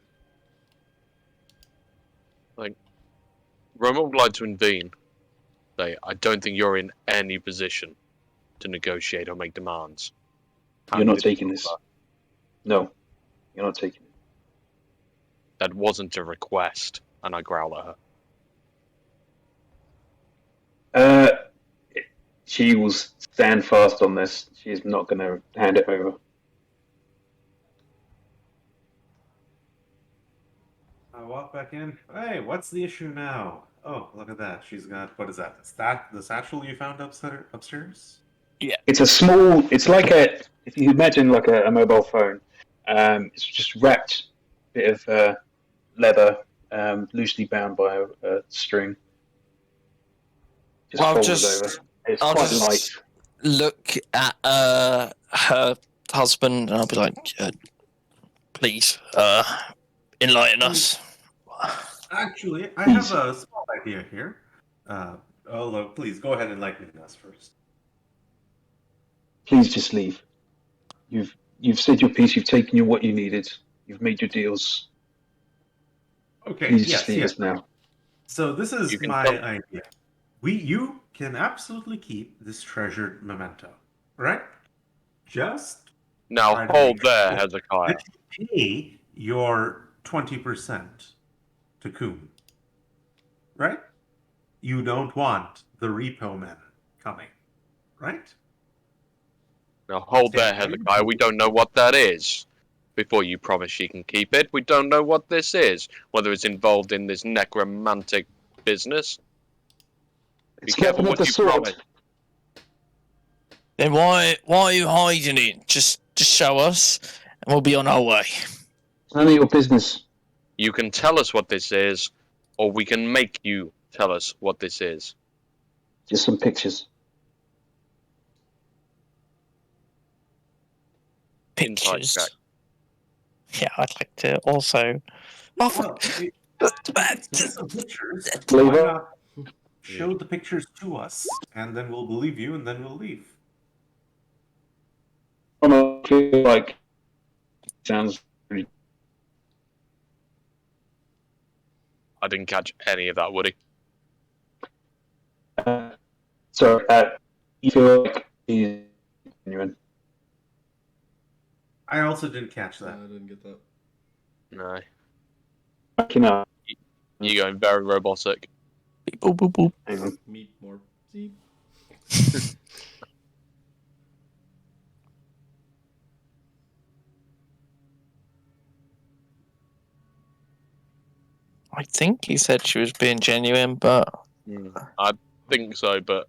Roman would like to intervene. Say, I don't think you're in any position to negotiate or make demands. You're not Hand it taking over. this. No, you're not taking it. That wasn't a request, and I growl at her. She will stand fast on this. She's not going to hand it over. I walk back in. Hey, what's the issue now? Oh, look at that. She's got, what is that? Is that the satchel you found upstairs? It's a small. It's like if you imagine like a mobile phone. It's just wrapped bit of leather, loosely bound by a string. Just I'll folded just- over. It's I'll quite just- light. Look at her husband and I'll be like, please, enlighten us. Actually, I Please. have a small idea here. Although, please go ahead and enlighten us first. Please just leave. You've said your piece. You've taken what you needed. You've made your deals. Okay, Please yes, just leave yes. us now. So this is You can my tell- idea. You can absolutely keep this treasured memento, right? Just Now try to hold make there, sure Hezekiah. that you pay your 20% to Coon, right? You don't want the repo men coming, right? Now hold there, Stand Hezekiah. We don't know what that is. Before you promise she can keep it, we don't know what this is. Whether it's involved in this necromantic business. Be It's careful nothing of what the you sort. promise. Then why are you hiding it? Just show us and we'll be on our way. It's none of your business. You can tell us what this is, or we can make you tell us what this is. Just some pictures. Inside Pictures. check. Yeah, I'd like to also. Oh, Well, fuck. get some pictures. Leave Why her. not show the pictures to us, and then we'll believe you, and then we'll leave. I feel like sounds pretty. I didn't catch any of that, Woody. So you feel like he's genuine. I also didn't catch I that. didn't get that. No. Backing up. You're going very robotic. Boop, boop, boop. Hang on. Meat more. See? I think he said she was being genuine, but I think so, but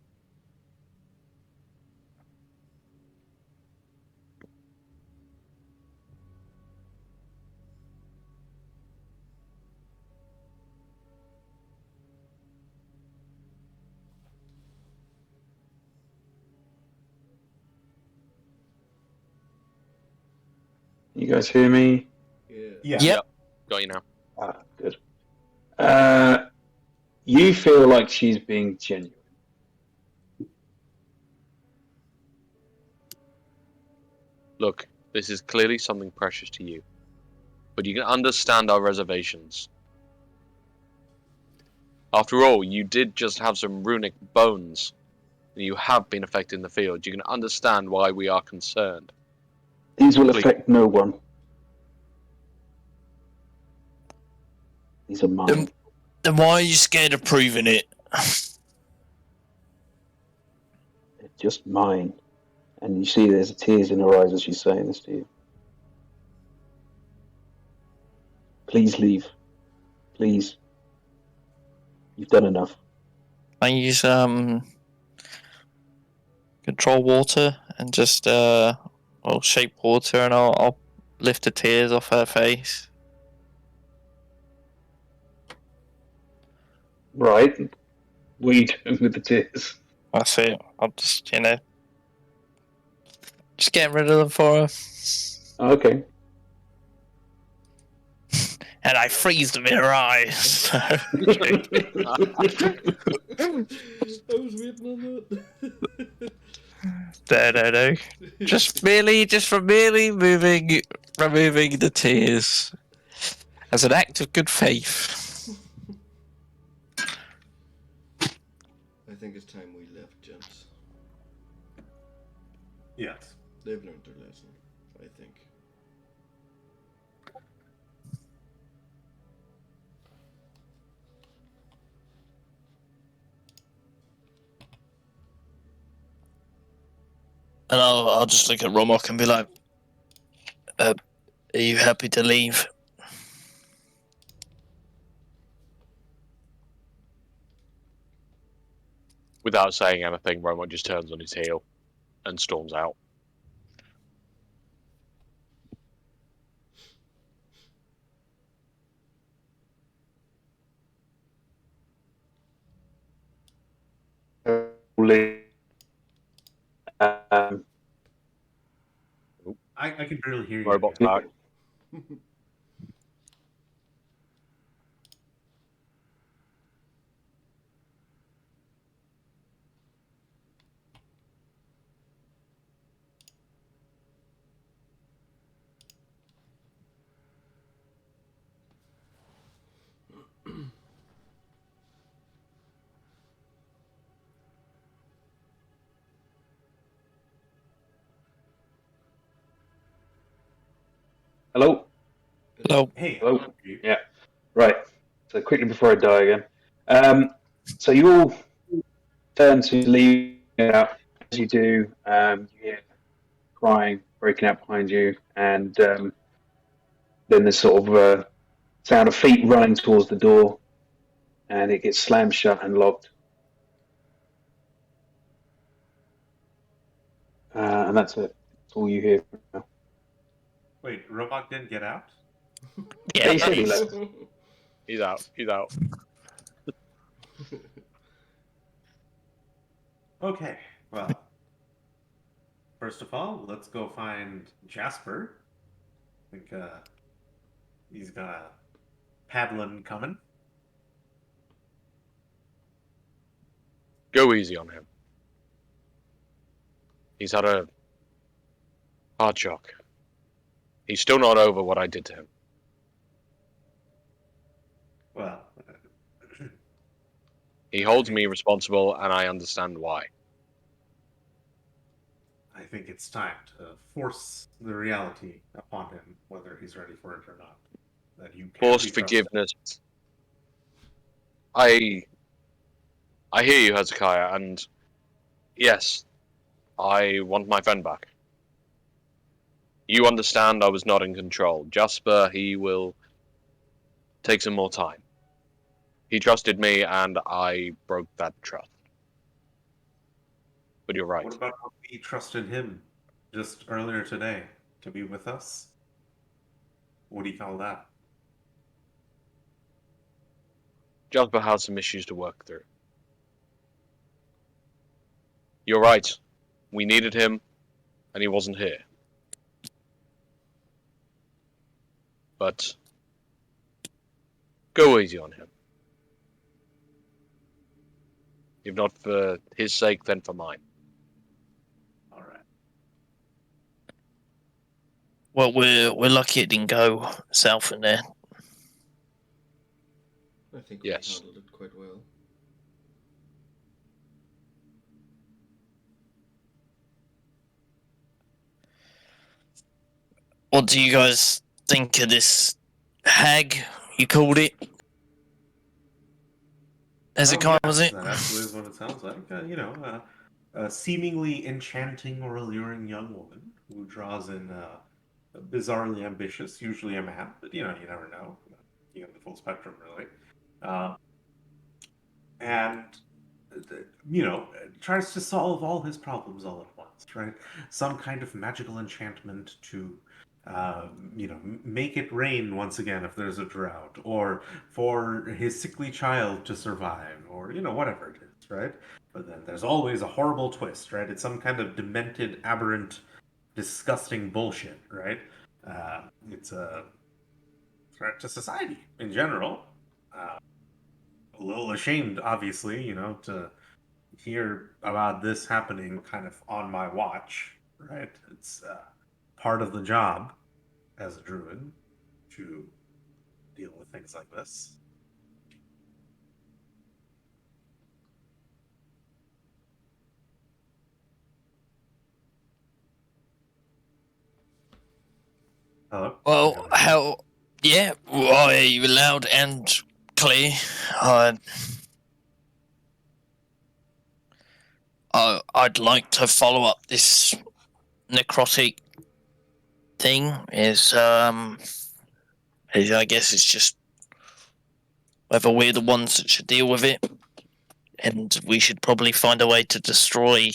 You guys hear me? Yeah. Yeah. Yep. got you now. Ah, good. You feel like she's being genuine. Look, this is clearly something precious to you, but you can understand our reservations. After all, you did just have some runic bones, and you have been affected in the field. You can understand why we are concerned. These will Please. affect no one. These are mine. Then why are you scared of proving it? They're just mine. And you see there's tears in her eyes as she's saying this to you. Please leave. Please. You've done enough. I use control water and just I'll shape water and I'll lift the tears off her face. Right. What are you doing with the tears? That's it. I'll just just getting rid of them for her. Okay. And I freeze them in her eyes. I was waiting on that. No. Just from merely removing the tears as an act of good faith. I think it's time we left, gents. Yes. They've learned their lesson, I think. And I'll just look at Romok and be like, are you happy to leave? Without saying anything, Romo just turns on his heel and storms out. I can barely hear you. Robot's again. back. Hello? Hello. Hey. Hello? Yeah. Right. So quickly before I die again. So you all turn to leave out. As you do, you hear crying breaking out behind you, and then there's sort of a sound of feet running towards the door, and it gets slammed shut and locked. And that's it. That's all you hear. Wait, Robot didn't get out? Yeah, he said he left. He's out. He's out. Okay, well. First of all, let's go find Jasper. I think he's got a paddling coming. Go easy on him. He's had a hard shock. He's still not over what I did to him. Well, He holds me responsible, and I understand why. I think it's time to force the reality upon him, whether he's ready for it or not. That you can't Forced be trusted. forgiveness. I hear you, Hezekiah, and yes, I want my friend back. You understand I was not in control. Jasper, he will take some more time. He trusted me, and I broke that trust. But you're right. What about when we trusted him just earlier today to be with us? What do you call that? Jasper has some issues to work through. You're right. We needed him, and he wasn't here. But go easy on him. If not for his sake, then for mine. All right. Well, we're lucky it didn't go south in there. I think Yes. we handled it quite well. What do you guys think of this hag? You called it? Hezekiah, was it? That actually is what it sounds like. A seemingly enchanting or alluring young woman who draws in bizarrely ambitious, usually a man, but you never know. You get the full spectrum, really. Uh, and tries to solve all his problems all at once, right? Some kind of magical enchantment to make it rain once again if there's a drought, or for his sickly child to survive, or whatever it is, right? But then there's always a horrible twist, right? It's some kind of demented, aberrant, disgusting bullshit, right? It's a threat to society in general. A little ashamed, obviously, to hear about this happening kind of on my watch, right? It's part of the job as a druid to deal with things like this. Hello? Well, yeah, I hear you loud and clear. I'd like to follow up this necrotic thing. I guess it's just whether we're the ones that should deal with it, and we should probably find a way to destroy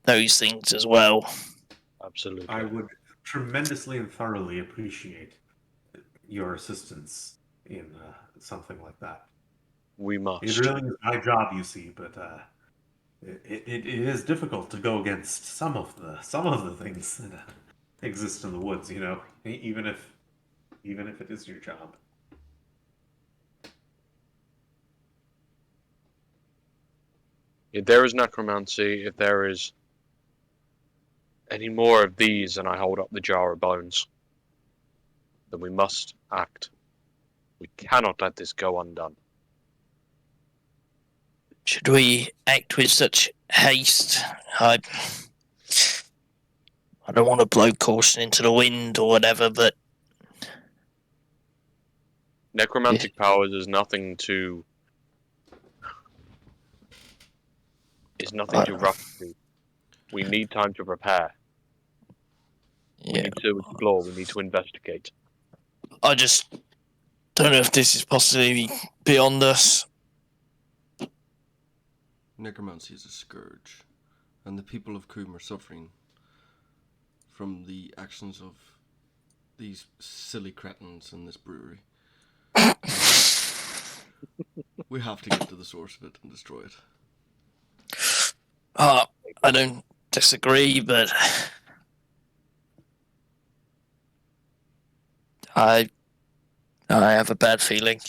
those things as well. Absolutely. I would tremendously and thoroughly appreciate your assistance in something like that. We must. It really is my job, you see, but it is difficult to go against some of the things that exist in the woods. Even if it is your job. If there is necromancy, if there is any more of these, and I hold up the jar of bones, then we must act. We cannot let this go undone. Should we act with such haste? I don't want to blow caution into the wind or whatever, but Necromantic powers is nothing to rush to. We need time to prepare. We need to explore. We need to investigate. I just don't know if this is possibly beyond us. Necromancy is a scourge, and the people of Coombe are suffering from the actions of these silly cretins in this brewery. We have to get to the source of it and destroy it. I don't disagree, but I have a bad feeling.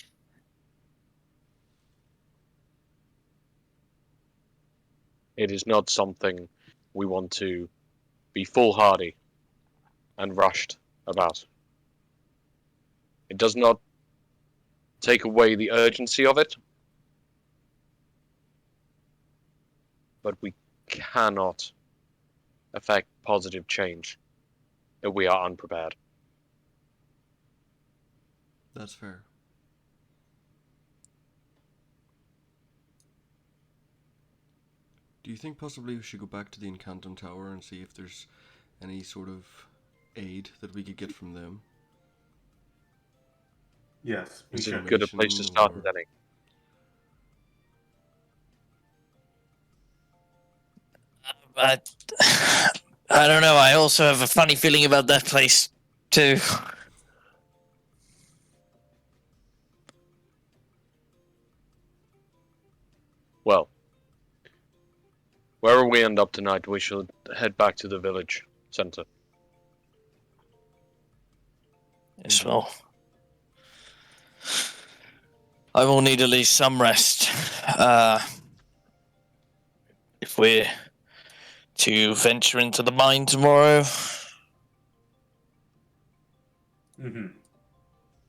It is not something we want to be foolhardy and rushed about. It does not take away the urgency of it, but we cannot affect positive change if we are unprepared. That's fair. Do you think possibly we should go back to the Encantum Tower and see if there's any sort of aid that we could get from them? Yes, we Is it should. Good a place to start or- as any. But I don't know. I also have a funny feeling about that place too. Well, wherever we end up tonight, we should head back to the village center. Yes, well, I will need at least some rest. If we're to venture into the mine tomorrow, Hmm.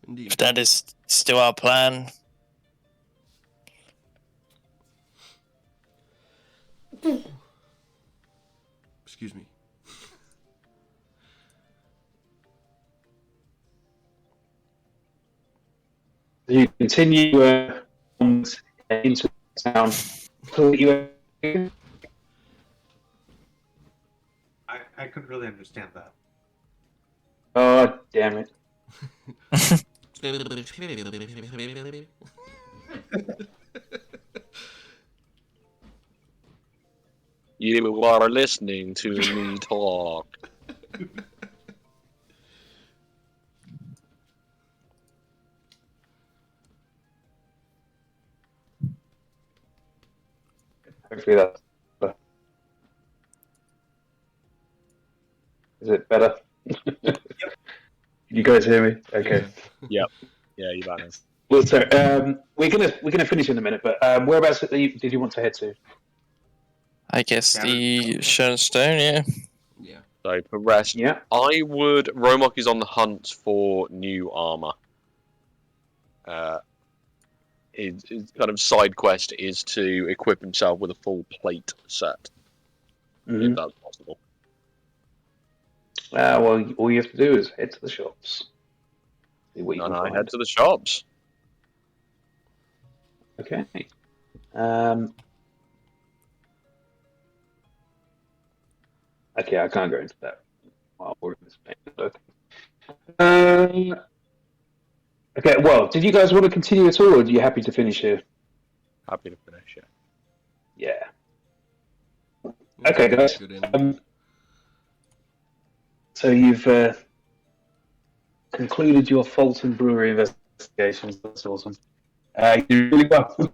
Indeed. if that is still our plan. Excuse me. You continue onwards into town. I couldn't really understand that. Oh, damn it. You are listening to me talk. Hopefully that's better. Is it better? Can you guys hear me? Okay. Yeah, you got it. Well, so we're gonna finish in a minute, but whereabouts did you want to head to? I guess Shattered the Stone, yeah. Yeah. So for rest, Yeah. I would. Romok is on the hunt for new armor. His kind of side quest is to equip himself with a full plate set, Mm-hmm. if that's possible. Well, all you have to do is head to the shops. See what you And can I find. head to the shops. Okay. Okay, I can't go into that while we're in this thing. Okay. Okay. Well, did you guys want to continue at all, or are you happy to finish here? Happy to finish. Yeah. Yeah. Okay, guys. Good end. So you've concluded your Fulton Brewery investigations. That's awesome. You did really well.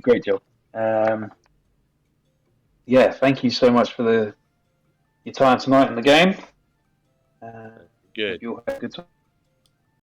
Great job. Yeah, thank you so much for your time tonight in the game. Good. Hope you all had a good time.